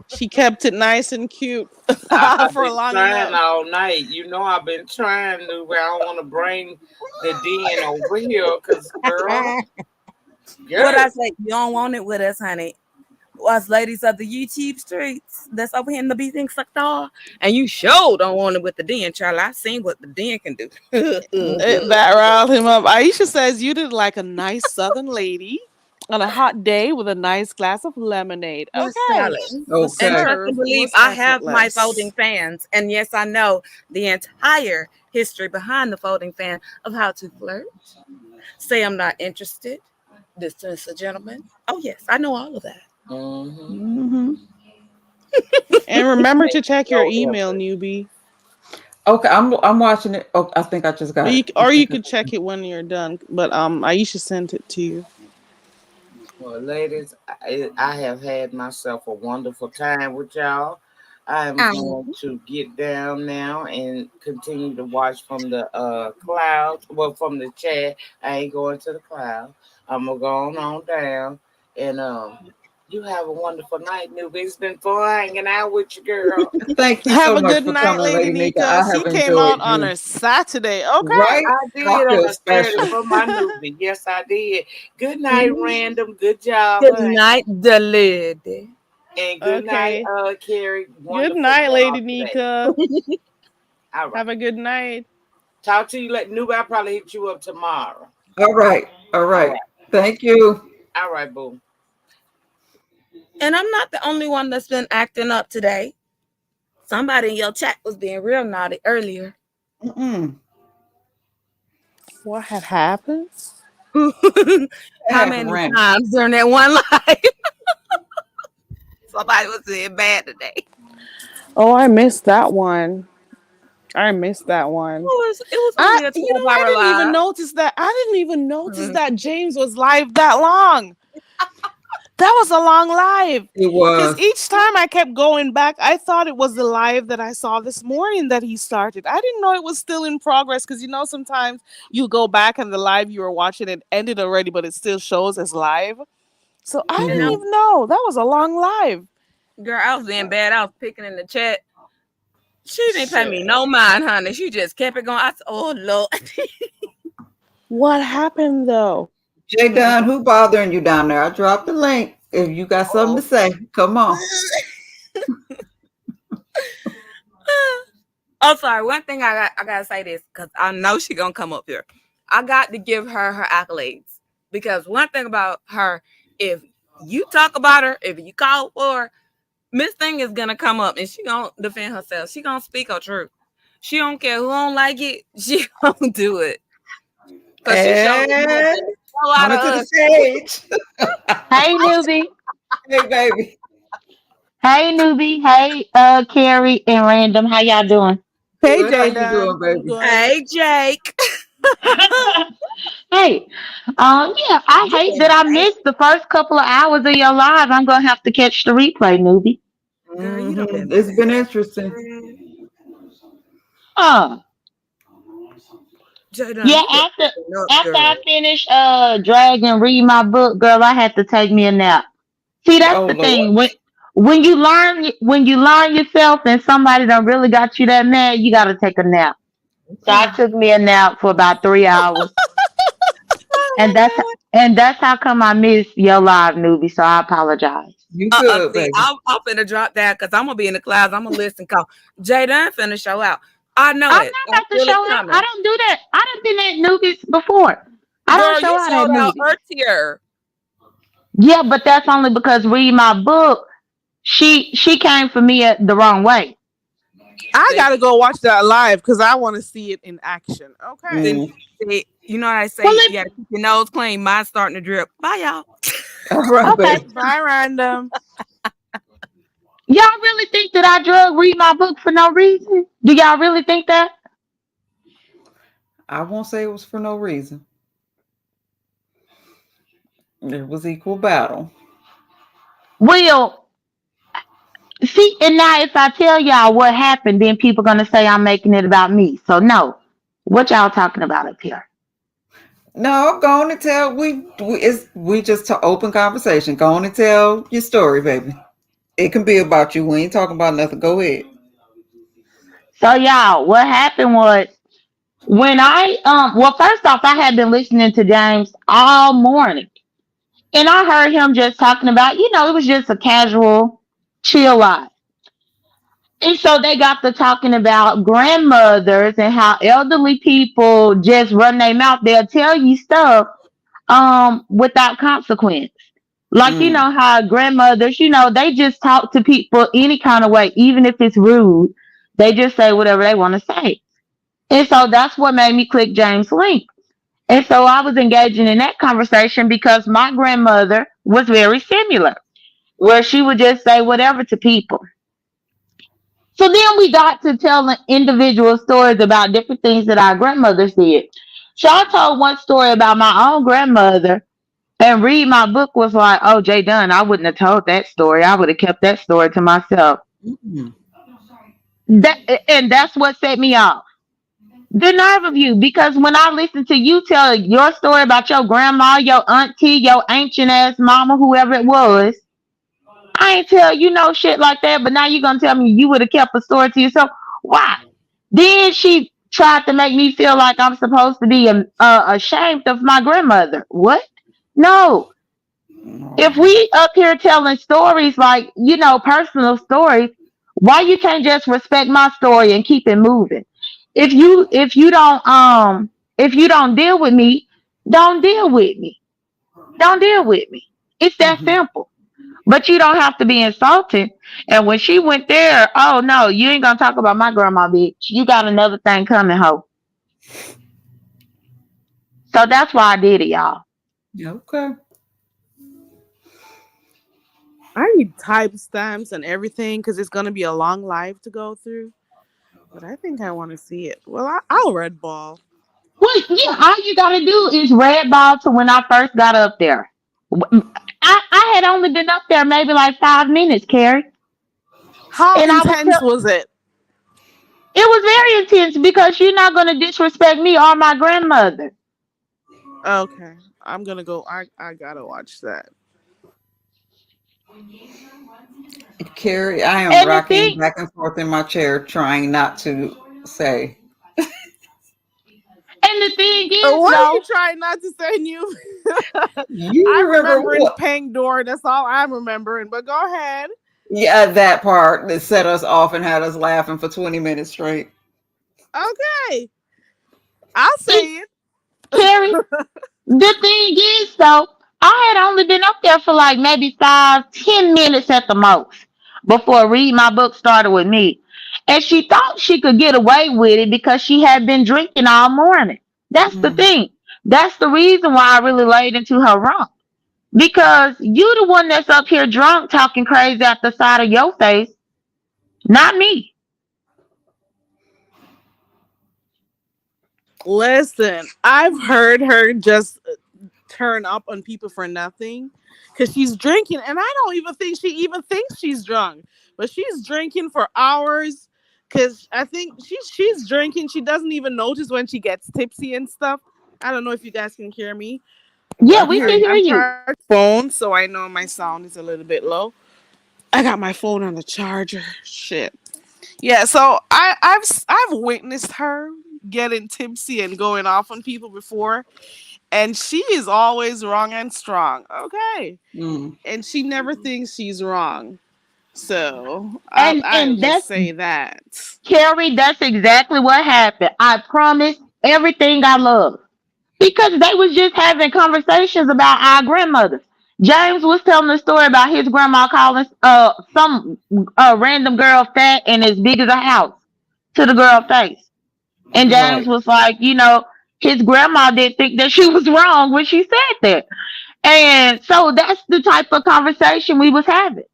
She kept it nice and cute I've for been long trying enough. all night. I've been trying to. I don't want to bring the den over here because, What girl, I say? You don't want it with us, honey. Us ladies of the YouTube streets that's over here in the beating sector, and you sure don't want it with the den, child. I seen what the den can do. That riled him up. Aisha says you did like a nice southern lady on a hot day with a nice glass of lemonade. With Okay. salad. The And Okay. trust and serve believe, was I have my effortless. folding fans. And yes, I know the entire history behind the folding fan of how to flirt, say I'm not interested, dismiss a gentleman. Oh, yes, I know all of that. mm-hmm. Mm-hmm. And remember to Make check your no email, effort. newbie. Okay, I'm watching it. Oh, I think I just got it. I Or you think I could check it when you're done. But Aisha sent it to you. Well, ladies, I have had myself a wonderful time with y'all. I am going to get down now and continue to watch from the cloud. Well, from the chat. I ain't going to the cloud. I'm gonna go on down and you have a wonderful night, newbie. It's been fun hanging out with you, girl. thank you Have so a much good for night, coming, Lady Lady Nika. Nika. I She have came out enjoyed on you. a Saturday. Okay. Right? I I did on feel a Saturday special. for my newbie. Yes, I did. Good night, Mhm. random. Good job, Good honey. night, the lady. And good night, Okay. Carrie. Good Wonderful night, job Lady today. Nika. All right. Have a good night. Talk to you later. Newbie, I'll probably hit you up tomorrow. All right. All All right. right. Thank you. All right, boo. And I'm not the only one that's been acting up today. Somebody in your chat was being real naughty earlier. Mm-mm. What had happened? That How happened many random. times during that one life somebody was being bad today? Oh, I missed that one. I missed that one. It was only a 12-hour I didn't even live. notice that. I didn't even notice Mhm. that James was live that long. That was a long live. It Because was. each time I kept going back, I thought it was the live that I saw this morning that he started. I didn't know it was still in progress because sometimes you go back and the live you were watching it ended already, but it still shows as live. So I And didn't Hmm. even know. That was a long live. girl, I was being bad. I was picking in the chat. She didn't pay Shut me up. no mind, honey. She just kept it going. I said, oh Lord. What happened though? Jay Dunn, who bothering you down there? I dropped the link. If you got something to Oh, say, come on. Oh, sorry. One thing I gotta say this because I know she gonna come up here. I got to give her accolades. Because one thing about her, if you talk about her, if you call for her, Miss Thing is gonna come up and she gonna defend herself. She gonna speak her truth. She don't care who don't like it. She gonna do it because she showed And a lot coming of to the us. stage. Hey, newbie. Hey, baby. Hey, newbie. Hey, Carrie and Random. How y'all doing? Hey, Good. How you Jaden. doing, baby? Good. Hey, Jake. Hey, yeah, I You hate been that I hey, missed the first couple of hours of your live. I'm gonna have to catch the replay, newbie. girl, you done been It's been interesting. Uh, Jada, yeah, you been acting up, after I girl. finished drag and read my book, girl, I had to take me a nap. See, that's Oh the Lord. thing. When you learn yourself and somebody done really got you that mad, you gotta take a nap. So I Okay. took me a nap for about 3 hours. Oh And my that's God. and that's how come I missed your live, newbie. So I apologize. You good, See, baby. I'm finna drop that because I'm gonna be in the clouds. I'm gonna listen. Call Jada finna show out. I know I'm it. not I about to feel it show out. I coming. don't do that. I done been at newbies before. I don't Girl, show you out at showed out newbies. earlier. Yeah, but that's only because read my book. She came for me at the wrong way. I See, gotta go watch that live because I want to see it in action. Okay. see, Mm. see, you know what I Well, say? You gotta keep your nose clean. Mine's starting to drip. Bye, y'all. All right, okay. baby. Bye, random. Y'all really think that I drug read my book for no reason? Do y'all really think that? I won't say it was for no reason. It was equal battle. Well, see, and now if I tell y'all what happened, then people gonna say I'm making it about me. So no. What y'all talking about up here? No, go on and tell. We just open conversation. Go on and tell your story, baby. It can be about you. We ain't talking about nothing. Go ahead. So y'all, what happened was when I well first off I had been listening to James all morning. And I heard him just talking about, it was just a casual chill life. And so they got to talking about grandmothers and how elderly people just run their mouth. They'll tell you stuff without consequence. Like Mm. how grandmothers, they just talk to people any kind of way, even if it's rude. They just say whatever they want to say. And so that's what made me click James Link. And so I was engaging in that conversation because my grandmother was very similar, where she would just say whatever to people. So then we got to telling individual stories about different things that our grandmothers did. So I told one story about my own grandmother, and read my book was like, oh, Jay Dunn, I wouldn't have told that story. I would have kept that story to myself. Mm. That and that's what set me off. The nerve of you, because when I listen to you tell your story about your grandma, your auntie, your ancient ass mama, whoever it was, I ain't tell you no shit like that, but now you're gonna tell me you would have kept a story to yourself. Why? Then she tried to make me feel like I'm supposed to be ashamed of my grandmother. What? No. If No. we up here telling stories like, personal stories, why you can't just respect my story and keep it moving? If you don't deal with me, don't deal with me. Don't deal with me. It's that Mhm. simple. But you don't have to be insulting. And when she went there, oh no, you ain't gonna talk about my grandma, bitch. You got another thing coming, ho. So that's why I did it, y'all. Okay. I need timestamps and everything because it's gonna be a long live to go through. But I think I want to see it. Well, I'll red ball. Well, yeah, all you gotta do is red ball to when I first got up there. I had only been up there maybe like 5 minutes, Carrie. How And I was intense was it? it was very intense because you're not gonna disrespect me or my grandmother. Okay, I'm gonna go. I gotta watch that. Carrie, I am And the rocking thing back and forth in my chair, trying not to say. and the thing is What are you though, trying not to say, new? You I'm remember remembering what? Pang Door. That's all I'm remembering. But go ahead. Yeah, that part that set us off and had us laughing for 20 minutes straight. Okay, I'll see, say it. Carrie, The thing is, though, I had only been up there for like maybe 5, 10 minutes at the most before read my book started with me. And she thought she could get away with it because she had been drinking all morning. That's the Mm. thing. That's the reason why I really laid into her wrong. Because you the one that's up here drunk talking crazy at the side of your face, not me. Listen, I've heard her just turn up on people for nothing because she's drinking, and I don't even think she even thinks she's drunk, but she's drinking for hours because I think she's drinking. She doesn't even notice when she gets tipsy and stuff. I don't know if you guys can hear me, Yeah, but we can hear I'm you. charging my phone, so I know my sound is a little bit low. I got my phone on the charger. Shit. Yeah, so I've witnessed her getting tipsy and going off on people before, and she is always wrong and strong. Okay, Mm. and she never thinks she's wrong. So I'll And just that's say that. Carrie, that's exactly what happened. I promise everything I love. Because they was just having conversations about our grandmothers. James was telling the story about his grandma calling some random girl fat and as big as a house to the girl face. And James Right. was like, his grandma didn't think that she was wrong when she said that. And so that's the type of conversation we was having.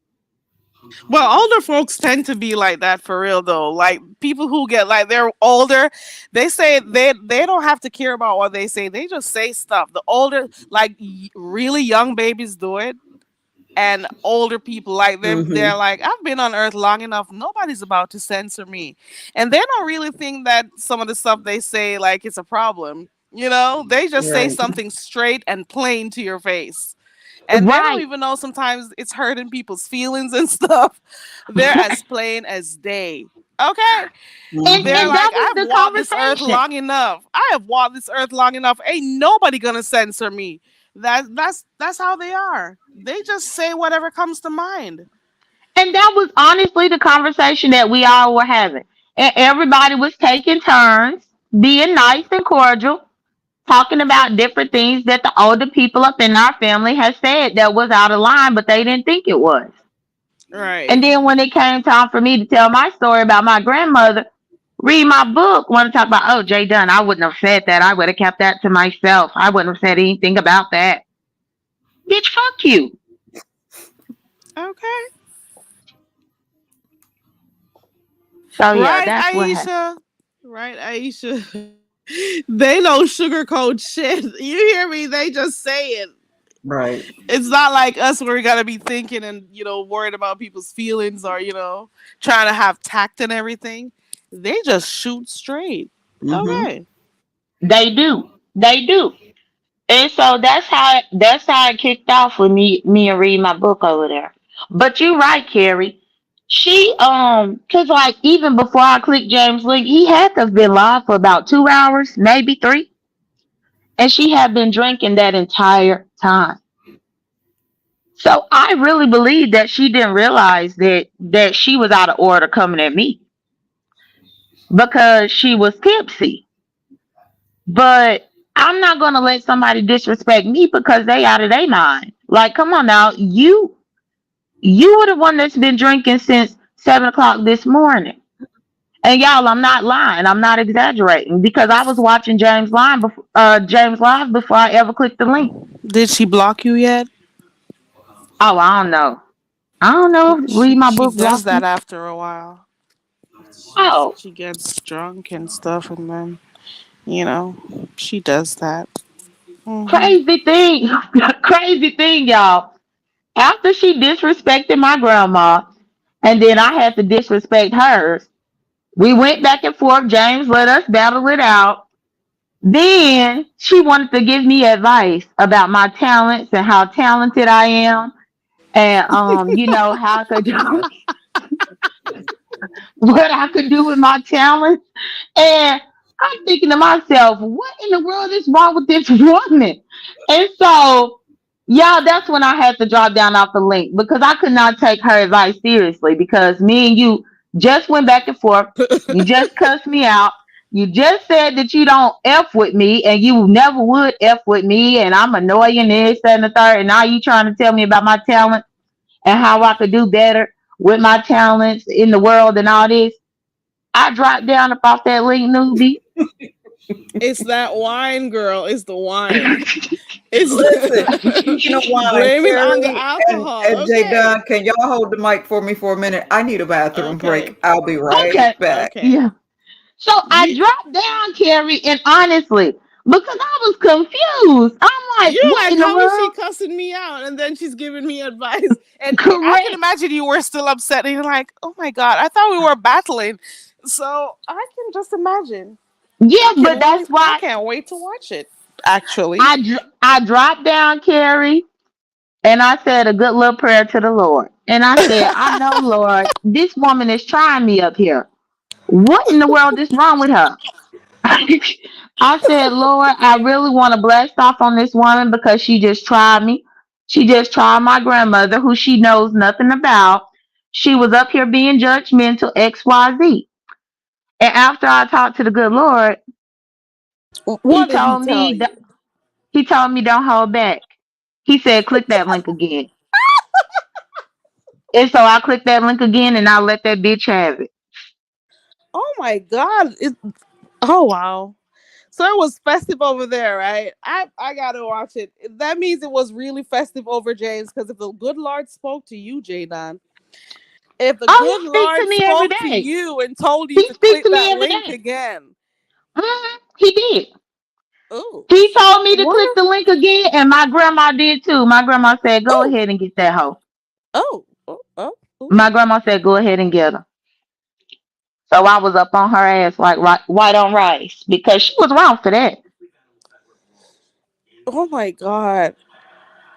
Well, older folks tend to be like that for real though. Like people who get like they're older, they say they don't have to care about what they say. They just say stuff. The older like really young babies do it, and older people like they're Mm-hmm. like I've been on earth long enough, nobody's about to censor me, and they don't really think that some of the stuff they say like it's a problem, they just say Right. something straight and plain to your face, and they don't Right. even know sometimes it's hurting people's feelings and stuff. They're as plain as day. Okay, and they're Mm-hmm. and like that was I've the walked this earth conversation. long enough, I have walked this earth long enough, ain't nobody gonna censor me. That's how they are. They just say whatever comes to mind. And that was honestly the conversation that we all were having. And everybody was taking turns, being nice and cordial, talking about different things that the older people up in our family had said that was out of line, but they didn't think it was. And Right. then when it came time for me to tell my story about my grandmother, read my book, want to talk about, oh, Jay Dunn, I wouldn't have said that. I would have kept that to myself. I wouldn't have said anything about that. Bitch, fuck you. Okay. So yeah, Right, that's what happened. Aisha. Right, Aisha. They don't sugarcoat shit. You hear me? They just say it. Right. It's not like us where we gotta be thinking and worried about people's feelings or trying to have tact and everything. They just shoot straight. Mm-hmm. Okay. They do. They do. And so that's how it kicked off with me and reading my book over there. But you're right, Carrie. She cause like even before I clicked James Link, he had to have been live for about 2 hours, maybe three. And she had been drinking that entire time. So I really believe that she didn't realize that she was out of order coming at me because she was tipsy. But I'm not gonna let somebody disrespect me because they out of their mind. Like, come on now, you were the one that's been drinking since 7 o'clock this morning. And y'all, I'm not lying. I'm not exaggerating because I was watching James live before I ever clicked the link. Did she block you yet? Oh, I don't know. I don't know if read my She book does blocked that me. after a while. Oh, She gets drunk and stuff, and then you know she does that. Hmm. crazy thing, crazy thing, y'all. After she disrespected my grandma, and then I had to disrespect hers. We went back and forth. James let us battle it out. Then she wanted to give me advice about my talents and how talented I am, and how I could do what I could do with my talents. And I'm thinking to myself, what in the world is wrong with this woman? And so, yeah, that's when I had to drop down off the link because I could not take her advice seriously because me and you just went back and forth. You just cussed me out. You just said that you don't F with me and you never would F with me and I'm annoying this, that, and the third. And now you trying to tell me about my talent and how I could do better with my talents in the world and all this. I dropped down about that link, newbie. It's that wine, girl. It's the wine. It's Listen, speaking of wine, blame it on the Carrie alcohol. and Jay Okay. Dunn, can y'all hold the mic for me for a minute? I need a bathroom Okay. break. I'll be right Okay. back. Okay. Yeah. So I You dropped down, Carrie, and honestly, because I was confused. I'm like, you're what like, in the how is she world? cussing me out? And then she's giving me advice. And I can Correct. imagine you were still upset. And you're like, oh my God, I thought we were battling. So I can just imagine. Yeah, but that's I why can't wait to watch it. Actually. I dropped down, Carrie, and I said a good little prayer to the Lord. And I said, I know, Lord, this woman is trying me up here. What in the world is wrong with her? I said, Lord, I really want to blast off on this woman because she just tried me. She just tried my grandmother, who she knows nothing about. She was up here being judgmental, XYZ. And after I talked to the good Lord, he What did he told tell me, you? he told me don't hold back. He said, click that link again. And so I clicked that link again and I let that bitch have it. Oh my God. Oh wow. So it was festive over there, right? I gotta watch it. That means it was really festive over James. Because if the good Lord spoke to you, Jadon, if the Oh, good he speaks to Lord me every spoke to day. you and told you He to speaks click to me that every link day. again, He did. oh, He told me to click wonder. the link again, and my grandma did too. My grandma said, go Oh, ahead and get that hoe. oh, oh, oh, My oh. grandma said, go ahead and get her. So I was up on her ass like white on rice because she was wrong for that. Oh my God.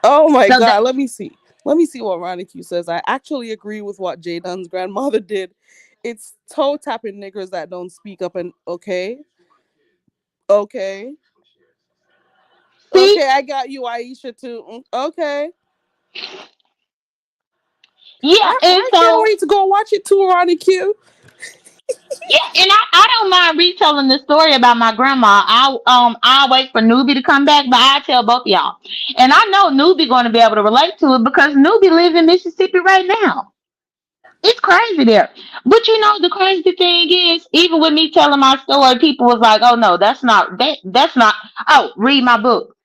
Oh my So that, God. Let me see. Let me see what Ronnie Q says. I actually agree with what Jadon's grandmother did. It's toe tapping niggers that don't speak up and okay. Okay. see, Okay, I got you, Aisha, too. Okay. yeah, and I can't so wait to go watch it too, Ronnie Q. yeah, and I don't mind retelling the story about my grandma. I'll wait for Newbie to come back, but I tell both of y'all. And I know Newbie gonna be able to relate to it because Newbie live in Mississippi right now. It's crazy there. But you know the crazy thing is, even with me telling my story, people was like, "Oh no, that's not." Oh, read my book.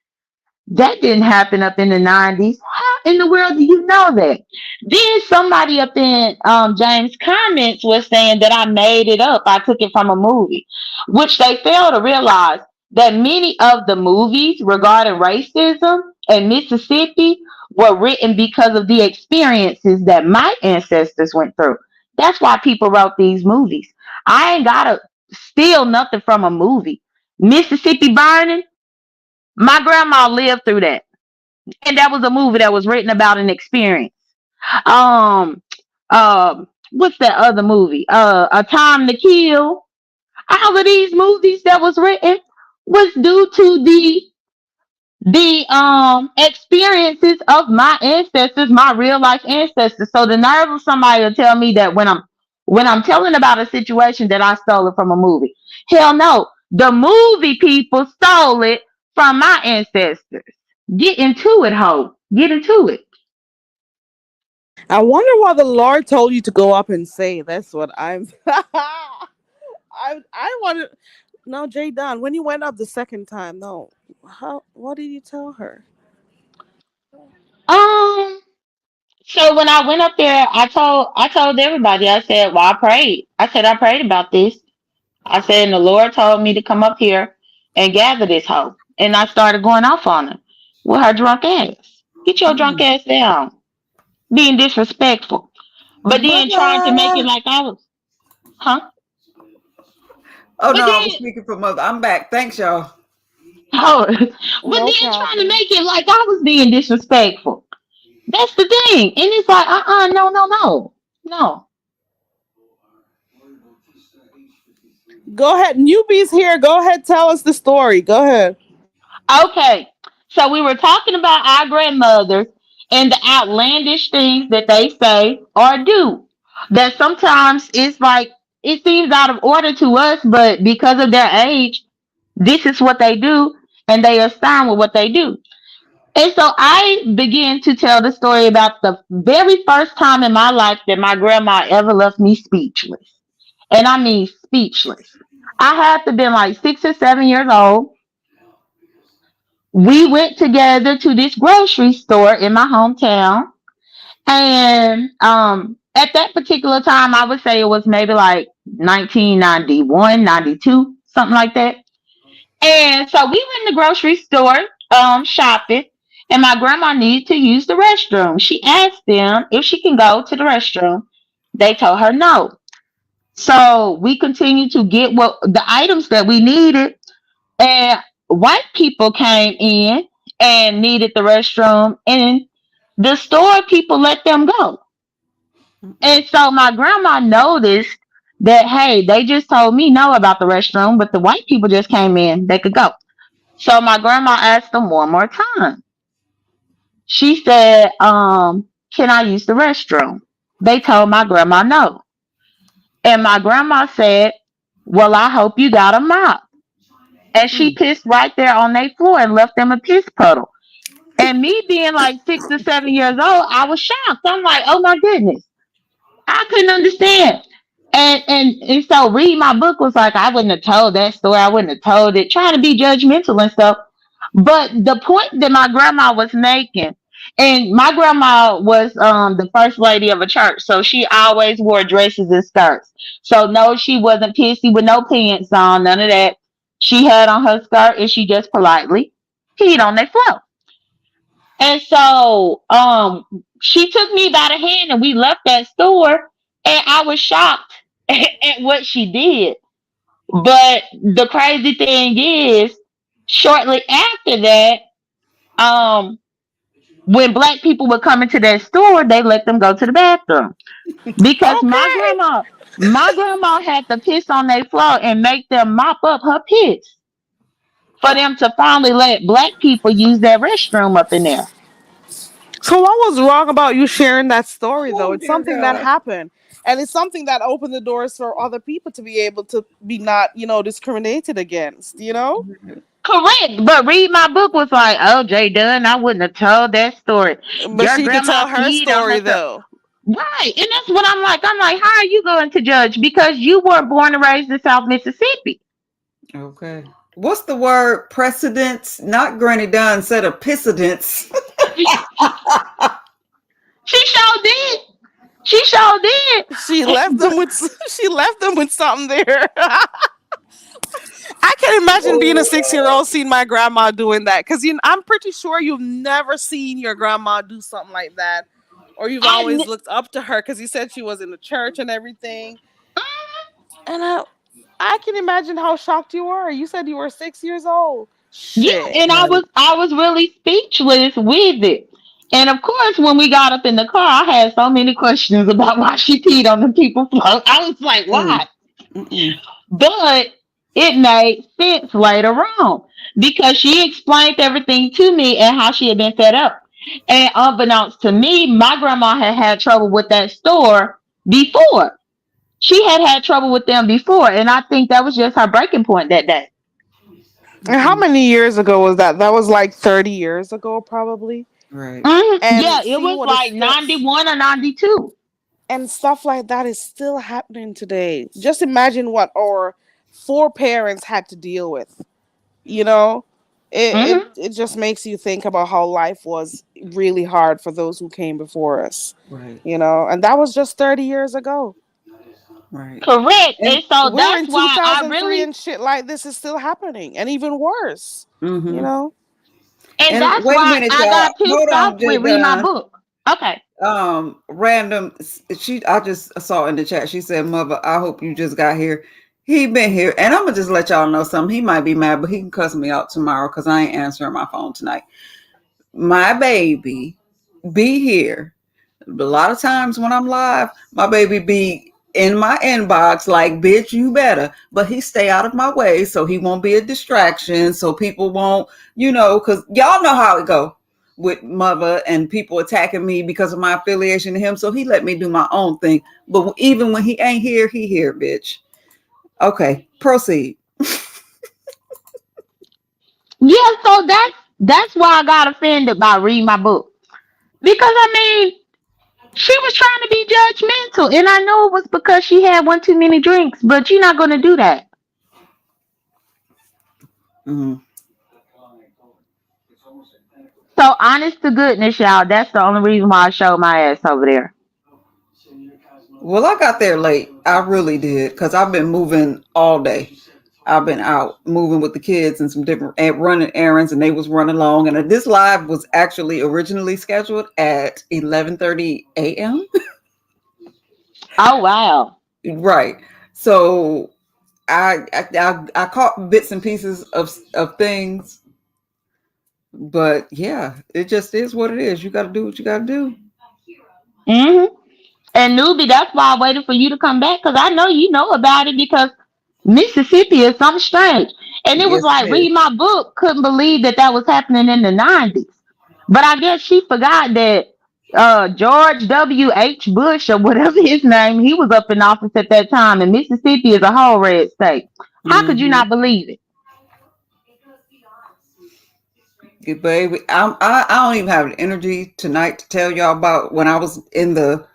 That didn't happen up in the 90s. How in the world do you know that? Then somebody up in James' comments was saying that I made it up. I took it from a movie, which they fail to realize that many of the movies regarding racism in Mississippi were written because of the experiences that my ancestors went through. That's why people wrote these movies. I ain't gotta steal nothing from a movie. Mississippi Burning, my grandma lived through that. And that was a movie that was written about an experience. Um, what's that other movie? A Time to Kill. All of these movies that was written was due to the experiences of my ancestors, my real life ancestors. So the nerve of somebody to tell me that when I'm telling about a situation that I stole it from a movie. Hell no. The movie people stole it from my ancestors. Get into it, ho. Get into it. I wonder what the Lord told you to go up and say. That's what I'm. I want to. No, Jay Don. When you went up the second time, no. How? What did you tell her? Um, so when I went up there, I told everybody, I said, well, I prayed. I said I prayed about this. I said, and the Lord told me to come up here and gather this hoe. And I started going off on her with her drunk ass. Get your drunk Mm. ass down. Being disrespectful. But then trying to make it Mother. like I was, huh? Oh But no, I was then, speaking for mother. I'm back. Thanks, y'all. oh, but No then trying to problem. make it like I was being disrespectful. That's the thing. And it's like, no, no, no. No. Go ahead. Newbie's here. Go ahead. Tell us the story. Go ahead. Okay. So we were talking about our grandmothers and the outlandish things that they say or do. That sometimes it's like it seems out of order to us, but because of their age, this is what they do, and they are fine with what they do. And so I began to tell the story about the very first time in my life that my grandma ever left me speechless. And I mean speechless. I had to been like 6 or 7 years old. We went together to this grocery store in my hometown. And at that particular time, I would say it was maybe like 1991, 92, something like that. And so we went in the grocery store shopping, and my grandma needed to use the restroom. She asked them if she can go to the restroom. They told her no. So we continued to get what the items that we needed, and white people came in and needed the restroom, and the store people let them go. And so my grandma noticed that, hey, they just told me no about the restroom, but the white people just came in, they could go. So my grandma asked them one more time. She said, can I use the restroom? They told my grandma no. And my grandma said, well, I hope you got a mop. And she pissed right there on their floor and left them a piss puddle. And me being like 6 or 7 years old, I was shocked. I'm like, oh my goodness. I couldn't understand. And so reading my book was like, I wouldn't have told that story. I wouldn't have told it, trying to be judgmental and stuff. But the point that my grandma was making, and my grandma was the first lady of a church, so she always wore dresses and skirts. So no, she wasn't pissy with no pants on, none of that. She had on her skirt and she just politely peed on their floor. And so she took me by the hand and we left that store, and I was shocked at what she did. But the crazy thing is, shortly after that, um, when black people would come into that store, they let them go to the bathroom because Okay. my grandma had to piss on their floor and make them mop up her piss for them to finally let black people use their restroom up in there. So what was wrong about you sharing that story though? Oh It's dear something that God. happened. And it's something that opened the doors for other people to be able to be not, discriminated against, you know? Correct, but read my book was like, oh, Jay Dunn, I wouldn't have told that story. But Your she could grandma tell her peed on story herself. though. Right, and that's what I'm like. I'm like, how are you going to judge? Because you weren't born and raised in South Mississippi. Okay. What's the word? Precedence? Not Granny Dunn said a precedence. She sure did. She sure did. She left them with she left them with something there. I can imagine being a 6 year old seeing my grandma doing that because I'm pretty sure you've never seen your grandma do something like that, or you've I always looked up to her because you said she was in the church and everything. And I can imagine how shocked you were. You said you were 6 years old. yeah, Shit. and Right. I was really speechless with it. And of course, when we got up in the car, I had so many questions about why she peed on the people's floor. I was like, Mm. why? Mm-mm. But it made sense later on because she explained everything to me and how she had been set up. And unbeknownst to me, my grandma had had trouble with that store before. She had had trouble with them before, and I think that was just her breaking point that day. And how Mm-mm. many years ago was that? That was like 30 years ago, probably. Right. Yeah, And it seeing was what it's like still, 91 or 92. and stuff like that is still happening today. Just imagine what our foreparents had to deal with. You know, hmm it just makes you think about how life was really hard for those who came before us. Right. And that was just 30 years ago. Right. Correct. And And so We're that's in why I 2003 really, and shit like this is still happening, and even worse. You mm-hmm. know. and And that's wait a why minute, I y'all. got pissed Hold off on, J with reading my Dunn. book. Okay. Random. She. I just saw in the chat. She said, "Mother, I hope you just got here." He been here, and I'm gonna just let y'all know something. He might be mad, but he can cuss me out tomorrow because I ain't answering my phone tonight. My baby be here. A lot of times when I'm live, my baby be in my inbox like, bitch, you better. But he stay out of my way so he won't be a distraction. So people won't, because y'all know how it go. with mother and people attacking me because of my affiliation to him. So he let me do my own thing. But even when he ain't here, he here, bitch. Okay, proceed. Yeah, so that's why I got offended by reading my book. Because I mean, she was trying to be judgmental, and I know it was because she had one too many drinks, but you're not gonna do that. Mhm. So honest to goodness, y'all, that's the only reason why I showed my ass over there. Well, I got there late. I really did because I've been moving all day. I've been out moving with the kids and some different running errands, and they was running long. And this live was actually originally scheduled at 11:30 a.m. Oh wow. Right. So I caught bits and pieces of things, but yeah, it just is what it is. You got to do what you got to do. hmm And newbie, that's why I waited for you to come back because I know you know about it because Mississippi is something strange. And it was Yes, it like is. read my book, couldn't believe that that was happening in the 90s. But I guess she forgot that George W.H. Bush or whatever his name, he was up in office at that time, and Mississippi is a whole red state. How could you Mm-hmm. not believe it? Yeah, baby, I don't even have the energy tonight to tell y'all about when I was in the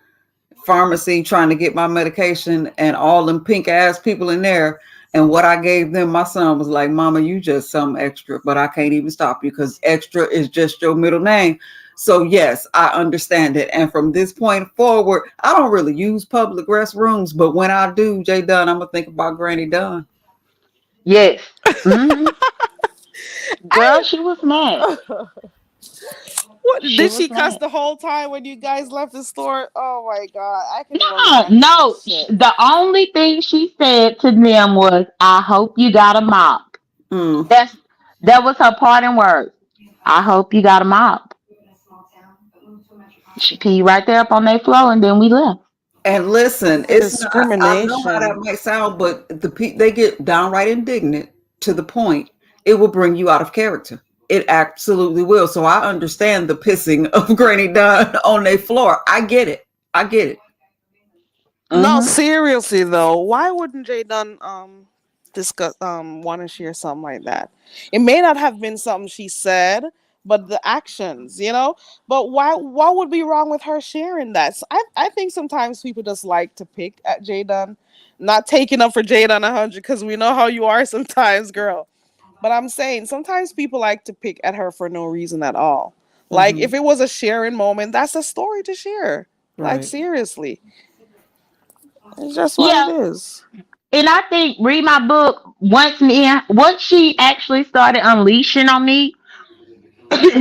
pharmacy trying to get my medication and all them pink ass people in there and what I gave them. My son was like, "Mama, you just some extra," but I can't even stop you because extra is just your middle name. So yes, I understand it. And from this point forward, I don't really use public restrooms, but when I do, Jay Dunn, I'm gonna think about Granny Dunn. Yes. hmm Girl, I she was mad. what She did was she cuss mad. the whole time when you guys left the store? Oh my god, I can even No, imagine that no. shit. The only thing she said to them was, "I hope you got a mop." Mm. That's that was her parting words. I hope you got a mop. She peed right there up on their floor, and then we left. And listen, The it's not, I know how that discrimination. might sound, but they get downright indignant to the point it will bring you out of character. It absolutely will. So I understand the pissing of Granny Dunn on their floor. I get it. I get it. No, hmm seriously though, why wouldn't Jay Dunn discuss want to share something like that? It may not have been something she said, but the actions, you know. But why? What would be wrong with her sharing that? So I think sometimes people just like to pick at Jay Dunn, not taking up for Jay Dunn 100 because we know how you are sometimes, girl. But I'm saying sometimes people like to pick at her for no reason at all. Like Hmm. if it was a sharing moment, that's a story to share. Like Right. seriously. It's just what it Yeah, is. and I think read my book once she actually started unleashing on me.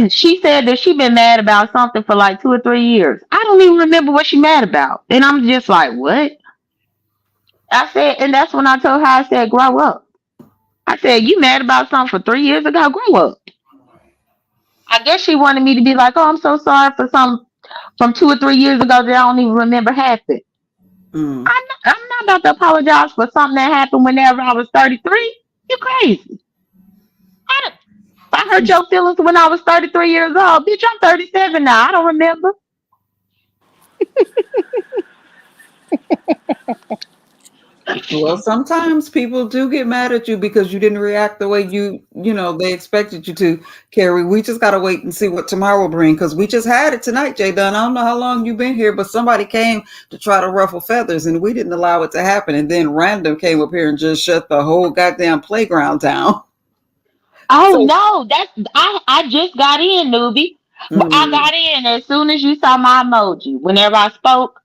She said that she been mad about something for like 2 or 3 years. I don't even remember what she mad about, and I'm just like, what? I said, and that's when I told her, I said, grow up. I said, you mad about something for 3 years ago? Grow up. I guess she wanted me to be like, oh, I'm so sorry for some from 2 or 3 years ago that I don't even remember happened. Mm. I'm not about to apologize for something that happened whenever I was 33. You crazy. I, I hurt your feelings when I was 33 years old. Bitch, I'm 37 now. I don't remember. Well, sometimes people do get mad at you because you didn't react the way they expected you to, Carrie. We just got to wait and see what tomorrow will bring because we just had it tonight, Jay Dunn. I don't know how long you've been here, but somebody came to try to ruffle feathers and we didn't allow it to happen. And then random came up here and just shut the whole goddamn playground down. Oh So, no, I just got in, newbie. But I mm, got in as soon as you saw my emoji. Whenever I spoke,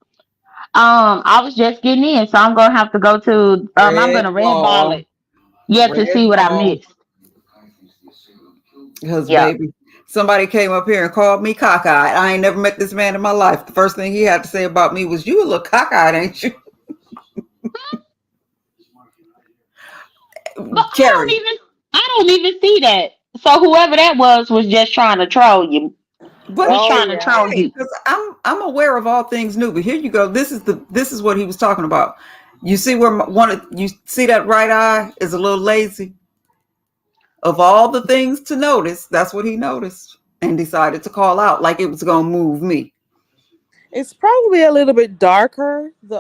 I was just getting in, so I'm gonna have to go to I'm red gonna red ball ball, it. Yeah, to red see what I ball. missed. Because, Yep. baby, somebody came up here and called me cockeyed. I ain't never met this man in my life. The first thing he had to say about me was, "You a little cockeyed, ain't you?" But Carrie. I don't even see that. So whoever that was just trying to troll you. But Was Oh trying to yeah. troll right, you. because I'm aware of all things new. But here you go. This is what he was talking about. You see where you see that right eye is a little lazy. Of all the things to notice, that's what he noticed. and decided to call out like it was gonna move me. It's probably a little bit darker. The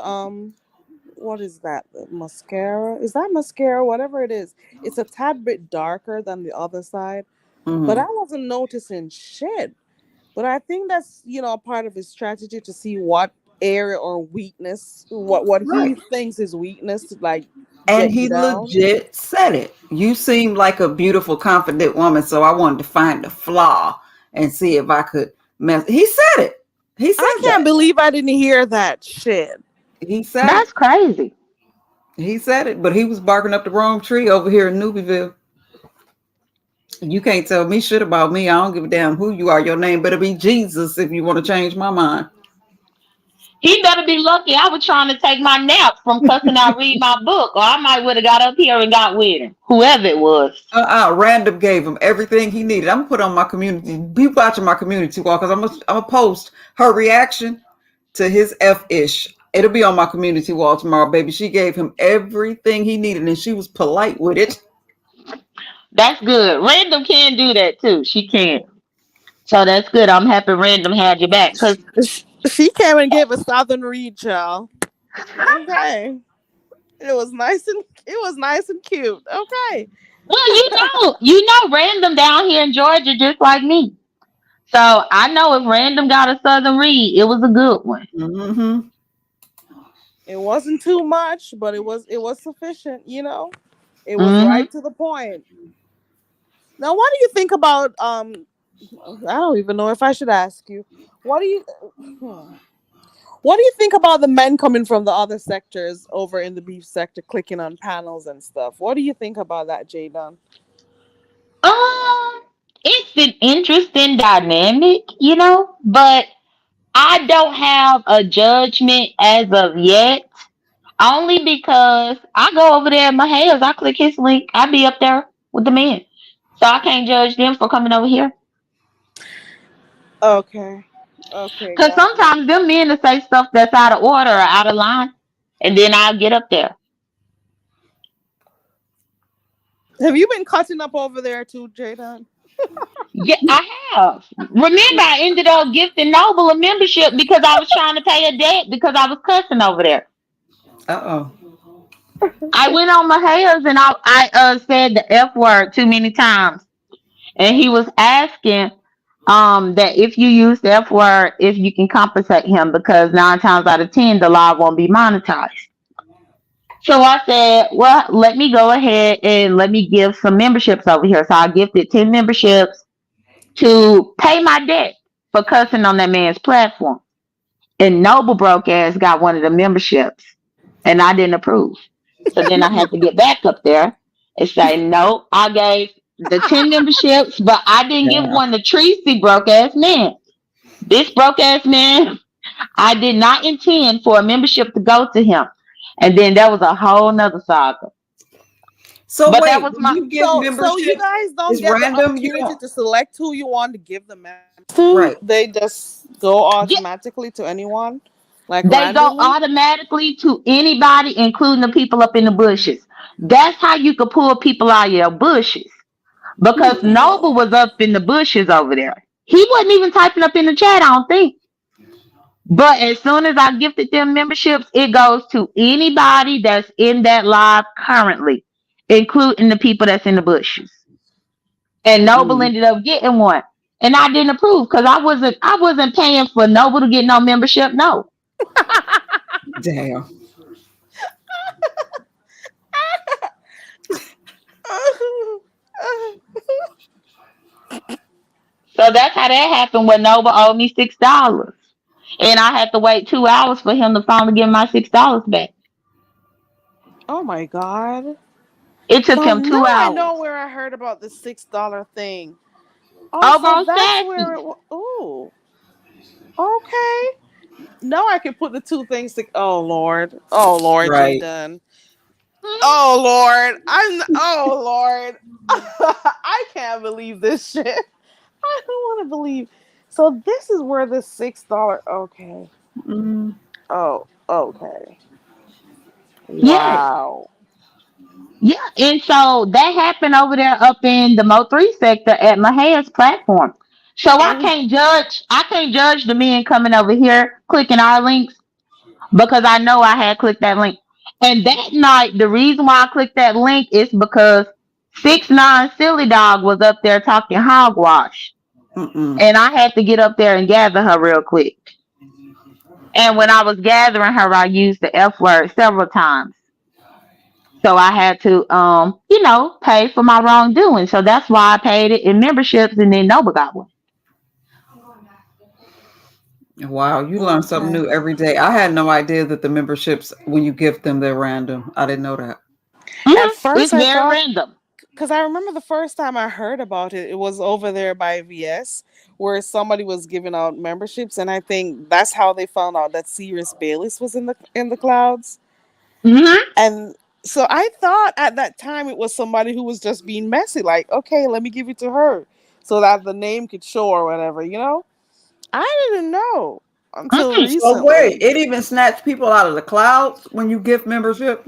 what is that? The mascara? Is that mascara? Whatever it is, it's a tad bit darker than the other side. But I Hmm. wasn't noticing shit. But I think that's a part of his strategy to see what area or weakness, what he Right. thinks is weakness to like And get you he down. legit said it. You seem like a beautiful, confident woman, so I wanted to find the flaw and see if I could mess. He said it. He I said can't that. believe I didn't hear that shit. He said it. That's crazy. He said it. But he was barking up the wrong tree over here in Newbyville. You can't tell me shit about me. I don't give a damn who you are. Your name better be Jesus if you want to change my mind. He better be lucky I was trying to take my nap from cussing out read my book, or I might would have got up here and got with him. Whoever it was. Random gave him everything he needed. I'm gonna put on my community. Be watching my community wall because I'm gonna post her reaction to his ish. It'll be on my community wall tomorrow, baby. She gave him everything he needed, and she was polite with it. That's good. Random can do that too. She can. So that's good. I'm happy Random had your back. Cause She came and gave a southern read, y'all. Okay, it was nice and cute. Okay. well, Random down here in Georgia just like me. So I know if Random got a Southern read, it was a good one. Hmm. It wasn't too much, but it was sufficient. It was Hmm. right to the point. Now, what do you think about I don't even know if I should ask you. What do you hmm. What do you think about the men coming from the other sectors over in the beef sector clicking on panels and stuff? What do you think about that, Jadon? Um, it's an interesting dynamic, but I don't have a judgment as of yet. Only because I go over there in my hairs, I click his link, I be up there with the men. So I can't judge them for coming over here. Okay. Okay, Cause got you. sometimes them men will say stuff that's out of order or out of line, and then I'll get up there. Have you been cutting up over there too, Jadon? Yeah, I have. Remember, I ended up gifting Noble a membership because I was trying to pay a debt because I was cussing over there. Uh I went on my hairs and I said the F word too many times, and he was asking that if you use the F word, if you can compensate him because 9 times out of 10 the live won't be monetized. So I said, well, let me go ahead and let me give some memberships over here. So I gifted 10 memberships to pay my debt for cussing on that man's platform. And Noble broke ass got one of the memberships, and I didn't approve. So then I had to get back up there and say, no, I gave the 10 memberships, but I didn't give oh. one to Tracy broke ass man. This broke ass man, I did not intend for a membership to go to him. And then that was a whole nother saga. So But that wait, was when my you give So you memberships, guys don't it's get the random. You opportunity don't. to select who you want to give the membership to. Right. They just go yeah, automatically to anyone, like they go randomly. automatically to anybody, including the people up in the bushes. That's how you could pull people out of your bushes. Because Hmm. Noble was up in the bushes over there. He wasn't even typing up in the chat, I don't think. But as soon as I gifted them memberships, it goes to anybody that's in that live currently, including the people that's in the bushes. And Noble Mm. ended up getting one. And I didn't approve because I wasn't paying for Noble to get no membership. No. Damn. So that's how that happened when Noble owed me $6. And I had to wait 2 hours for him to finally give my $6 back. Oh my god. It took So him now two I know hours. where I heard about the $6 thing. Oh, Over so on that's where Sassy. it was. Oh, okay. Now I can put the two things to. Oh Lord. Oh Lord, J Right. Dunn. Oh Lord. Oh Lord. I can't believe this shit. I don't want to believe. So this is where the $6. Okay. Mm. Oh. Okay. Yes. Wow. Yeah. And so that happened over there up in the Mo 3 sector at Mahaya's platform. So Mhm. I can't judge the men coming over here clicking our links because I know I had clicked that link. And that night, the reason why I clicked that link is because 6ix9ine Silly Dog was up there talking hogwash. Mm-mm. And I had to get up there and gather her real quick. And when I was gathering her, I used the F word several times. So I had to, pay for my wrongdoing. So that's why I paid it in memberships and then Nova got one. Wow, you learn something Okay. new every day. I had no idea that the memberships, when you gift them, they're random. I didn't know that. At It's first, I very thought, random. because I remember the first time I heard about it, it was over there by VS, where somebody was giving out memberships, and I think that's how they found out that Sirius Bayless was in the clouds. Hmm. And so I thought at that time it was somebody who was just being messy, like, okay, let me give it to her so that the name could show or whatever, you know? I didn't know until So wait, recently. it even snatched people out of the clouds when you gift membership?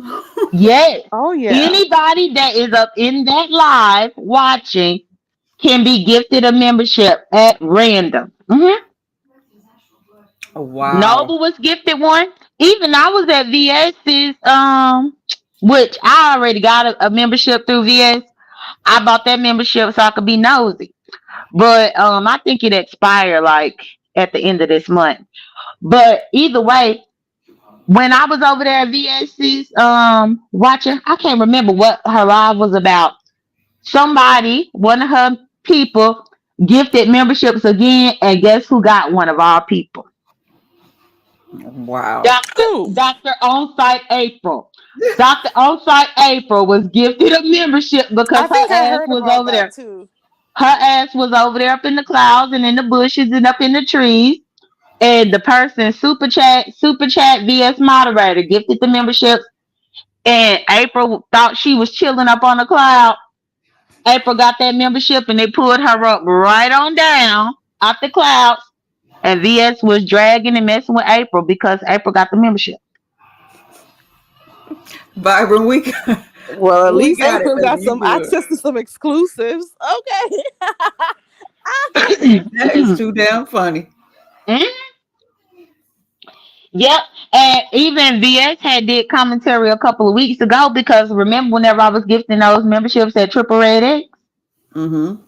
Yes. Oh, yeah. Anybody that is up in that live watching can be gifted a membership at random. Wow. Noble was gifted one. Even I was at VS's, which I already got a membership through VS. I bought that membership so I could be nosy. But I think it expired like at the end of this month. But either way, when I was over there at VS's watching, I can't remember what her live was about. Somebody, one of her people, gifted memberships again, and guess who got one of our people? Wow. Who? Dr. Onsite April. Dr. Onsite April was gifted a membership because I her think I ass heard was about over that there. too. Her ass was over there up in the clouds and in the bushes and up in the trees. And the person super chat VS moderator gifted the membership. And April thought she was chilling up on the cloud. April got that membership and they pulled her up right on down out the clouds. And VS was dragging and messing with April because April got the membership. Byron, Well, at we least got it, April got baby. You some good. access to some exclusives. Okay. That is too damn funny. Mhm. Yep. And even VS had did commentary a couple of weeks ago because remember whenever I was gifting those memberships at Triple Red X, Mm-hmm.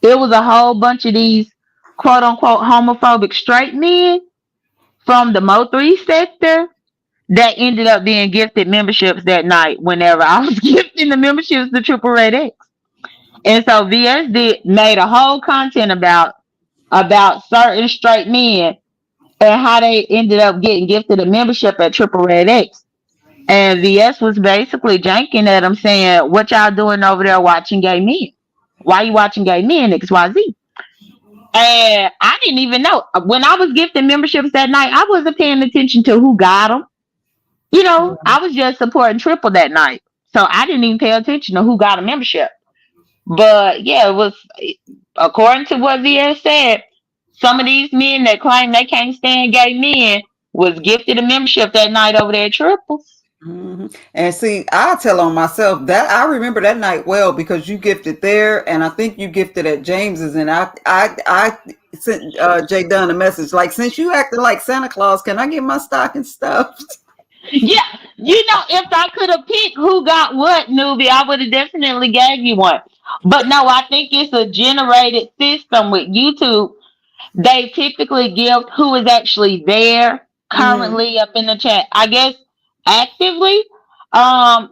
there was a whole bunch of these quote unquote homophobic straight men from the Mo 3 sector that ended up being gifted memberships that night whenever I was gifting the memberships to Triple Red X. And so VS did made a whole content about certain straight men and how they ended up getting gifted a membership at Triple Red X. And VS was basically janking at him saying, what y'all doing over there watching gay men? Why you watching gay men, XYZ? And I didn't even know. When I was gifting memberships that night, I wasn't paying attention to who got them. I was just supporting Triple that night. So I didn't even pay attention to who got a membership. But yeah, it was according to what VS said, some of these men that claim they can't stand gay men was gifted a membership that night over there at Triples. Hmm. And see, I tell on myself that I remember that night well because you gifted there, and I think you gifted at James's, and I sent Jay Dunn a message like, since you acting like Santa Claus, can I get my stocking stuffed? Yeah, if I could have picked who got what, newbie, I would have definitely gave you one. But no, I think it's a generated system with YouTube. They typically give who is actually there Hmm. currently up in the chat. I guess actively, or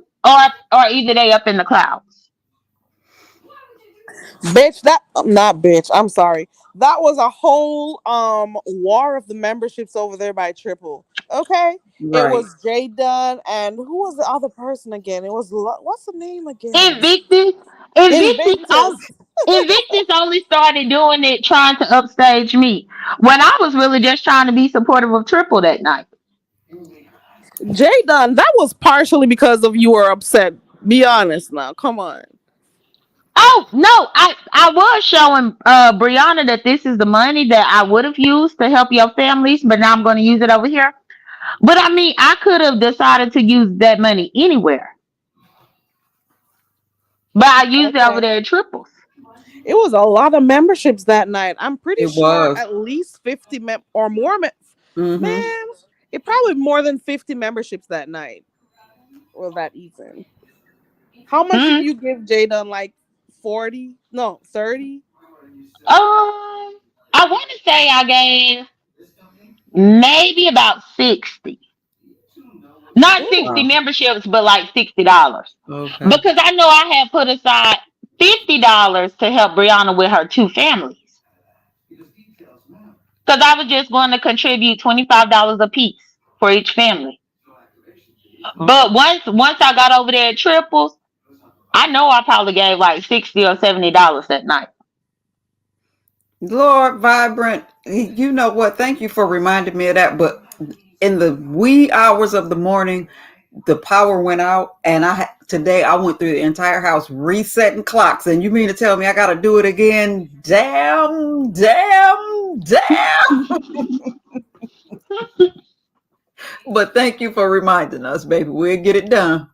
either they up in the clouds. Bitch, that not bitch. I'm sorry. That was a whole war of the memberships over there by Triple. Okay, it Right. was Jay Dunn and who was the other person again? It was what's the name again? Invictus, Invictus, on, Invictus. Invictus only started doing it trying to upstage me when I was really just trying to be supportive of Triple that night. Jay Dunn. That was partially because of you were upset. Be honest now. Come on. Oh no, I was showing Brianna that this is the money that I would have used to help your families, but now I'm going to use it over here. But I mean, I could have decided to use that money anywhere, but I used it over Okay. there at Triples. It was a lot of memberships that night. I'm pretty It sure was. at least 50 or more. Mm-hmm. Man, it probably more than 50 memberships that night or that evening. How much did Mm. you give Jada? Like 40? No, 30? I want to say I gave maybe about 60. Not 60 Ooh. Wow. memberships, but like $60. Okay. Because I know I had put aside $50 to help Brianna with her two families. Because I was just going to contribute $25 a piece for each family. But once I got over there at triples, I know I probably gave like $60 or $70 that night. Lord Vibrant, you know what? Thank you for reminding me of that. But in the wee hours of the morning, the power went out, and today I went through the entire house resetting clocks. And you mean to tell me I got to do it again? Damn, damn, damn. But thank you for reminding us, baby. We'll get it done.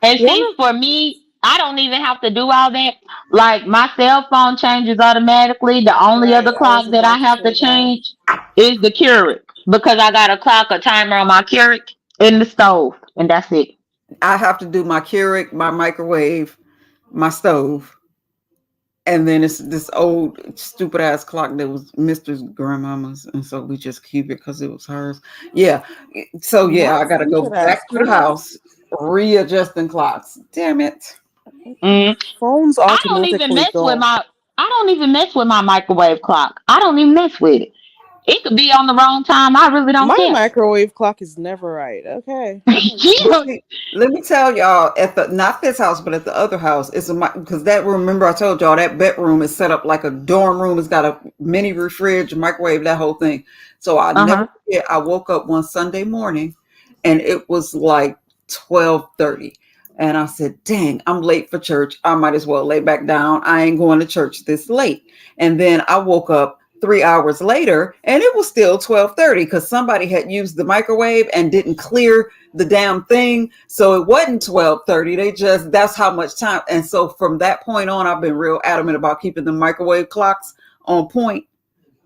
And One see, of for me, I don't even have to do all that. Like my cell phone changes automatically. The only right, other I was clock that I about to have to say that. change is the Keurig because I got a timer on my Keurig in the stove, and that's it. I have to do my Keurig, my microwave, my stove. And then it's this old stupid ass clock that was Mister's grandmama's, and so we just keep it because it was hers. Yeah. So yeah, Not I gotta go stupid ass back to the clock. house, readjusting clocks. Damn it. Mm. Phones I don't even automatically mess with go. my I don't even mess with my microwave clock. I don't even mess with it. It could be on the wrong time. I really don't My care. microwave clock is never right. Okay. But Yeah. see, let me tell y'all, at the not this house, but at the other house, it's because that room. Remember, I told y'all that bedroom is set up like a dorm room. It's got a mini refrigerator, microwave, that whole thing. So I never Uh-huh. forget. I woke up one Sunday morning, and it was like 12:30, and I said, "Dang, I'm late for church. I might as well lay back down. I ain't going to church this late." And then I woke up 3 hours later, and it was still 12:30 because somebody had used the microwave and didn't clear the damn thing. So it wasn't 12:30. They just that's how much time. And so from that point on, I've been real adamant about keeping the microwave clocks on point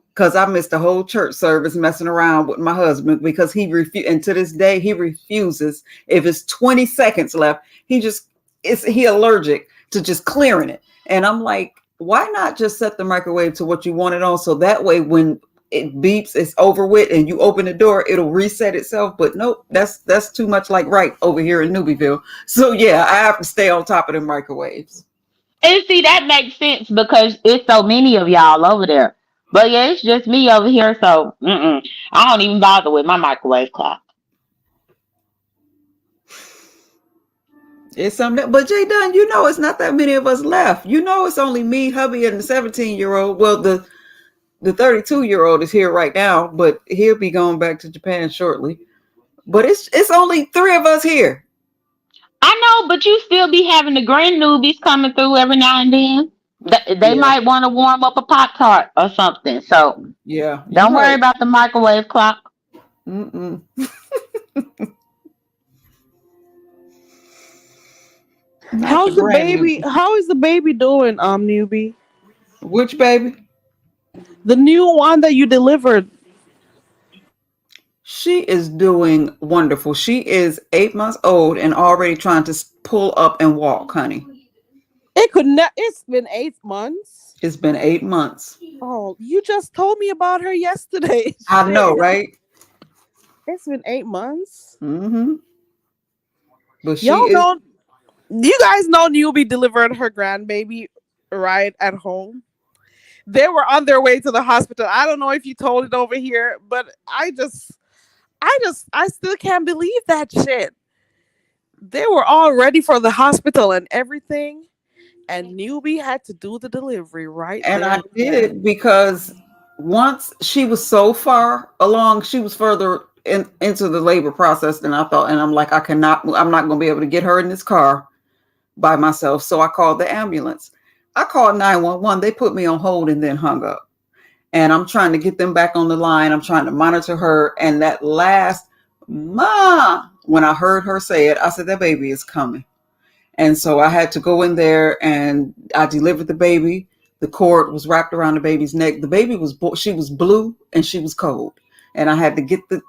because I missed the whole church service messing around with my husband because he refused, and to this day he refuses. If it's 20 seconds left, he allergic to just clearing it. And I'm like, why not just set the microwave to what you want it on, so that way when it beeps, it's over with, and you open the door, it'll reset itself. But nope, that's too much like right over here in Newbieville. So yeah, I have to stay on top of the microwaves. And see, that makes sense because it's so many of y'all over there. But yeah, it's just me over here, so I don't even bother with my microwave clock. It's something, but Jay Dunn, it's not that many of us left. It's only me, hubby, and the 17-year-old. Well, the 32-year-old is here right now, but he'll be going back to Japan shortly. But it's only three of us here. I know, but you still be having the grand newbies coming through every now and then. They Yeah, might want to warm up a Pop Tart or something. So yeah, you're don't worry right. about the microwave clock. Mm-mm. Not the How's the grand baby? newbie. How is the baby doing, newbie? Which baby? The new one that you delivered. She is doing wonderful. She is 8 months old and already trying to pull up and walk, honey. It could not. It's been 8 months. It's been 8 months. Oh, you just told me about her yesterday. I know, Shit. right? It's been 8 months. Mm-hmm. But she Y'all is. know. You guys know Newbie delivered her grandbaby right at home. They were on their way to the hospital. I don't know if you told it over here, but I still can't believe that shit. They were all ready for the hospital and everything, and Newbie had to do the delivery right And there I with them. did because once she was so far along, she was further into the labor process than I thought. And I'm like, I'm not going to be able to get her in this car by myself. So I called the ambulance. I called 911. They put me on hold and then hung up. And I'm trying to get them back on the line. I'm trying to monitor her. And that last, Ma, when I heard her say it, I said, that baby is coming. And so I had to go in there and I delivered the baby. The cord was wrapped around the baby's neck. The baby she was blue and she was cold. And I had to get the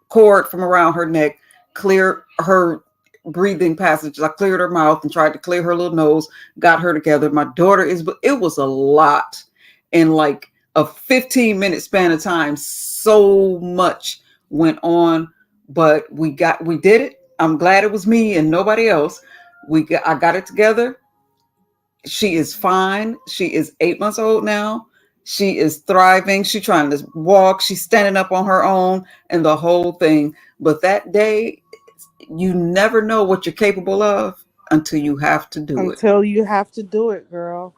cord from around her neck, clear her breathing passages. I cleared her mouth and tried to clear her little nose, got her together. My daughter it was a lot in like a 15-minute span of time. So much went on, but we did it. I'm glad it was me and nobody else. I got it together. She is fine. She is 8 months old now. She is thriving. She's trying to walk. She's standing up on her own and the whole thing. But that day, you never know what you're capable of until you have to do it. Until you have to do it, girl.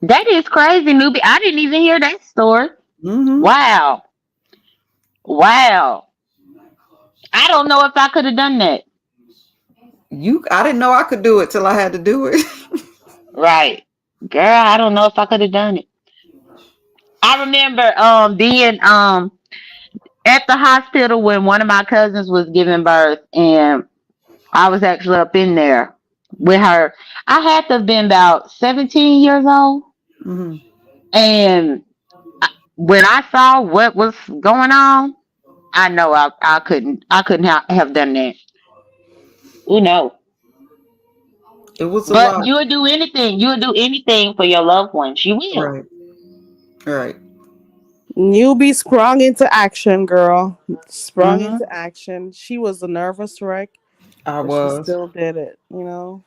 That is crazy, newbie. I didn't even hear that story. Mm-hmm. Wow. Wow. I don't know if I could have done that. I didn't know I could do it till I had to do it. Right. Girl, I don't know if I could have done it. I remember being at the hospital when one of my cousins was giving birth, and I was actually up in there with her. I had to have been about 17 years old. Mm-hmm. And when I saw what was going on, I know I couldn't have done that. You know. It was a But lot. you would do anything. You would do anything for your loved ones. You will. Right. Right. Newbie sprung into action, girl. Sprung Mm-hmm. into action. She was a nervous wreck, I but she was. still did it, you know?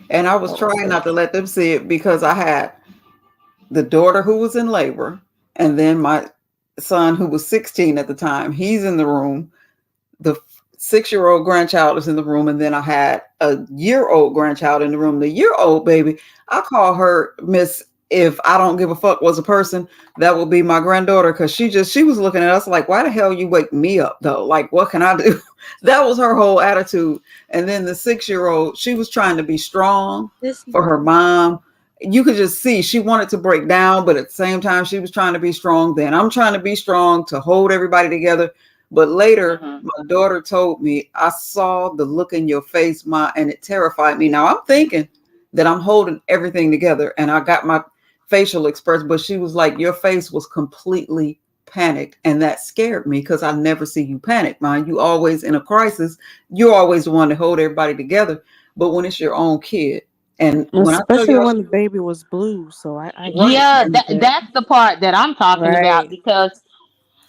And I was That was trying not to something. let them see it because I had the daughter who was in labor, and then my son who was 16 at the time. He's in the room. The 6-year-old grandchild is in the room, and then I had a year-old grandchild in the room. The year-old baby, I call her Miss If I Don't Give a Fuck Was a Person, that would be my granddaughter, because she was looking at us like, why the hell you wake me up though? Like, what can I do? That was her whole attitude. And then the 6-year-old, she was trying to be strong for her mom. You could just see she wanted to break down, but at the same time she was trying to be strong. Then I'm trying to be strong to hold everybody together. But later, Mm-hmm. my daughter told me, I saw the look in your face, Ma, and it terrified me. Now I'm thinking that I'm holding everything together and I got my facial expression, but she was like, your face was completely panicked. And that scared me because I never see you panic, Ma. You always in a crisis. You're always the one to hold everybody together. But when it's your own kid, and when I tell Especially y'all, when the baby was blue. So I right, get Yeah, that. that's the part that I'm talking about Right. because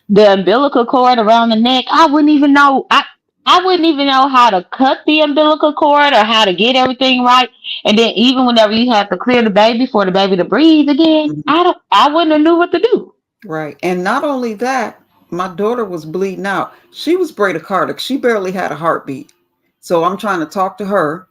the umbilical cord around the neck, I wouldn't even know. I wouldn't even know how to cut the umbilical cord or how to get everything right. And then even whenever you have to clear the baby for the baby to breathe again, mhm, I wouldn't have knew what to do. right. And not only that, my daughter was bleeding out. She was bradycardic. She barely had a heartbeat. So I'm trying to talk to her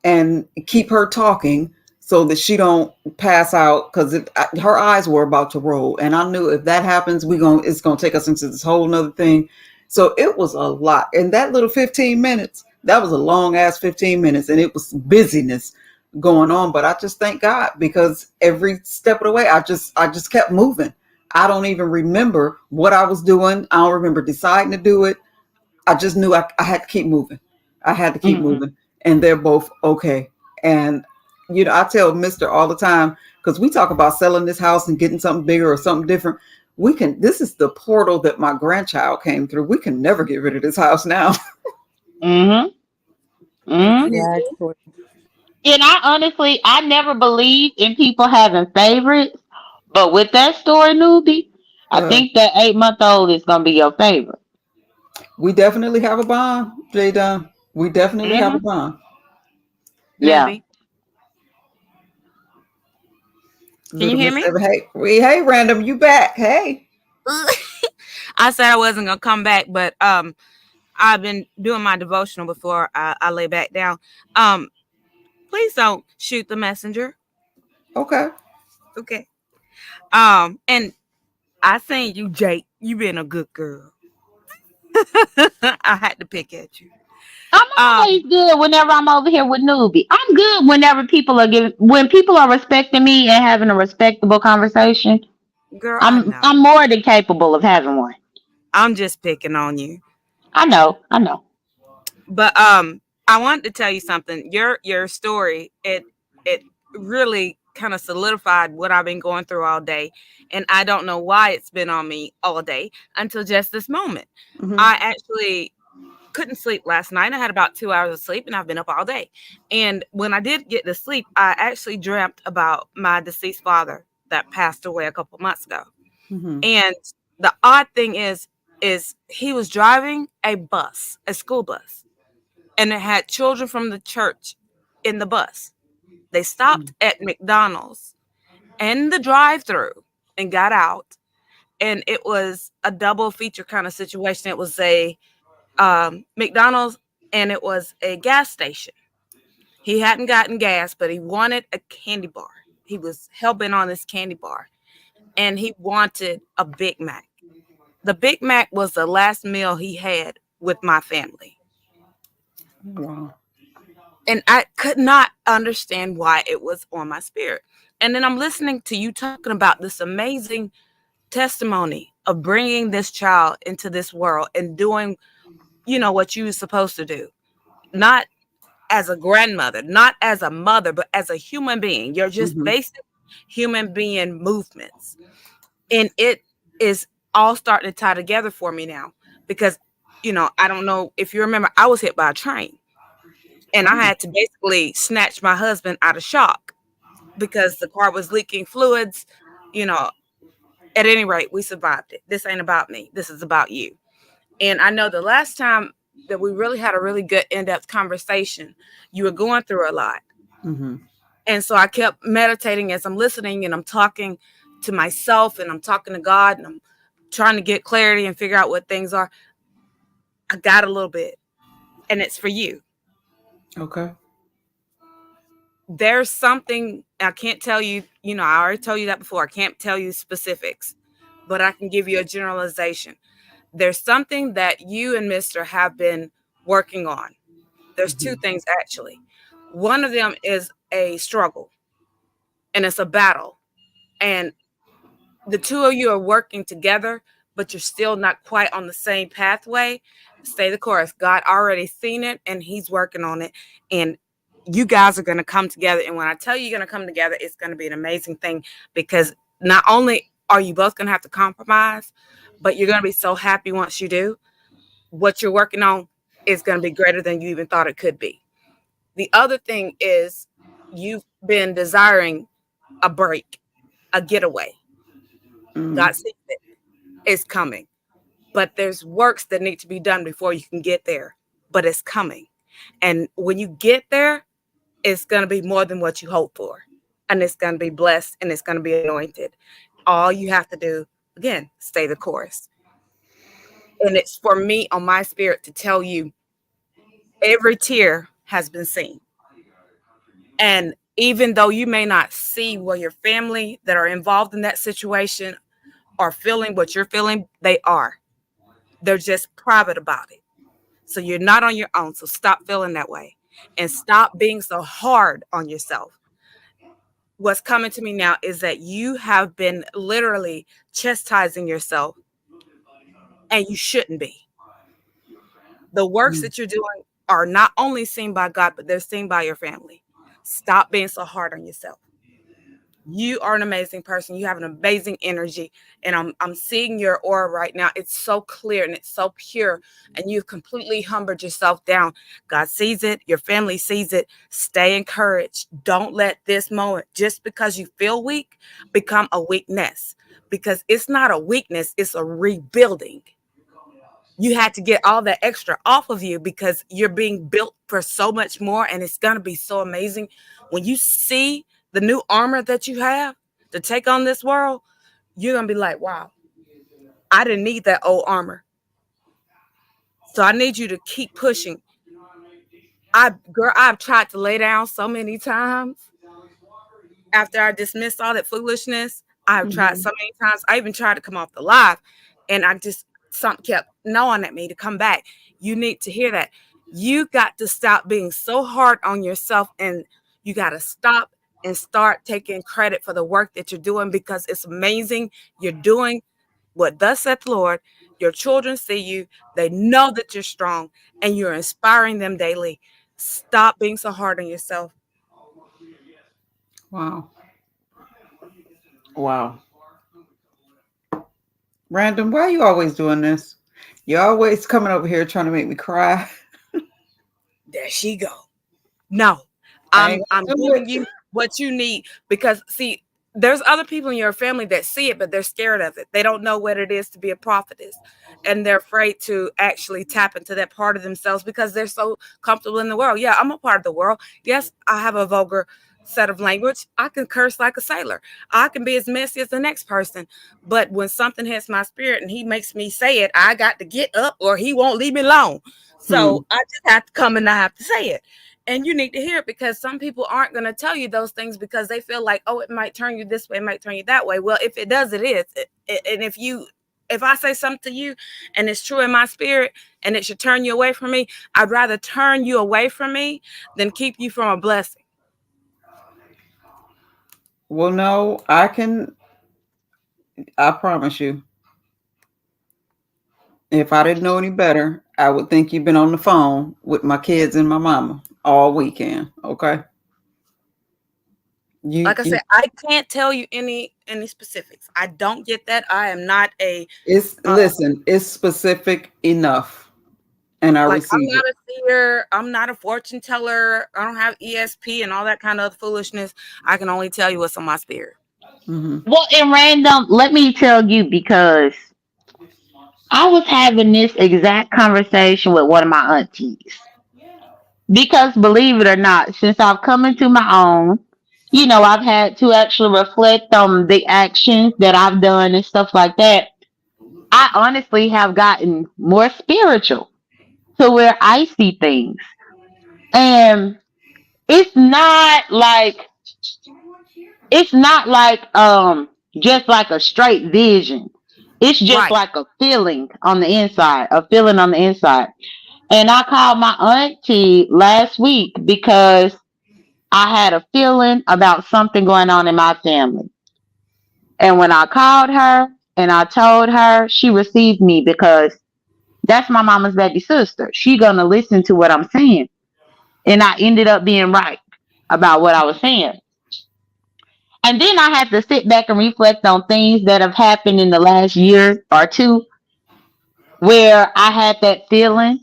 and keep her talking so that she don't pass out, because her eyes were about to roll, and I knew if that happens, it's gonna take us into this whole nother thing. So it was a lot, and that little 15 minutes, that was a long ass 15 minutes, and it was busyness going on. But I just thank God, because every step of the way, I just kept moving. I don't even remember what I was doing. I don't remember deciding to do it. I just knew I had to keep moving. I had to keep Hmm. moving. And they're both okay. And, I tell Mr. all the time, because we talk about selling this house and getting something bigger or something different. This is the portal that my grandchild came through. We can never get rid of this house now. Hmm. Hmm. Exactly. And I never believed in people having favorites, but with that story, newbie, I Uh, think that 8 month old is gonna be your favorite. we definitely have a bond, J Dunn. We definitely have a Hmm. bond. Yeah. Newbie, can you Little hear Miss me? Evan. Hey, Random, you back. Hey. I said I wasn't gonna come back, but I've been doing my devotional before I lay back down. Um, please don't shoot the messenger. Okay. Okay. And I seen you, Jake. You been a good girl. I had to pick at you. I'm always Um, good whenever I'm over here with newbie. I'm good whenever when people are respecting me and having a respectable conversation. girl, I I'm know. more than capable of having one. I'm just picking on you. I know. I know. But I wanted to tell you something. Your story, it really kind of solidified what I've been going through all day. And I don't know why it's been on me all day until just this moment. Mm-hmm. I actually couldn't sleep last night. I had about 2 hours of sleep and I've been up all day. And when I did get to sleep, I actually dreamt about my deceased father that passed away a couple months ago. Mm-hmm. And the odd thing is he was driving a bus, a school bus, and it had children from the church in the bus. They stopped at McDonald's in the drive-through and got out, and it was a double feature kind of situation. It was a McDonald's and it was a gas station. He hadn't gotten gas, but he wanted a candy bar. He was hell bent on this candy bar, and he wanted a Big Mac. The Big Mac was the last meal he had with my family. Wow. And I could not understand why it was on my spirit. And then I'm listening to you talking about this amazing testimony of bringing this child into this world and doing, what you were supposed to do. Not as a grandmother, not as a mother, but as a human being. You're just Mm-hmm. basic human being movements. And it is all starting to tie together for me now because, I don't know if you remember, I was hit by a train and I had to basically snatch my husband out of shock because the car was leaking fluids. You know, at any rate, we survived it. This ain't about me. This is about you. And I know the last time that we really had a really good in-depth conversation, you were going through a lot. Mm-hmm. And so I kept meditating as I'm listening and I'm talking to myself and I'm talking to God and I'm trying to get clarity and figure out what things are. I got a little bit and it's for you. Okay. There's something I can't tell you, I already told you that before. I can't tell you specifics, but I can give you a generalization. There's something that you and Mr. have been working on. There's two Mm-hmm. things actually. One of them is a struggle and it's a battle. And the two of you are working together, but you're still not quite on the same pathway. Stay the course. God already seen it and he's working on it. And you guys are going to come together. And when I tell you you're going to come together, it's going to be an amazing thing because not only are you both going to have to compromise, but you're going to be so happy once you do. What you're working on is going to be greater than you even thought it could be. The other thing is you've been desiring a break, a getaway. Mm-hmm. God sees it. It's coming. But there's works that need to be done before you can get there. But it's coming. And when you get there, it's going to be more than what you hope for. And it's going to be blessed and it's going to be anointed. All you have to do, again, stay the course. And it's for me on my spirit to tell you every tear has been seen. And even though you may not see what your family that are involved in that situation are feeling what you're feeling, they are. They're just private about it. So you're not on your own. So stop feeling that way and stop being so hard on yourself. What's coming to me now is that you have been literally chastising yourself and you shouldn't be. The works that you're doing are not only seen by God, but they're seen by your family. Stop being so hard on yourself. You are an amazing person. You have an amazing energy. And I'm seeing your aura right now. It's so clear and it's so pure. And you've completely humbled yourself down. God sees it. Your family sees it. Stay encouraged. Don't let this moment, just because you feel weak, become a weakness. Because it's not a weakness, it's a rebuilding. You had to get all that extra off of you because you're being built for so much more. And it's going to be so amazing when you see the new armor that you have to take on this world. You're going to be like, wow, I didn't need that old armor. So I need you to keep pushing. I've tried to lay down so many times after I dismissed all that foolishness. I've tried Mm-hmm. so many times. I even tried to come off the live and something kept gnawing at me to come back. You need to hear that. You got to stop being so hard on yourself and you got to stop and start taking credit for the work that you're doing because it's amazing. You're doing what thus saith the Lord. Your children see you. They know that you're strong and you're inspiring them daily. Stop being so hard on yourself. Wow. Wow. Random, why are you always doing this? You're always coming over here trying to make me cry. There she go. No, I ain't I'm gonna do giving it. you what you need because see, there's other people in your family that see it, but they're scared of it. They don't know what it is to be a prophetess, and they're afraid to actually tap into that part of themselves because they're so comfortable in the world. Yeah, I'm a part of the world. Yes, I have a vulgar set of language. I can curse like a sailor. I can be as messy as the next person. But when something hits my spirit and he makes me say it, I got to get up or he won't leave me alone. Hmm. So I just have to come and I have to say it. And you need to hear it because some people aren't going to tell you those things because they feel like, oh, it might turn you this way, it might turn you that way. Well, if it does, it is. And if I say something to you and it's true in my spirit and it should turn you away from me, I'd rather turn you away from me than keep you from a blessing. Well, no, I can. I promise you. If I didn't know any better, I would think you've been on the phone with my kids and my mama all weekend. Okay. Like I You said, I can't tell you any specifics. I don't get that. I am not a it's uh, listen, it's specific enough, and I like I'm receive not it. a seer. I'm not a fortune teller. I don't have ESP and all that kind of foolishness. I can only tell you what's on my spirit. Hmm. Well, in random, let me tell you because I was having this exact conversation with one of my aunties. Because believe it or not, since I've come into my own, I've had to actually reflect on the actions that I've done and stuff like that. I honestly have gotten more spiritual to where I see things. And it's not like just like a straight vision. It's just Right. like a feeling on the inside, a feeling on the inside. And I called my auntie last week because I had a feeling about something going on in my family. And when I called her and I told her, she received me because that's my mama's baby sister. She gonna listen to what I'm saying. And I ended up being right about what I was saying. And then I had to sit back and reflect on things that have happened in the last year or two where I had that feeling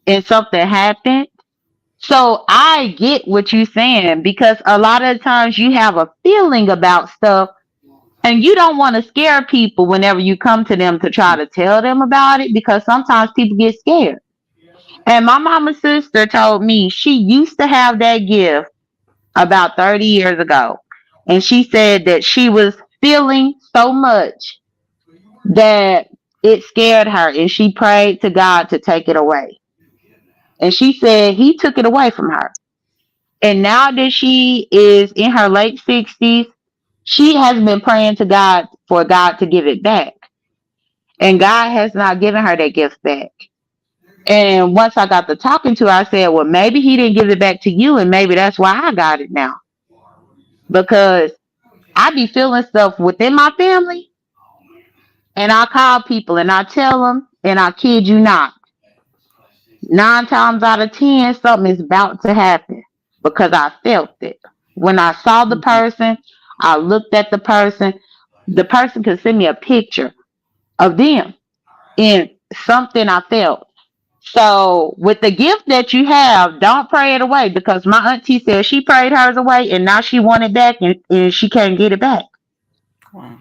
and something happened. So I get what you're saying because a lot of times you have a feeling about stuff and you don't want to scare people whenever you come to them to try to tell them about it because sometimes people get scared. And my mama's sister told me she used to have that gift about 30 years ago. And she said that she was feeling so much that it scared her and she prayed to God to take it away. And she said he took it away from her. And now that she is in her late 60s, she has been praying to God for God to give it back. And God has not given her that gift back. And once I got to talking to her, I said, well, maybe he didn't give it back to you, and maybe that's why I got it now. Because I be feeling stuff within my family, and I call people and I tell them, and I kid you not, 9 times out of 10, something is about to happen because I felt it. When I saw the person, I looked at the person could send me a picture of them in something I felt. So with the gift that you have, don't pray it away because my auntie said she prayed hers away and now she want it back and she can't get it back. Wow.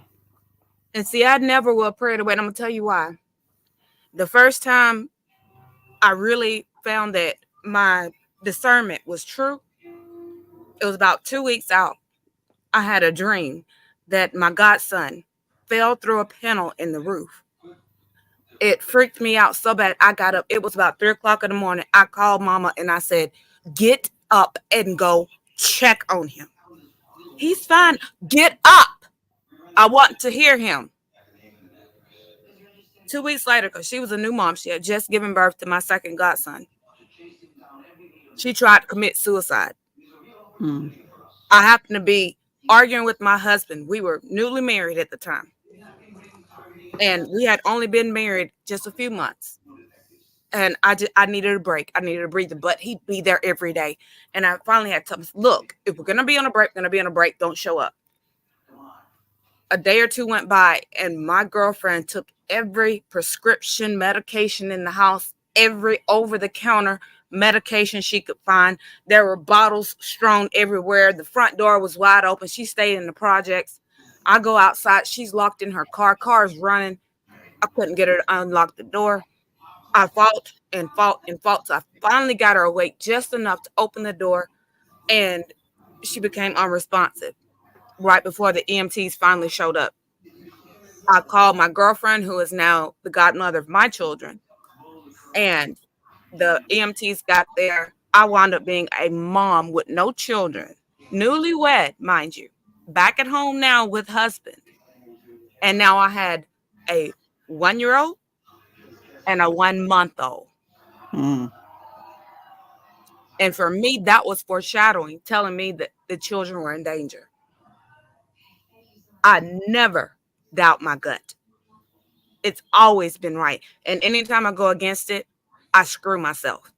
And see, I never will pray it away. And I'm gonna tell you why. The first time I really found that my discernment was true, it was about 2 weeks out. I had a dream that my godson fell through a panel in the roof. It freaked me out so bad. I got up. It was about 3 o'clock in the morning. I called mama and I said, get up and go check on him. He's fine. Get up. I want to hear him. 2 weeks later, because she was a new mom, she had just given birth to my second godson. She tried to commit suicide. Mm. I happened to be arguing with my husband. We were newly married at the time, and we had only been married just a few months. And I needed a break. I needed a breather, but he'd be there every day. And I finally had to tell him, look, if we're gonna be on a break, we're gonna be on a break. Don't show up. A day or two went by, and my girlfriend took every prescription medication in the house, every over-the-counter medication she could find. There were bottles strewn everywhere. The front door was wide open. She stayed in the projects. I go outside. She's locked in her car. Car's running. I couldn't get her to unlock the door. I fought and fought and fought. So I finally got her awake just enough to open the door, and she became unresponsive right before the EMTs finally showed up. I called my girlfriend, who is now the godmother of my children, and the EMTs got there. I wound up being a mom with no children, newlywed, mind you, back at home now with husband. And now I had a 1-year-old and a 1-month old. Mm. And for me, that was foreshadowing, telling me that the children were in danger. I never doubt my gut. It's always been right. And anytime I go against it, I screw myself.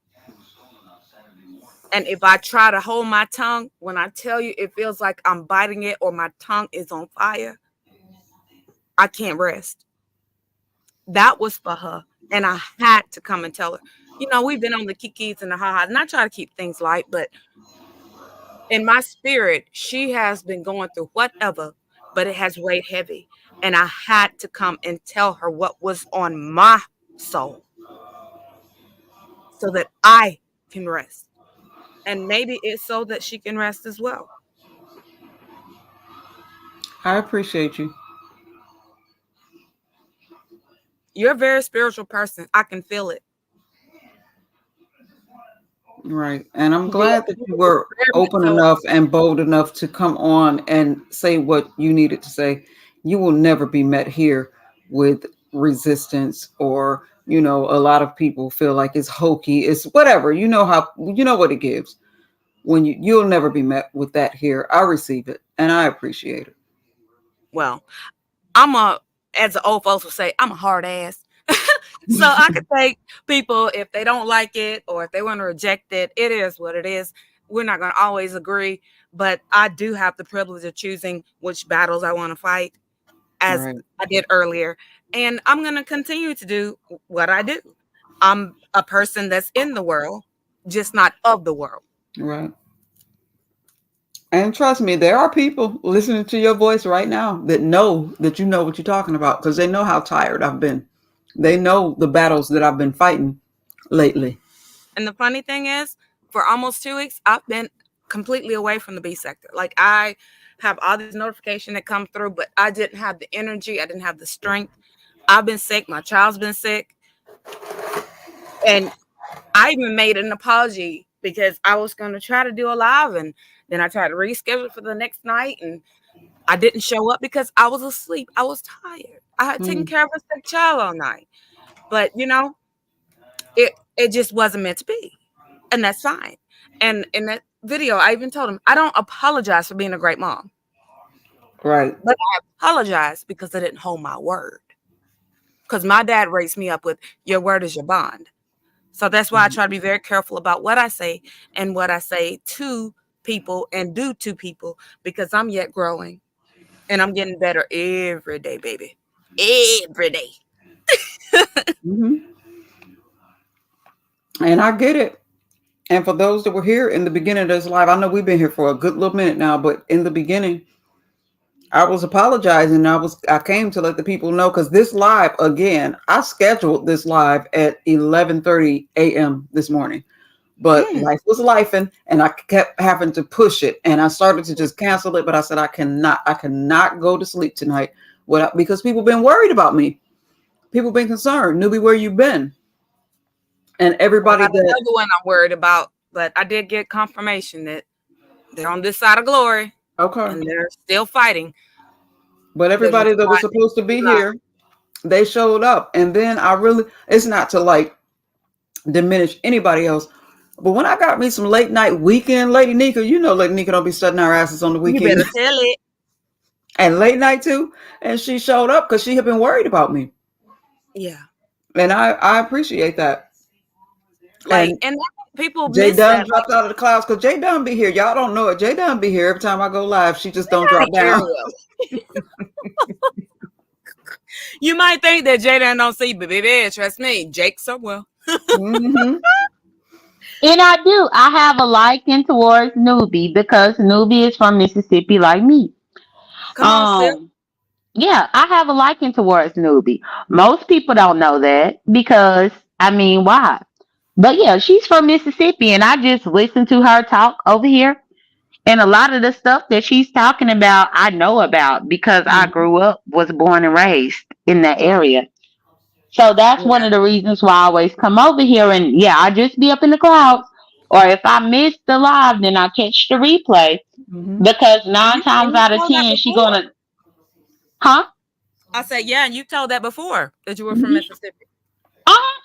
And if I try to hold my tongue, when I tell you it feels like I'm biting it or my tongue is on fire, I can't rest. That was for her. And I had to come and tell her. You know, we've been on the kikis and the ha-has, and I try to keep things light, but in my spirit, she has been going through whatever, but it has weighed heavy. And I had to come and tell her what was on my soul so that I can rest. And maybe it's so that she can rest as well. I appreciate you. You're a very spiritual person. I can feel it. Right. And I'm Be glad that you very were open so enough and bold enough to come on and say what you needed to say. You will never be met here with resistance or, a lot of people feel like it's hokey. It's whatever. You know what it gives. When you'll never be met with that here. I receive it and I appreciate it. well. As the old folks would say, I'm a hard ass. So I could take people if they don't like it or if they want to reject it. It is what it is. We're not going to always agree, but I do have the privilege of choosing which battles I want to fight, as Right. I did earlier. And I'm going to continue to do what I do. I'm a person that's in the world, just not of the world. Right. And trust me, there are people listening to your voice right now that know that you know what you're talking about because they know how tired I've been. They know the battles that I've been fighting lately. And the funny thing is, for almost 2 weeks, I've been completely away from the B sector. Like, I have all these notifications that come through, but I didn't have the energy. I didn't have the strength. I've been sick. My child's been sick. And I even made an apology because I was going to try to do a live, and then I tried to reschedule for the next night, and I didn't show up because I was asleep. I was tired. I had taken care of a sick child all night. But, it just wasn't meant to be. And that's fine. And in that video, I even told him, I don't apologize for being a great mom, Right. but I apologize because I didn't hold my word. Because my dad raised me up with your word is your bond. So that's why I try to be very careful about what I say and what I say to people and do to people, because I'm yet growing and I'm getting better every day, baby. Every day. Hmm. And I get it. And for those that were here in the beginning of this live, I know we've been here for a good little minute now, but in the beginning, I was apologizing. I came to let the people know because this live again, I scheduled this live at 11:30 a.m. this morning, but life was lifing, and I kept having to push it, and I started to just cancel it. But I said I cannot go to sleep tonight because people been worried about me. People been concerned. Newbie, where you been? And everybody That's another one I'm worried about, but I did get confirmation that they're on this side of glory. Okay. And they're still fighting. But everybody that was supposed to be here, they showed up. And then it's not to like diminish anybody else. But when I got me some late night weekend, Lady Nika, Lady Nika don't be studying our asses on the weekend. You better tell it. And late night too. And she showed up because she had been worried about me. Yeah. And I appreciate that. Like, And and people Jay miss Dunn that. Like, dropped out of the clouds because Jay Dunn be here. Y'all don't know it. Jay Dunn be here every time I go live. She just don't in drop the down. area. You might think that Jaden don't see, but baby, trust me, Jake somewhere. Hmm. And I do. I have a liking towards Newbie because Newbie is from Mississippi like me. Come on, Sil. Um, yeah, I have a liking towards Newbie. Most people don't know that because, I mean, why? But yeah, she's from Mississippi, and I just listen to her talk over here. And a lot of the stuff that she's talking about, I know about because I grew up, was born and raised in that area. So that's one Yeah. of the reasons why I always come over here. And yeah, I just be up in the clouds. Or if I miss the live, then I catch the replay Hmm. because nine And times you out of told that 10, she before. gonna, huh? I said, yeah, and you told that before that you were from Mhm. Mississippi.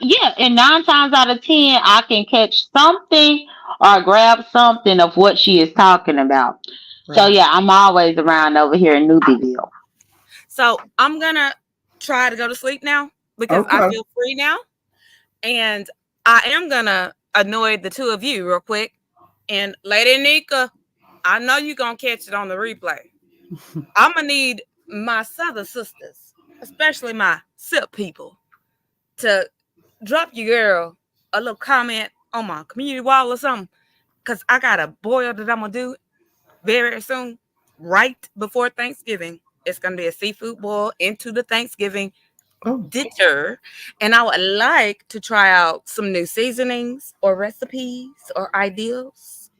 Yeah, and 9 times out of 10, I can catch something or grab something of what she is talking about. So Right. yeah, I'm always around over here in Newbieville. So I'm gonna try to go to sleep now because I Okay. feel free now. And I am gonna annoy the two of you real quick. And Lady Nika, I know you're gonna catch it on the replay. I'm gonna need my Southern sisters, especially my SIP people, to drop your girl a little comment on my community wall or something. Cause I got a boil that I'm gonna do very soon, right before Thanksgiving. It's gonna be a seafood boil into the Thanksgiving Oh, dinner, and I would like to try out some new seasonings or recipes or ideas.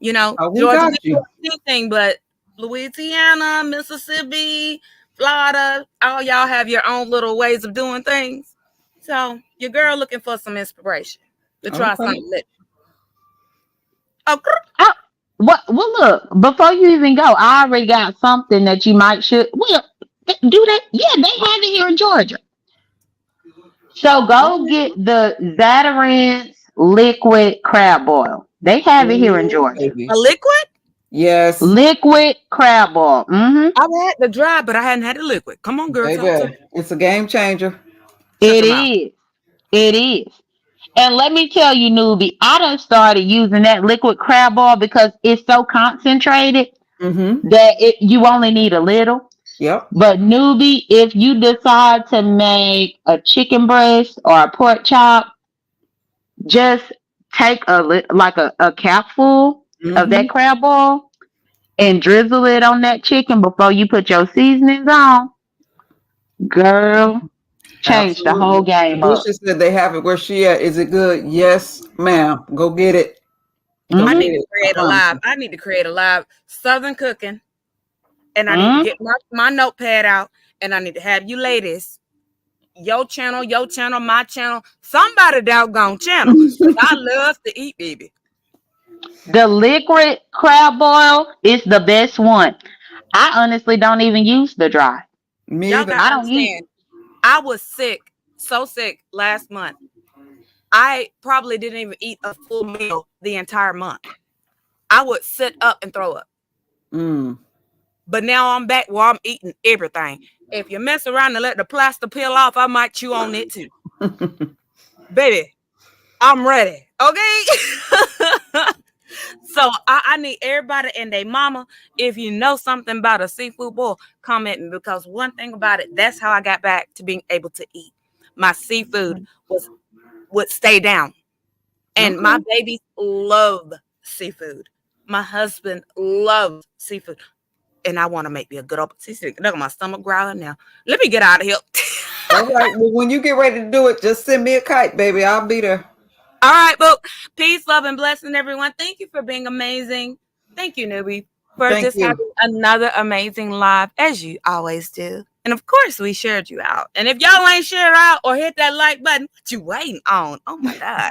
You know, we Georgia, got we do you. anything, but Louisiana, Mississippi, Florida, all y'all have your own little ways of doing things. So your girl looking for some inspiration to try Okay. something lit. Oh, Oh, what? Well, look. Before you even go, I already got something that you might should. Well, do that. Yeah, they have it here in Georgia. So go Okay. get the Zatarans liquid crab boil. They have it here in Ooh, Georgia. a baby. liquid? Yes, Liquid crab boil. Mm-hmm. I've had the dry, but I hadn't had the liquid. Come on, girl, talk to baby. me. It's a game changer. Check It them out. is. It is. And let me tell you, newbie, I done started using that liquid crab oil because it's so concentrated Mm-hmm. that you only need a little. Yep. But newbie, if you decide to make a chicken breast or a pork chop, just take like a capful of Mm-hmm. that crab oil and drizzle it on that chicken before you put your seasonings on. Girl, change the whole Absolutely. game up. Alicia said they have it where she at. Is it good? Yes, ma'am. Go get it. Go I get Hmm. need to it. I create a promise live. you. I need to create a live Southern cooking, and I need to Hmm. get my notepad out, and I need to have you ladies, your channel, my channel, somebody doggone channel, because I love to eat, baby. The liquid crab oil is the best one. I honestly don't even use the dry. Me Y'all either. got I to don't use. understand. I was sick, so sick last month. I probably didn't even eat a full meal the entire month. I would sit up and throw up. Mm. But now I'm back where I'm eating everything. If you mess around and let the plaster peel off, I might chew on it too. Baby, I'm ready. Okay. So I need everybody and their mama. If you know something about a seafood boil, comment me, because one thing about it, that's how I got back to being able to eat. My seafood would stay down. And my Okay. babies love seafood. My husband loves seafood. And I want to make me a good old seafood. Look at my stomach growling now. Let me get out of here. All right. Well, when you get ready to do it, just send me a kite, baby. I'll be there. All right, well, peace, love, and blessing, everyone. Thank you for being amazing. Thank you, newbie, for Thank just you. having another amazing live, as you always do. And of course, we shared you out. And if y'all ain't shared out or hit that like button, what you waiting on? Oh my God.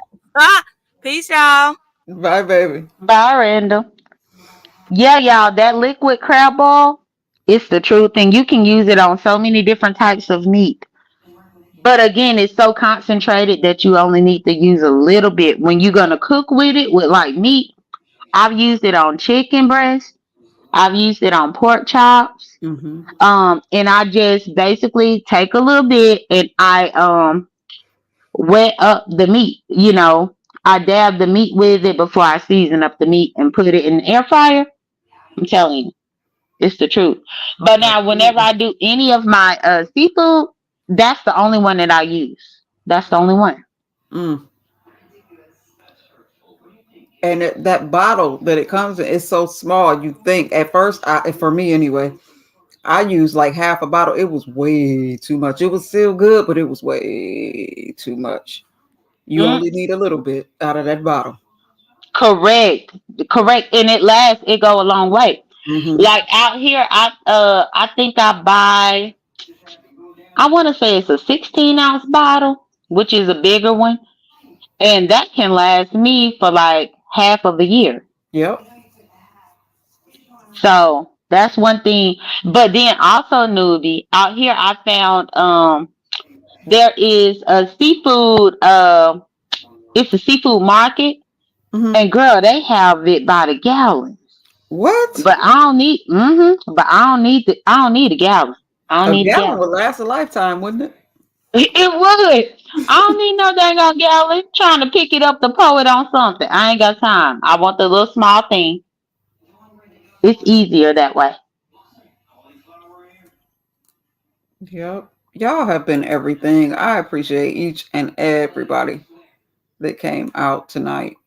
Peace, y'all. Bye, baby. Bye, Randall. Yeah, y'all, that liquid crab oil, it's the true thing. You can use it on so many different types of meat. But again, it's so concentrated that you only need to use a little bit. When you're gonna cook with it with like meat, I've used it on chicken breast. I've used it on pork chops. Mm-hmm. And I just basically take a little bit and I wet up the meat. I dab the meat with it before I season up the meat and put it in the air fryer. I'm telling you, it's the truth. But now, whenever Absolutely. I do any of my seafood, that's the only one that I use. That's the only one. Mm. And that bottle that it comes in is so small. You think at first, for me anyway, I used like half a bottle. It was way too much. It was still good, but it was way too much. You Mm, only need a little bit out of that bottle. correct, correct, and it lasts. It go a long way. Hmm. Like out here, I think I buy. I want to say it's a 16-ounce bottle, which is a bigger one, and that can last me for like half of a year. Yep. So that's one thing. But then also, newbie, out here I found there is a seafood it's a seafood market, Hmm. and girl, they have it by the gallon. What? But I don't need a gallon. I don't A need a gallon gallon. would last a lifetime, wouldn't it? It would. I don't need no dang on gallon trying to pick it up to pour it on something. I ain't got time. I want the little small thing. It's easier that way. Yep. Y'all have been everything. I appreciate each and everybody that came out tonight.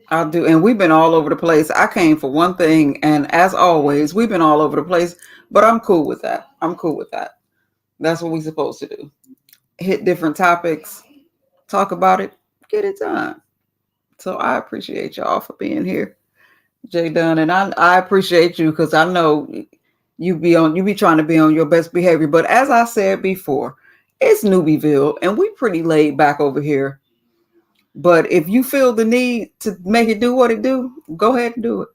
I do. And we've been all over the place. I came for one thing. And as always, we've been all over the place. But I'm cool with that. I'm cool with that. That's what we're supposed to do. Hit different topics, talk about it, get it done. So I appreciate y'all for being here, Jay Dunn. And I appreciate you because I know you be trying to be on your best behavior. But as I said before, it's Newbieville and we pretty laid back over here. But if you feel the need to make it do what it do, go ahead and do it.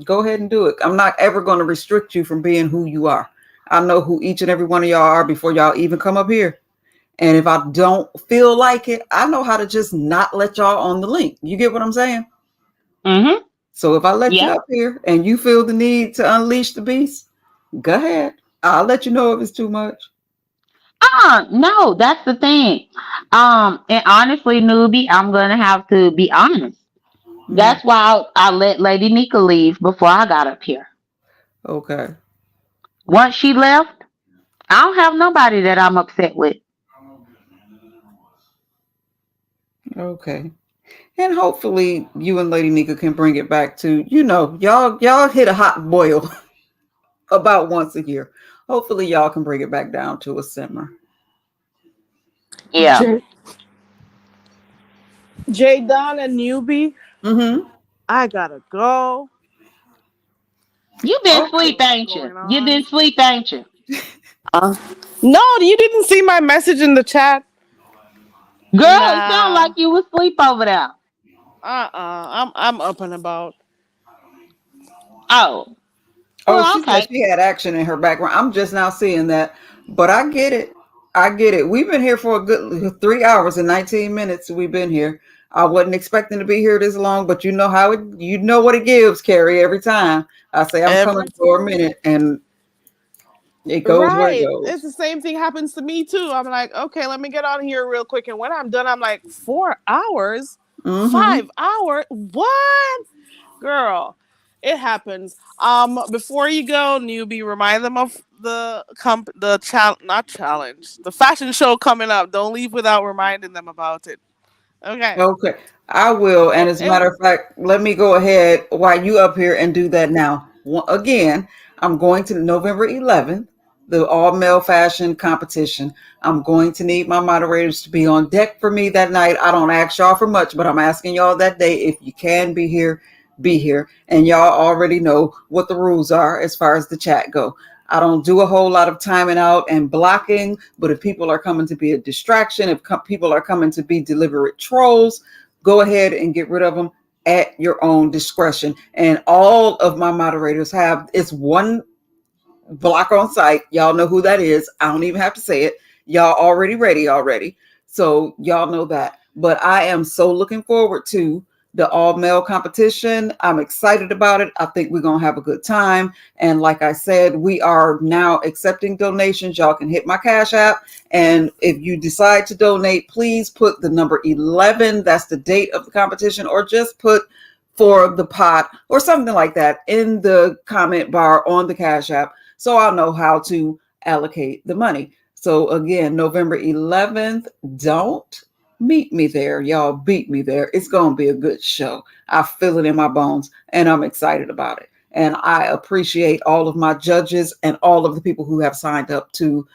Go ahead and do it. I'm not ever going to restrict you from being who you are. I know who each and every one of y'all are before y'all even come up here. And if I don't feel like it, I know how to just not let y'all on the link. You get what I'm saying? Mm-hmm. So if I let you Yep. up here and you feel the need to unleash the beast, go ahead. I'll let you know if it's too much. No, that's the thing. And honestly, newbie, I'm gonna have to be honest. Mm, That's why I let Lady Nika leave before I got up here. okay. Once she left, I don't have nobody that I'm upset with. Okay. And hopefully you and Lady Nika can bring it back to, y'all hit a hot boil about once a year. Hopefully y'all can bring it back down to a simmer. Yeah. J, J Don and Newbie, Mm-hmm. I gotta go. You been Got Okay. sleep, things ain't you? going You on. been sleep, ain't you? Uh, no, you didn't see my message in the chat. Girl, it sound like Nah. you was asleep over there. I'm up and about. Oh. Oh, Well, she said okay. she had action in her background. I'm just now seeing that, but I get it. I get it. We've been here for a good 3 hours and 19 minutes. We've been here. I wasn't expecting to be here this long, but you know how it. You know what it gives, Carrie. Every time I say I'm coming Every for a time. minute, and it goes where it Right. It's goes. the same thing happens to me too. I'm like, okay, let me get on here real quick. And when I'm done, I'm like, 4 hours? Mm-hmm. 5 hours? What? Girl, it happens. Before you go, newbie, remind them of the not challenge, the fashion show coming up. Don't leave without reminding them about it. Okay. Okay, I will. And And, as a and matter of fact, let me go ahead while you up here and do that now. Again, I'm going to November 11th, the all male fashion competition. I'm going to need my moderators to be on deck for me that night. I don't ask y'all for much, but I'm asking y'all that day if you can be here, be here. And y'all already know what the rules are as far as the chat go. I don't do a whole lot of timing out and blocking, but if people are coming to be a distraction, if people are coming to be deliberate trolls, go ahead and get rid of them at your own discretion. And all of my moderators have it's one block on site. Y'all know who that is. I don't even have to say it. Y'all already ready already. So y'all know that. But I am so looking forward to the all male competition. I'm excited about it. I think we're going to have a good time. And like I said, we are now accepting donations. Y'all can hit my Cash App. And if you decide to donate, please put the number 11. That's the date of the competition, or just put for the pot or something like that in the comment bar on the Cash App, so I'll know how to allocate the money. So again, November 11th, don't meet me there. Y'all beat me there. It's going to be a good show. I feel it in my bones and I'm excited about it. And I appreciate all of my judges and all of the people who have signed up to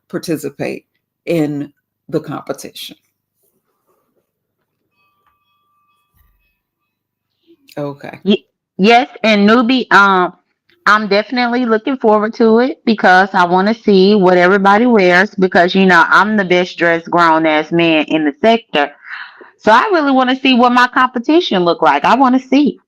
participate in the competition. Okay. Yes, and newbie, I'm definitely looking forward to it because I want to see what everybody wears because I'm the best dressed grown ass man in the sector. So I really want to see what my competition look like. I want to see.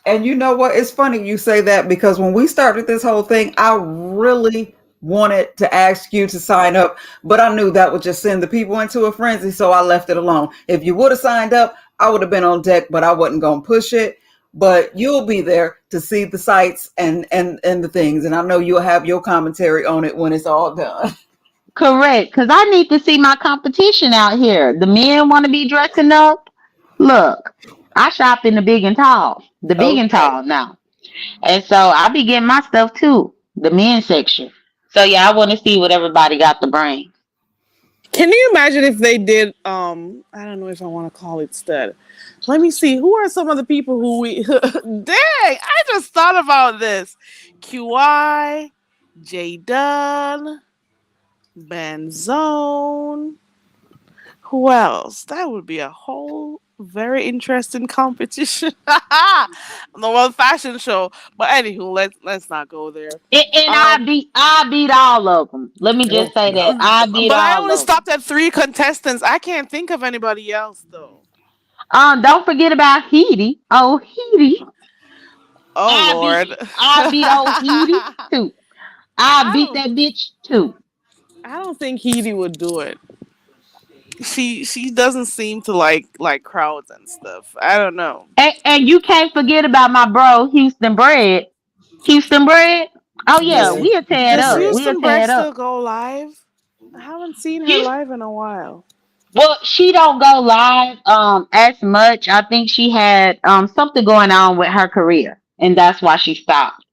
And you know what? It's funny you say that because when we started this whole thing, I really wanted to ask you to sign up, but I knew that would just send the people into a frenzy, so I left it alone. If you would have signed up, I would have been on deck, but I wasn't going to push it. But you'll be there to see the sights and the things, and I know you'll have your commentary on it when it's all done. Correct, because I need to see my competition out here. The men want to be dressing up. Look, I shop in the big and tall, the big and Okay. tall now. And so I be getting my stuff too, the men's section. So yeah, I want to see what everybody got to bring. Can you imagine if they did I don't know if I want to call it stud. Let me see. Who are some of the people who we dang, I just thought about this. QI, J Dunn, Benzone. Who else? That would be a whole very interesting competition. The World Fashion Show. But anywho, let's not go there. And Um I beat all of them. Let me just say that I beat but I all only of them. stopped at 3 contestants. I can't think of anybody else though. Don't forget about Heedy. Oh, Heedy. Oh Lord. I beat old Heedy too. I I beat don't that bitch too. I don't think Heidi would do it. She doesn't seem to like crowds and stuff. I don't know. And you can't forget about my bro Houston Bread. Houston Bread. Oh yeah, Yeah. we'll tear it Does up. Yeah. We'll Houston Bread tear it still up. go live? I haven't seen her Houston, live in a while. well, she don't go live as much. I think she had something going on with her career, and that's why she stopped.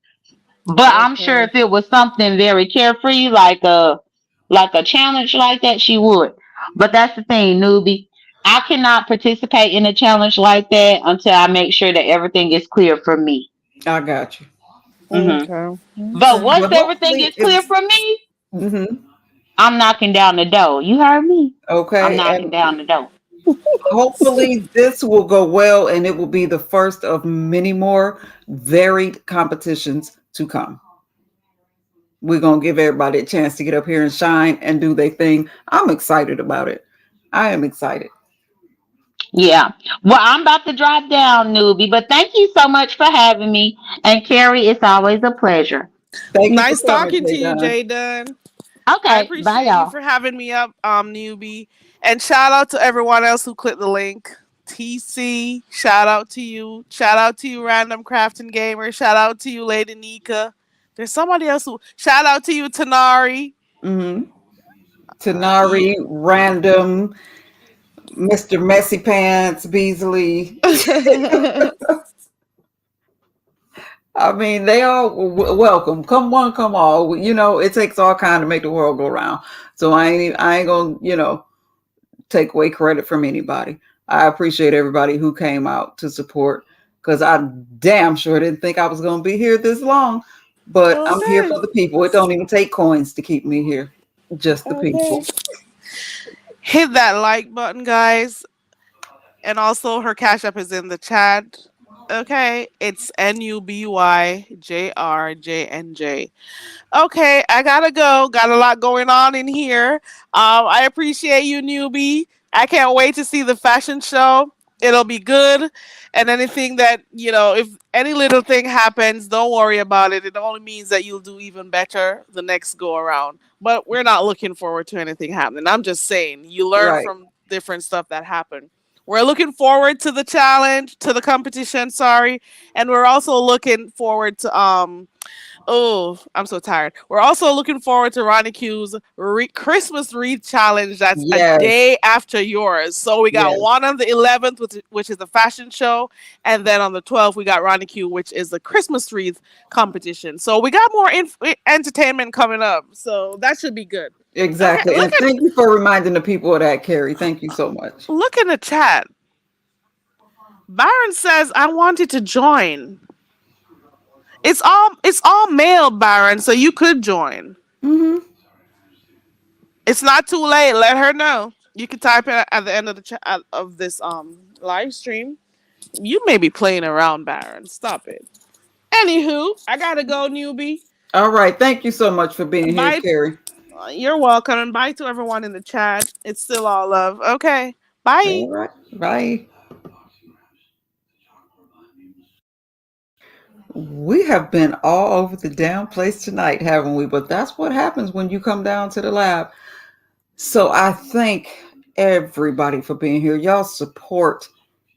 But I'm sure Okay. if it was something very carefree, like a challenge like that, she would. But that's the thing, newbie. I cannot participate in a challenge like that until I make sure that everything is clear for me. I got you. hmm Okay. But Okay. once But everything hopefully is clear it's for me, mhm. I'm knocking down the door. You heard me? I'm Okay. knocking And down the door. hopefully this will go well and it will be the first of many more varied competitions to come. We're going to give everybody a chance to get up here and shine and do their thing. I'm excited about it. I am excited. Yeah. Well, I'm about to drop down, newbie. But thank you so much for having me. And Carrie, it's always a pleasure. Thank you for Nice coming, talking to Jay you, Dunn. Jaden. I Okay. Bye, appreciate you y'all. for having me up, newbie. And shout out to everyone else who clicked the link. TC, shout out to you. Shout out to you, Random Crafting Gamer. Shout out to you, Lady Nika. There's somebody else who shout out to you, Tanari. Mm-hmm. Yeah. Tanari, Random, Mr. Messy Pants, Beasley. I mean, they all welcome. Come one, come all. You know, it takes all kind to make the world go round. So I ain't gonna, take away credit from anybody. I appreciate everybody who came out to support because I damn sure didn't think I was gonna be here this long. But I'm here Okay. for the people. It don't even take coins to keep me here. Just the Okay. people. Hit that like button, guys. And also, her cash app is in the chat. Okay, it's NUBYJRJNJ. Okay, I gotta go. Got a lot going on in here. I appreciate you, newbie. I can't wait to see the fashion show. It'll be good. And anything that, if any little thing happens, don't worry about it. It only means that you'll do even better the next go around. But we're not looking forward to anything happening. I'm just saying, you learn Right. from different stuff that happened. We're looking forward to the challenge, to the competition, sorry. And we're also looking forward to oh, I'm so tired. We're also looking forward to Ronnie Q's Christmas wreath challenge. That's a Yes, day after yours. So we got yes, one on the 11th, which is the fashion show, and then on the 12th we got Ronnie Q, which is the Christmas wreath competition. So we got more entertainment coming up. So that should be good. Okay, exactly. And thank you for reminding the people of that, Carrie. Thank you so much. look in the chat. Byron says I wanted to join. It's all male, Byron, so you could join. Hmm. It's not too late. Let her know. You can type it at the end of the of this live stream. You may be playing around, Baron. Stop it. Anywho, I gotta go, newbie. All right. Thank you so much for being here, Bye. Carrie. You're welcome, and bye to everyone in the chat. It's still all love. Okay. Bye. All right. Bye. We have been all over the damn place tonight, haven't we? But that's what happens when you come down to the lab. So I thank everybody for being here. Y'all support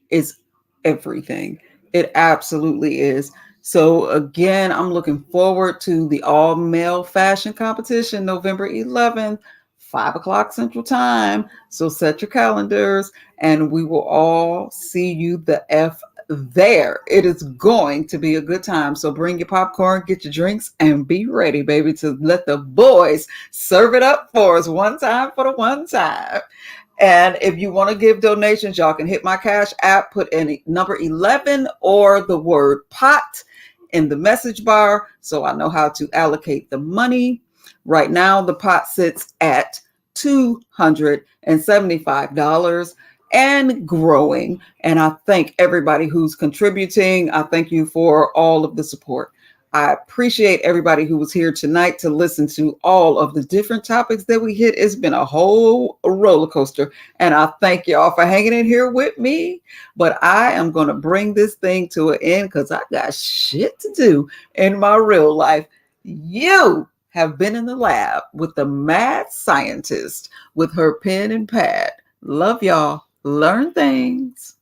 is everything. It absolutely is. So again, I'm looking forward to the all male fashion competition November 11th, 5 o'clock Central Time. So set your calendars and we will all see you the F there. It is going to be a good time. So bring your popcorn, get your drinks, and be ready, baby, to let the boys serve it up for us one time for the one time. And if you want to give donations, y'all can hit my Cash app, put in number 11 or the word pot in the message bar so I know how to allocate the money. Right now, the pot sits at $275 and growing. And I thank everybody who's contributing. I thank you for all of the support. I appreciate everybody who was here tonight to listen to all of the different topics that we hit. It's been a whole roller coaster, and I thank y'all for hanging in here with me. But I am going to bring this thing to an end because I got shit to do in my real life. You have been in the lab with the mad scientist with her pen and pad. Love y'all. Learn things.